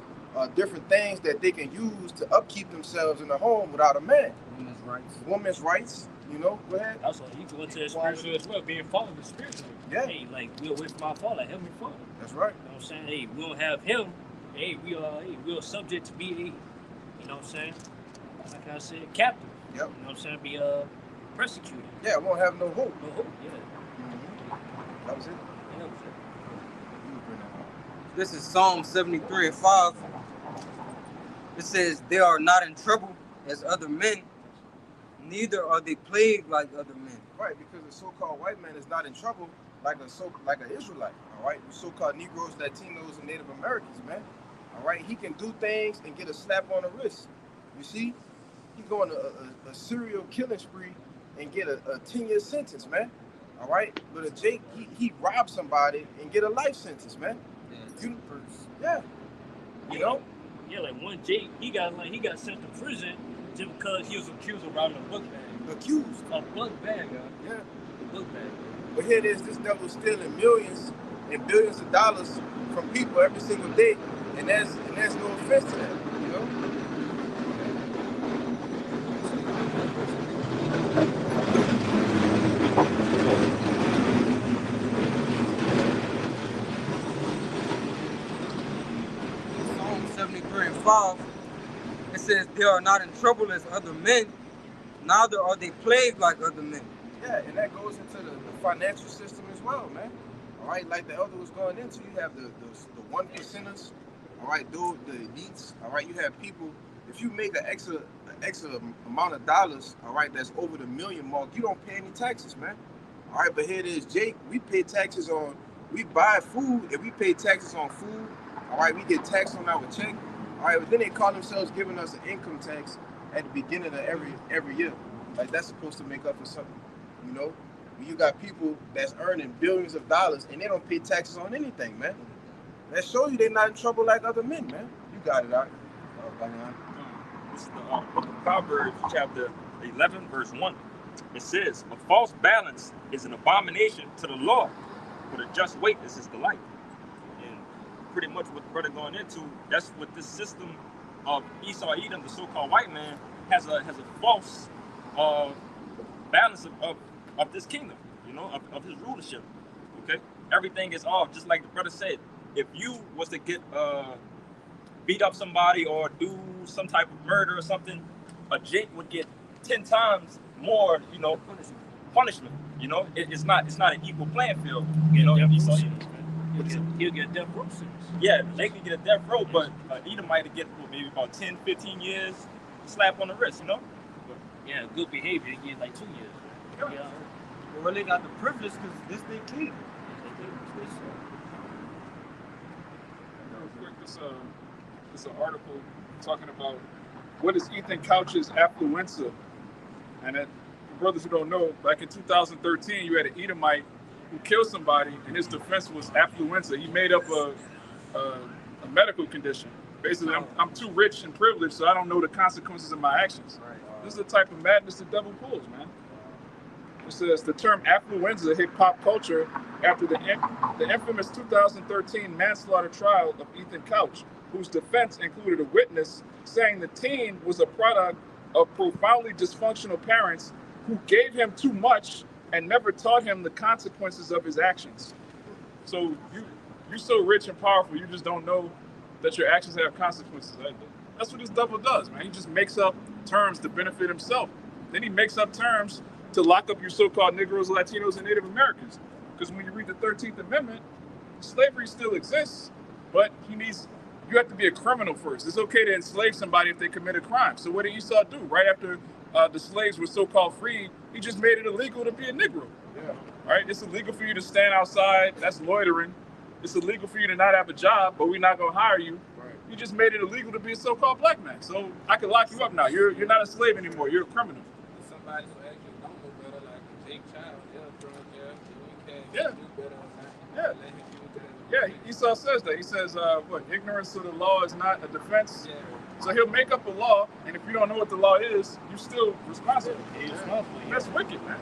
different things that they can use to upkeep themselves in the home without a man. Women's rights. Women's rights, you know. Go ahead. Also, you go into the spiritual as well, being fallen spiritually. Yeah. Hey, like we're with my father, help me father. That's right. You know what I'm saying? Hey, we don't have him. Hey, we are subject to be a, you know what I'm saying? Like I said, captive. Yep. You know what I'm saying? Be persecuted. Yeah, we won't have no hope. No hope. Yeah. That was it. Yeah, that was it. You would bring that up. This is Psalm 73:5. It says, "They are not in trouble as other men, neither are they plagued like other men." Right, because the so-called white man is not in trouble like an Israelite. All right, the so-called Negroes, Latinos, and Native Americans, man. All right, he can do things and get a slap on the wrist. You see, he go on a serial killing spree and get a 10-year sentence, man. All right, but a Jake, he robbed somebody and get a life sentence, man. Yeah, you know. Yeah, like one Jake, he got sent to prison just because he was accused of robbing a book bag. Accused. A book bag, Yeah. A book bag. But here it is, this devil stealing millions and billions of dollars from people every single day, and there's no offense to that, you know. Psalm 73:5. It says, "They are not in trouble as other men, neither are they plagued like other men." Yeah, and that goes into the financial system as well, man. All right, like the elder was going into, you have the 1%ers, all right, the elites, all right, you have people, if you make an extra amount of dollars, all right, that's over the million mark, you don't pay any taxes, man. All right, but here it is, Jake, we pay taxes on, we buy food and we pay taxes on food, all right, we get taxed on our check, all right, but then they call themselves giving us an income tax at the beginning of every year. Like that's supposed to make up for something, you know? You got people that's earning billions of dollars and they don't pay taxes on anything, man. That shows you they're not in trouble like other men, man. You got it, out. This is the book of Proverbs, chapter 11, verse 1. It says, "A false balance is an abomination to the Lord, but a just weight is his delight." And pretty much what the brother going into, that's what this system of Esau Edom, the so-called white man, has a false balance of this kingdom, you know, of his rulership. Okay, everything is off. Just like the brother said, if you was to get beat up somebody or do some type of murder or something, a Jake would get 10 times more, you know, punishment. You know, it's not an equal playing field. You know, He'll get death row sentence. Yeah, they can get a death row, but Edom might get maybe about 10, 15 years slap on the wrist. You know. But, yeah, good behavior, you get like 2 years. Yeah. Well, they got the privilege because this they king. This an article talking about what is Ethan Couch's affluenza. And for brothers who don't know, back in 2013, you had an Edomite who killed somebody, and his defense was affluenza. He made up a medical condition. Basically, I'm too rich and privileged, so I don't know the consequences of my actions. This is the type of madness the devil pulls, man. It says the term affluenza hit pop culture after the infamous 2013 manslaughter trial of Ethan Couch, whose defense included a witness saying the teen was a product of profoundly dysfunctional parents who gave him too much and never taught him the consequences of his actions. So you're so rich and powerful, you just don't know that your actions have consequences. That's what this devil does, man. He just makes up terms to benefit himself. Then he makes up terms to lock up your so-called Negroes, Latinos, and Native Americans. Because when you read the 13th Amendment, slavery still exists, but you have to be a criminal first. It's okay to enslave somebody if they commit a crime. So what did Esau do? Right after the slaves were so-called freed, he just made it illegal to be a Negro. Yeah. Right? It's illegal for you to stand outside. That's loitering. It's illegal for you to not have a job, but we're not going to hire you. Right. You just made it illegal to be a so-called black man. So I can lock you up now. You're not a slave anymore. You're a criminal. Somebody who actually don't know better, like a Jake Child, yeah. Yeah, Esau says that. He says, ignorance of the law is not a defense. Yeah. So he'll make up a law, and if you don't know what the law is, you're still responsible. Yeah. That's wicked, man.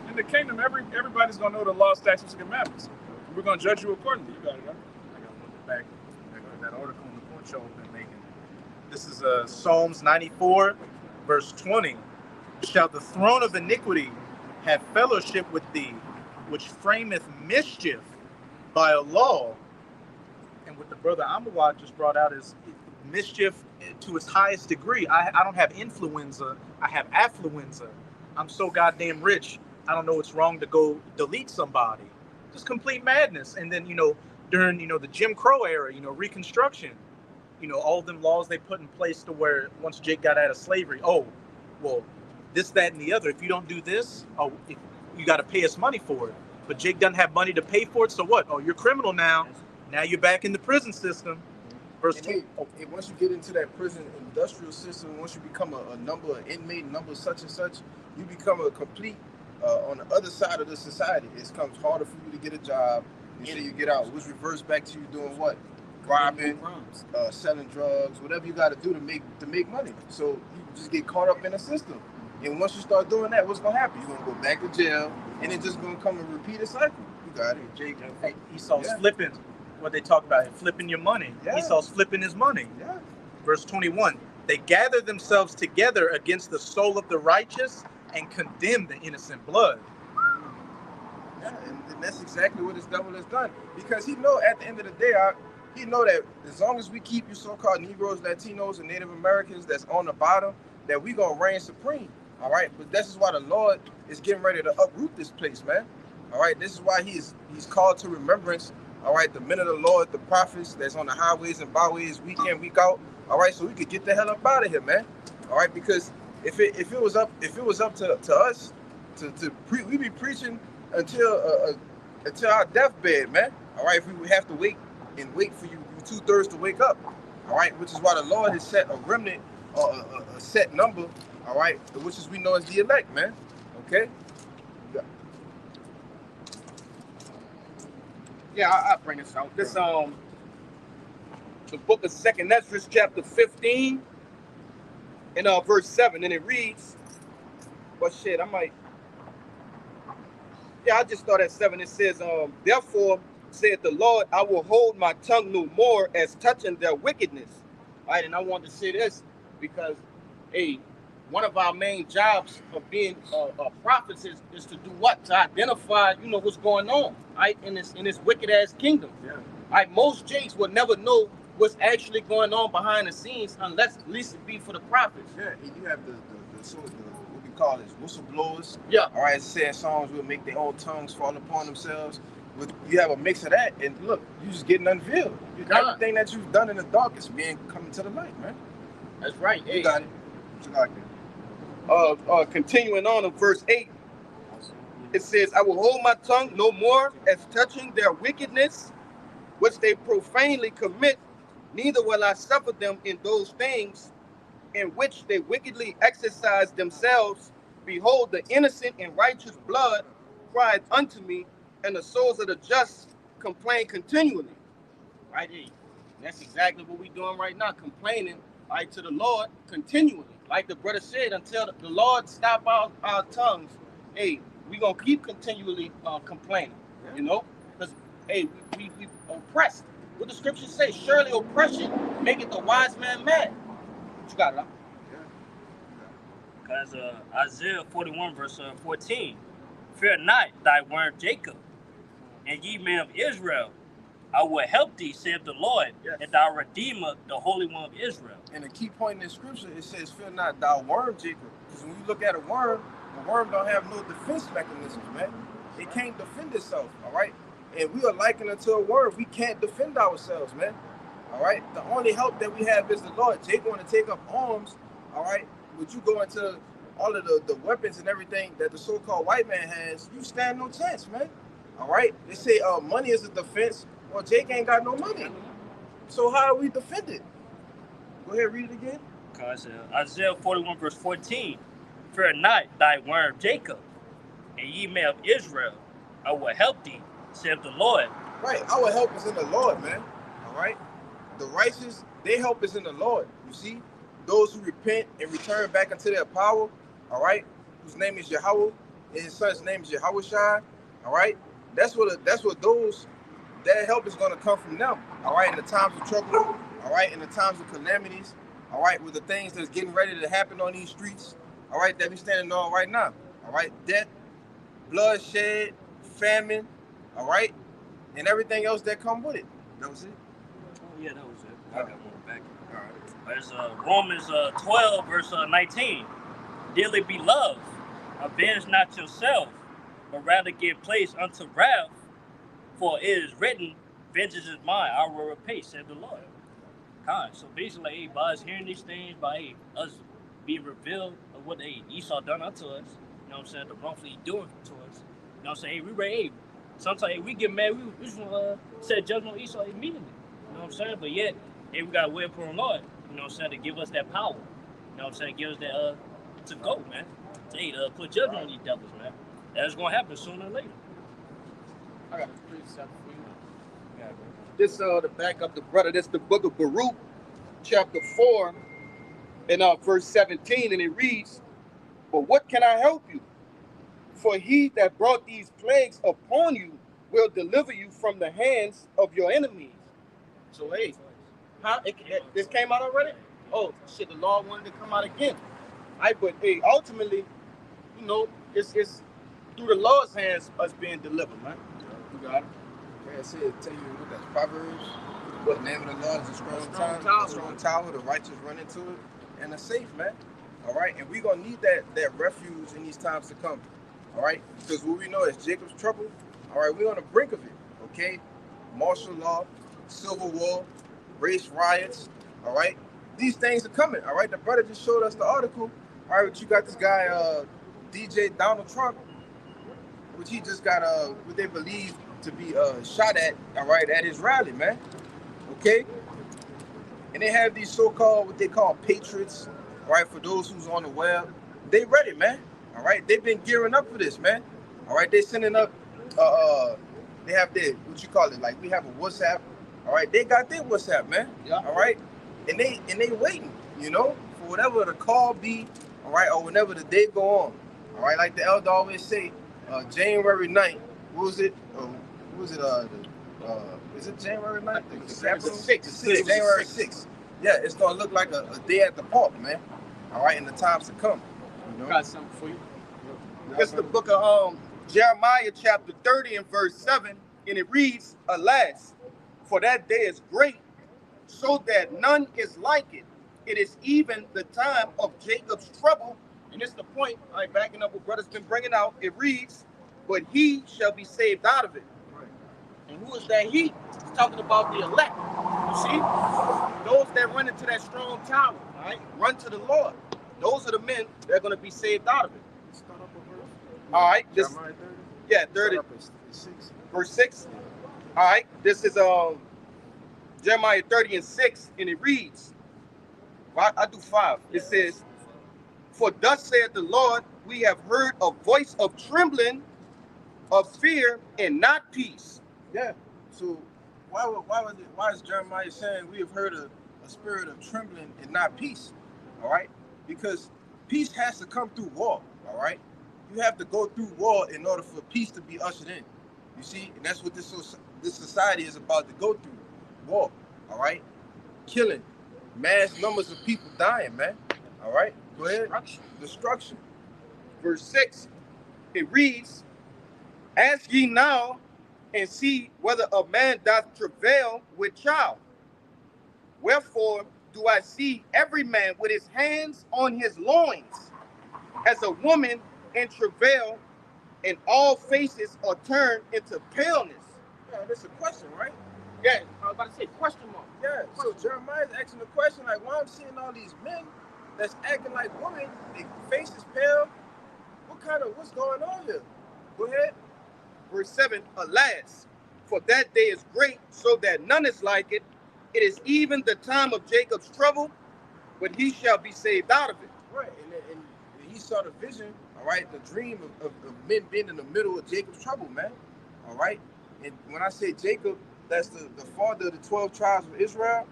In the kingdom, everybody's going to know the law, statutes, and commandments. We're going to judge you accordingly. You got it, huh? I got one back. That article on the Point Show, This is Psalms 94, verse 20. Shall the throne of iniquity have fellowship with thee, which frameth mischief by a law? And what the brother Amawad just brought out is mischief to its highest degree. I don't have influenza, I have affluenza. I'm so goddamn rich, I don't know what's wrong to go delete somebody. Just complete madness. And then, during, the Jim Crow era, Reconstruction, all them laws they put in place to where once Jake got out of slavery, oh, well, this, that, and the other. If you don't do this, oh, you got to pay us money for it. But Jake doesn't have money to pay for it, so what? Oh, you're criminal now. Now you're back in the prison system. Verse 2. And once you get into that prison industrial system, once you become a number, an inmate number such and such, you become a complete, on the other side of the society. It becomes harder for you to get a job until you get out, which reverts back to you doing what? Robbing, selling drugs, whatever you got to do to make money. So you just get caught up in the system. And once you start doing that, what's going to happen? You're going to go back to jail, and it's just going to come and repeat a cycle. You got it. Jake, Esau's flipping. What they talk about, flipping your money. Yeah. Esau's flipping his money. Yeah. Verse 21, they gather themselves together against the soul of the righteous and condemn the innocent blood. Yeah, and that's exactly what this devil has done. Because he know at the end of the day, he know that as long as we keep you so-called Negroes, Latinos, and Native Americans that's on the bottom, that we going to reign supreme. All right? But this is why the Lord is getting ready to uproot this place, man. All right? This is why he's called to remembrance. All right, the men of the Lord, the prophets that's on the highways and byways week in, week out. All right, so we could get the hell up out of here, man. All right, because if it was up to us we be preaching until our deathbed, man. All right, if we would have to wait for you 2/3 to wake up. All right, which is why the Lord has set a remnant or a set number. All right, which is we know as the elect, man. Okay. Yeah, I'll bring this out. This the book of 2nd Ezra, chapter 15, and verse 7, and it reads, well, shit, I just thought at 7, it says, therefore, said the Lord, I will hold my tongue no more as touching their wickedness. All right, and I want to say this because, one of our main jobs of being prophets is to do what? To identify, what's going on, right, in this wicked ass kingdom. Yeah. Right, most Jakes will never know what's actually going on behind the scenes unless at least it be for the prophets. Yeah, and you have the what we call is whistleblowers. Yeah. All right, saying songs will make their own tongues fall upon themselves. You have a mix of that, and look, you just getting unveiled. Everything that you've done in the dark is coming to the light, man. That's right. You got it. What you got there? Continuing on in verse 8, it says, I will hold my tongue no more as touching their wickedness, which they profanely commit, neither will I suffer them in those things in which they wickedly exercise themselves. Behold, the innocent and righteous blood cried unto me, and the souls of the just complain continually. Right here. That's exactly what we're doing right now, complaining right to the Lord continually. Like the brother said, until the Lord stop our tongues, we're going to keep continually complaining, because, we oppressed. What the scriptures say, surely oppression maketh the wise man mad. What you got, Lord? Because Isaiah 41, verse 14, fear not thy worm Jacob, and ye men of Israel, I will help thee, saith the Lord, and thy Redeemer, the Holy One of Israel. And the key point in the scripture, it says, fear not thou worm, Jacob. Because when you look at a worm don't have no defense mechanisms, man. It can't defend itself, all right? And we are likened unto a worm. We can't defend ourselves, man. All right? The only help that we have is the Lord. Jake want to take up arms, all right? Would you go into all of the weapons and everything that the so-called white man has, you stand no chance, man. All right? They say money is a defense. Well, Jake ain't got no money. So how are we defended? Go ahead, read it again. Because Isaiah 41, verse 14, fear not thy worm Jacob, and ye men of Israel, I will help thee, saith the Lord. Right, our help is in the Lord, man. All right? The righteous, their help is in the Lord. You see? Those who repent and return back into their power, all right? Whose name is Yahweh, and his son's name is Yahushua, all right? That's what that help is going to come from them, all right? In the times of trouble, all right? In the times of calamities, all right, with the things that's getting ready to happen on these streets, all right, that we standing on right now, all right, death, bloodshed, famine, all right, and everything else that come with it. That was it. Oh, yeah, that was it. I got one back. All right. There's Romans 12, verse 19. Dearly beloved, avenge not yourself, but rather give place unto wrath, for it is written, vengeance is mine, I will repay, said the Lord. Kind. So basically, hey, by us hearing these things, by us being revealed of what Esau done unto us, you know what I'm saying, the wrongfully he doing to us, you know what I'm saying, hey, we ready, hey, sometimes hey, we get mad, we just want to set judgment on Esau immediately, you know what I'm saying, but yet, hey, we got to wait upon the Lord, you know what I'm saying, to give us that power, you know what I'm saying, give us that, to go, man, to put judgment on these devils, man. That's going to happen sooner or later. I got a precept for you. Yeah, this to back up the brother, this the book of Baruch, chapter 4, and verse 17, and it reads, but what can I help you? For he that brought these plagues upon you will deliver you from the hands of your enemies. So hey, this came out already? Oh shit, the law wanted to come out again. But hey, ultimately, you know, it's through the Lord's hands us being delivered, man. You got it. I said, tell you what that's Proverbs. What the name of the Lord is a strong tower. The righteous run into it, and a safe, man. All right, and we're gonna need that refuge in these times to come. All right, because what we know is Jacob's trouble. All right, we're on the brink of it. Okay, martial law, civil war, race riots. All right, these things are coming. All right, the brother just showed us the article. All right, but you got this guy, DJ Donald Trump, which he just got what they believe to be shot at, all right, at his rally, man. Okay? And they have these so-called, what they call patriots, all right, for those who's on the web. They ready, man. All right? They've been gearing up for this, man. All right? They sending up, they have their, what you call it, like we have a WhatsApp. All right? They got their WhatsApp, man. Yeah. All right? And they waiting, you know, for whatever the call be, all right, or whenever the day go on. All right? Like the elder always say, January 9th, what was it? Is it January 9th? The 6th. January 6th. Yeah, it's going to look like a day at the park, man. All right, in the times to come. You know? Got something for you. It's the book of Jeremiah chapter 30 and verse 7, and it reads, alas, for that day is great, so that none is like it. It is even the time of Jacob's trouble. And it's the point, backing up what brother's been bringing out. It reads, but he shall be saved out of it. Right. And who is that he? He's talking about the elect. You see? Those that run into that strong tower, all right? Run to the Lord. Those are the men that are going to be saved out of it. Start up a verse. All right. This, Jeremiah 30? Yeah, 30. 6. Verse 6. All right. This is Jeremiah 30 and 6, and it reads, well, I do 5. It says, for thus saith the Lord, we have heard a voice of trembling, of fear, and not peace. Yeah. So why is Jeremiah saying we have heard a spirit of trembling and not peace? All right? Because peace has to come through war. All right? You have to go through war in order for peace to be ushered in. You see? And that's what this society is about to go through. War. All right? Killing. Mass numbers of people dying, man. All right? Go ahead. Destruction. Verse 6, it reads, ask ye now and see whether a man doth travail with child. Wherefore do I see every man with his hands on his loins, as a woman in travail, and all faces are turned into paleness. Yeah, that's a question, right? Yeah, I was about to say question mark. Yeah, so Jeremiah's asking the question, like, why I'm seeing all these men that's acting like women, their faces pale. What's going on here? Go ahead. Verse 7, alas, for that day is great, so that none is like it. It is even the time of Jacob's trouble, but he shall be saved out of it. Right, and he saw the vision, all right, the dream of men being in the middle of Jacob's trouble, man. All right, and when I say Jacob, that's the father of the 12 tribes of Israel,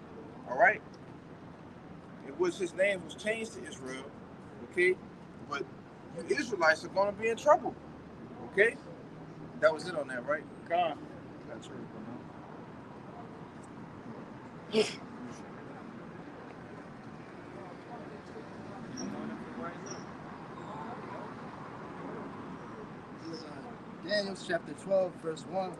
all right? It was his name was changed to Israel, okay? But you Israelites are going to be in trouble, okay? That was it on that, right? God. That's right. Daniel chapter 12, verse 1.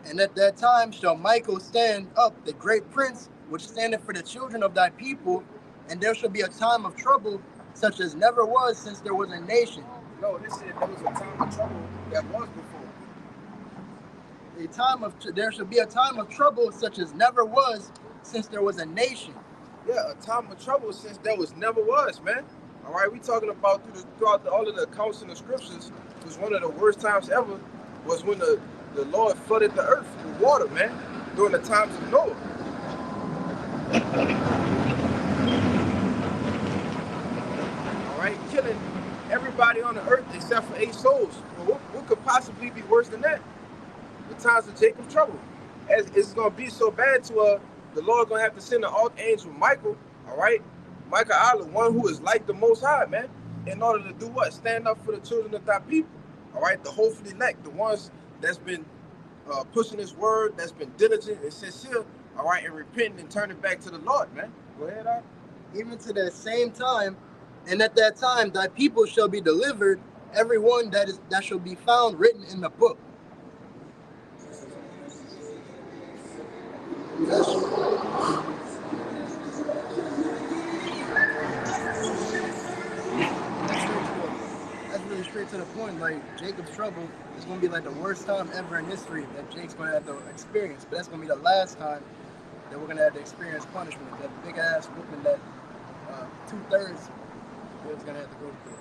And at that time shall Michael stand up, the great prince, which standeth for the children of thy people, and there shall be a time of trouble, such as never was since there was a nation. No, this said there was a time of trouble that was before. There shall be a time of trouble, such as never was since there was a nation. Yeah, a time of trouble since there was never was, man. All right, we talking about throughout all of the accounts in the scriptures. Was one of the worst times ever was when the Lord flooded the earth with water, man, during the times of Noah. All right, killing everybody on the earth except for 8 souls. Well, what could possibly be worse than that? The times of Jacob's trouble. As it's going to be so bad to the Lord going to have to send the archangel Michael, all right? Michael Allah, one who is like the Most High, man, in order to do what? Stand up for the children of thy people, all right? The hopeful elect, the ones that's been pushing his word, that's been diligent and sincere, all right, and repenting and turning back to the Lord, man. Go ahead, Al. Even to that same time, and at that time thy people shall be delivered, every one that shall be found written in the book. That's really straight to the point. Like, Jacob's trouble is going to be like the worst time ever in history that Jake's going to have to experience. But that's going to be the last time that we're going to have to experience punishment. That big ass whooping that 2/3 is going to have to go through.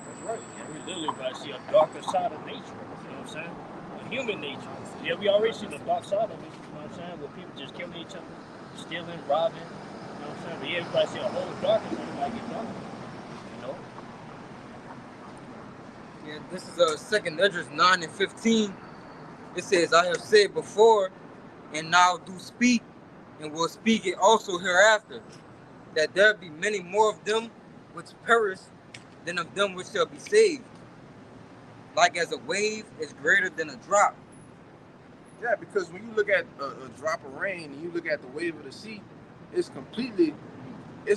That's right. Yeah, we literally about to see a darker side of nature. You know what I'm saying? A human nature. Yeah, we already see the dark side of it. You know what I'm saying? Where people just killing each other, stealing, robbing. You know what I'm saying? But yeah, everybody see a whole darkness when it might get darker. You know? Yeah, this is 2nd Esdras 9 and 15. It says, I have said before, and now do speak, and will speak it also hereafter, that there be many more of them which perish than of them which shall be saved. Like as a wave is greater than a drop. Yeah, because when you look at a drop of rain and you look at the wave of the sea, it's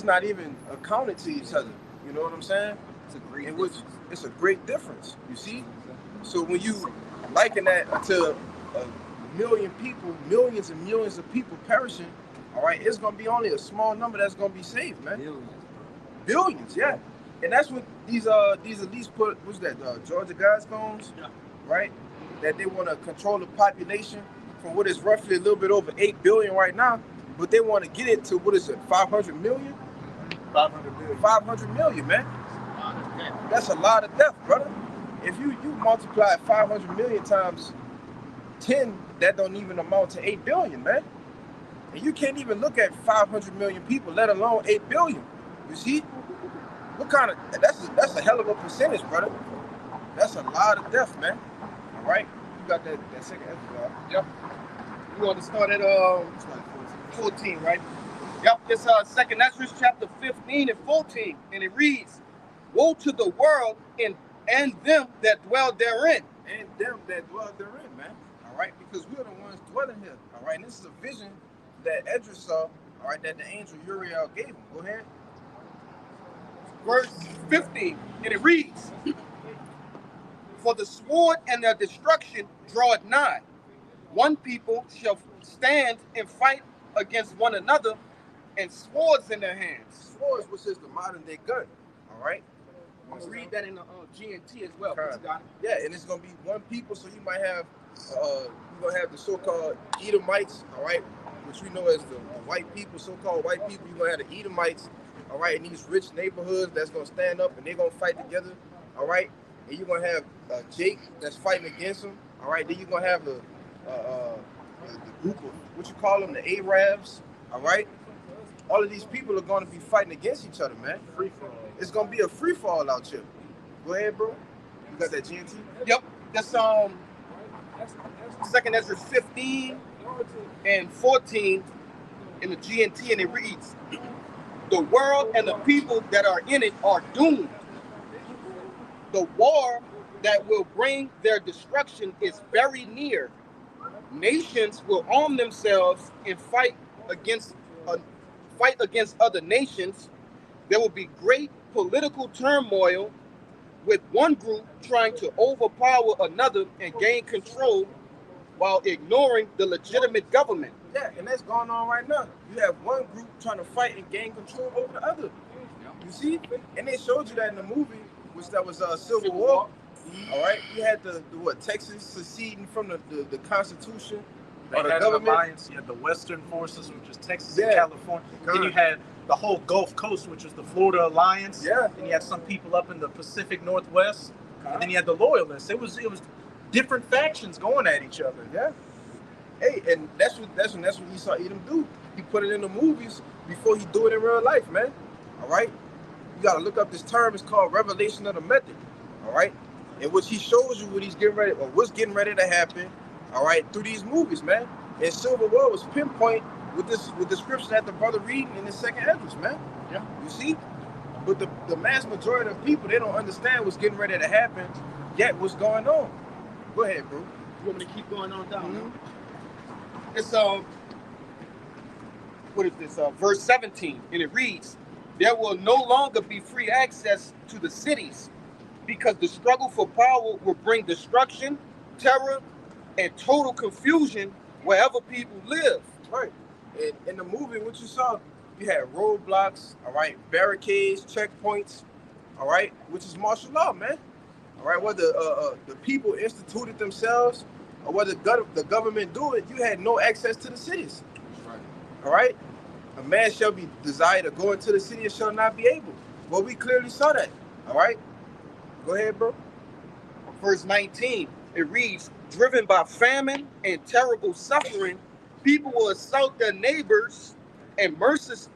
not even accounted to each other. You know what I'm saying? It's a great difference. It's a great difference, you see? So when you liken that to a million people, millions and millions of people perishing, all right, it's going to be only a small number that's going to be saved, man. Billions, yeah. And that's what these elites put, what's that, Georgia Guidestones, right? That they want to control the population from what is roughly a little bit over 8 billion right now, but they want to get it to, what is it, 500 million? 500 million. 500 million, man. That's a lot of death, brother. If you multiply 500 million times 10, that don't even amount to 8 billion, man. And you can't even look at 500 million people, let alone 8 billion. You see? What kind of, that's a hell of a percentage, brother. That's a lot of death, man. All right? You got that 2nd Esdras. Yep. You want to start at 14, right? Yep, it's 2nd Esdras chapter 15 and 14, and it reads, woe to the world and them that dwell therein. And them that dwell therein, man. All right? Because we're the ones dwelling here. All right? And this is a vision that Esdras saw, all right, that the angel Uriel gave him. Go ahead. Verse 15, and it reads, for the sword and their destruction draweth nigh. One people shall stand and fight against one another, and swords in their hands. Swords, which is the modern day gun. All right? I'm gonna read that in the GNT as well. Yeah, and it's gonna be one people, so you might have you're gonna have the so-called Edomites, all right, which we know as the white people, so-called white people. You're gonna have the Edomites, all right, in these rich neighborhoods that's gonna stand up and they're gonna fight together, all right. And you're gonna have Jake that's fighting against them, all right. Then you're gonna have the group of what you call them, the Arabs, all right. All of these people are gonna be fighting against each other, man. Free fall. It's gonna be a free fall out here. Go ahead, bro. You got that GNT? Yep. That's 2nd Esdras 15 and 14 in the GNT, and it reads, the world and the people that are in it are doomed. The war that will bring their destruction is very near. Nations will arm themselves and fight against other nations. There will be great political turmoil with one group trying to overpower another and gain control while ignoring the legitimate government. Yeah, and that's going on right now. You have one group trying to fight and gain control over the other. You see? And they showed you that in the movie, which that was Civil War. All right? You had the what, Texas seceding from the Constitution. They or the had government. an alliance. You had the Western forces, which is Texas and California. Then you had the whole Gulf Coast, which was the Florida Alliance. Yeah. And you had some people up in the Pacific Northwest. And then you had the Loyalists. It was different factions going at each other. Yeah. Hey, and that's what Esau Edom do. He put it in the movies before he do it in real life, man. All right? You gotta look up this term. It's called revelation of the method. All right? In which he shows you what he's getting ready, or what's getting ready to happen, all right, through these movies, man. And Civil War was pinpoint with the scripture that the brother reading in the second Esdras, man. Yeah. You see? But the mass majority of people, they don't understand what's getting ready to happen, yet what's going on. Go ahead, bro. You want me to keep going on down? Mm-hmm. It's what is this? Verse 17, and it reads, "There will no longer be free access to the cities, because the struggle for power will bring destruction, terror, and total confusion wherever people live." Right. And in the movie, what you saw, you had roadblocks, all right, barricades, checkpoints, all right, which is martial law, man. All right, whether the people instituted themselves or whether the government do it, you had no access to the cities. Right. All right? A man shall be desired to go into the city and shall not be able. Well, we clearly saw that. All right? Go ahead, bro. Verse 19, it reads, "Driven by famine and terrible suffering, people will assault their neighbors and mercilessly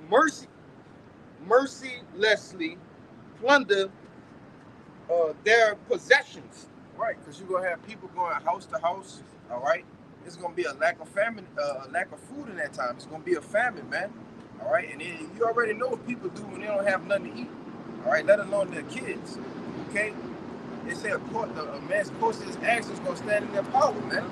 plunder their possessions." Right, because you're going to have people going house to house, all right? It's going to be a lack of famine, a lack of food in that time. It's going to be a famine, man, all right? And you already know what people do when they don't have nothing to eat, all right? Let alone their kids, okay? They say a man's course of his actions is going to stand in their power, man.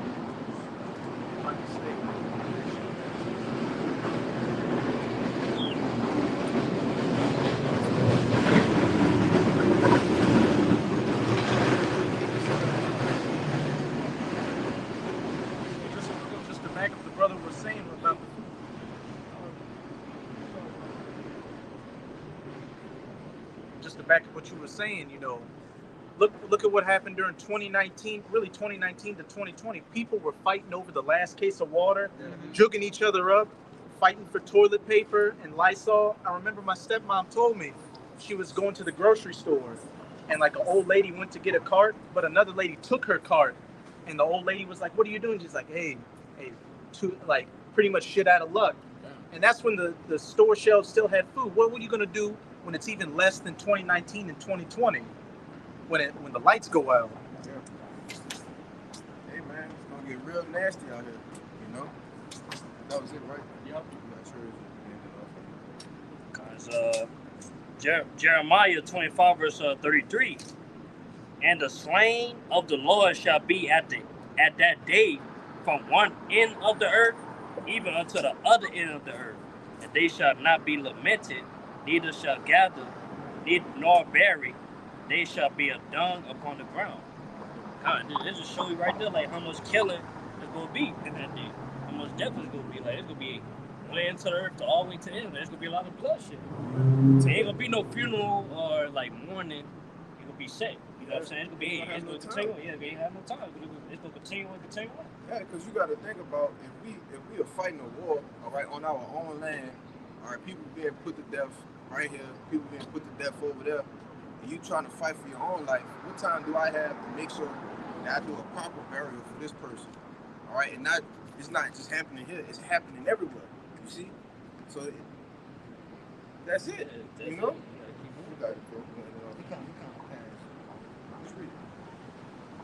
Just to back up the brother was saying about just to back up what you were saying, you know, look at what happened during 2019, really 2019 to 2020. People were fighting over the last case of water, jugging each other up, fighting for toilet paper and Lysol. I remember my stepmom told me she was going to the grocery store and like an old lady went to get a cart, but another lady took her cart. And the old lady was like, "What are you doing?" She's like, hey, like pretty much shit out of luck. And that's when the store shelves still had food. What were you gonna do when it's even less than 2019 and 2020? When the lights go out. Yeah. Hey man, it's gonna get real nasty out here, you know? That was it, right? Yep. I'm not Because Jeremiah 25 verse 33, "And the slain of the Lord shall be at that day from one end of the earth even unto the other end of the earth, and they shall not be lamented, neither shall gather, nor bury. They shall be a dung upon the ground." This just show you right there, like how much killing is gonna be in that day. How much death is gonna be. Like it's gonna be one end to the earth to all the way to the end. There's gonna be a lot of bloodshed. So ain't gonna be no funeral or like mourning. It's gonna be set. You know what I'm saying? It's gonna continue. Yeah, they ain't have no time. It's gonna continue and continue on. Yeah, because you got to think about if we are fighting a war, all right, on our own land, all right, people being put to death right here, people being put to death over there, and you trying to fight for your own life. What time do I have to make sure that I do a proper burial for this person? All right, and it's not just happening here; it's happening everywhere. You see, so that's it. You know. You got it, bro.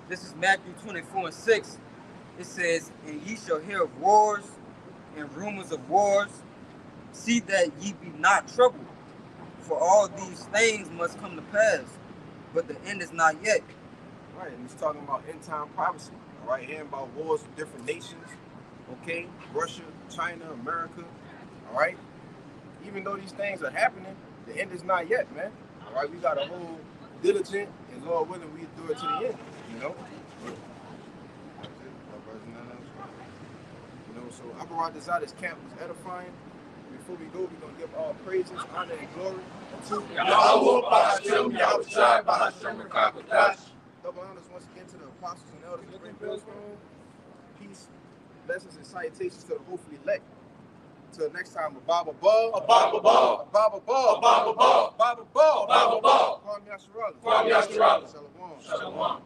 This is Matthew 24:6. It says, "And ye shall hear of wars and rumors of wars. See that ye be not troubled, for all these things must come to pass, but the end is not yet." Right, and he's talking about end time prophecy. All right, hearing about wars with different nations. Okay, Russia, China, America. All right, even though these things are happening, the end is not yet, man. All right? We got to hold diligent, and Lord willing, we do it to the end, you know? You know, so Abu Radazada's camp was edifying. Before we go, we're going to give all praises, honor, and glory to Yahweh, Bahashem, Yahushai, Bahashem, Rakakadash. Double honors once again to the apostles and elders of Green Bill's Home. Peace, blessings, and salutations to the hopefully elect. Until next time, a Baba Ball, a Baba Ball, a Baba Ball, a Baba Ball, a Baba Ball, a Baba Ball. Kwame Yasharala. Kwame Yasharala. Shalom. Shalom.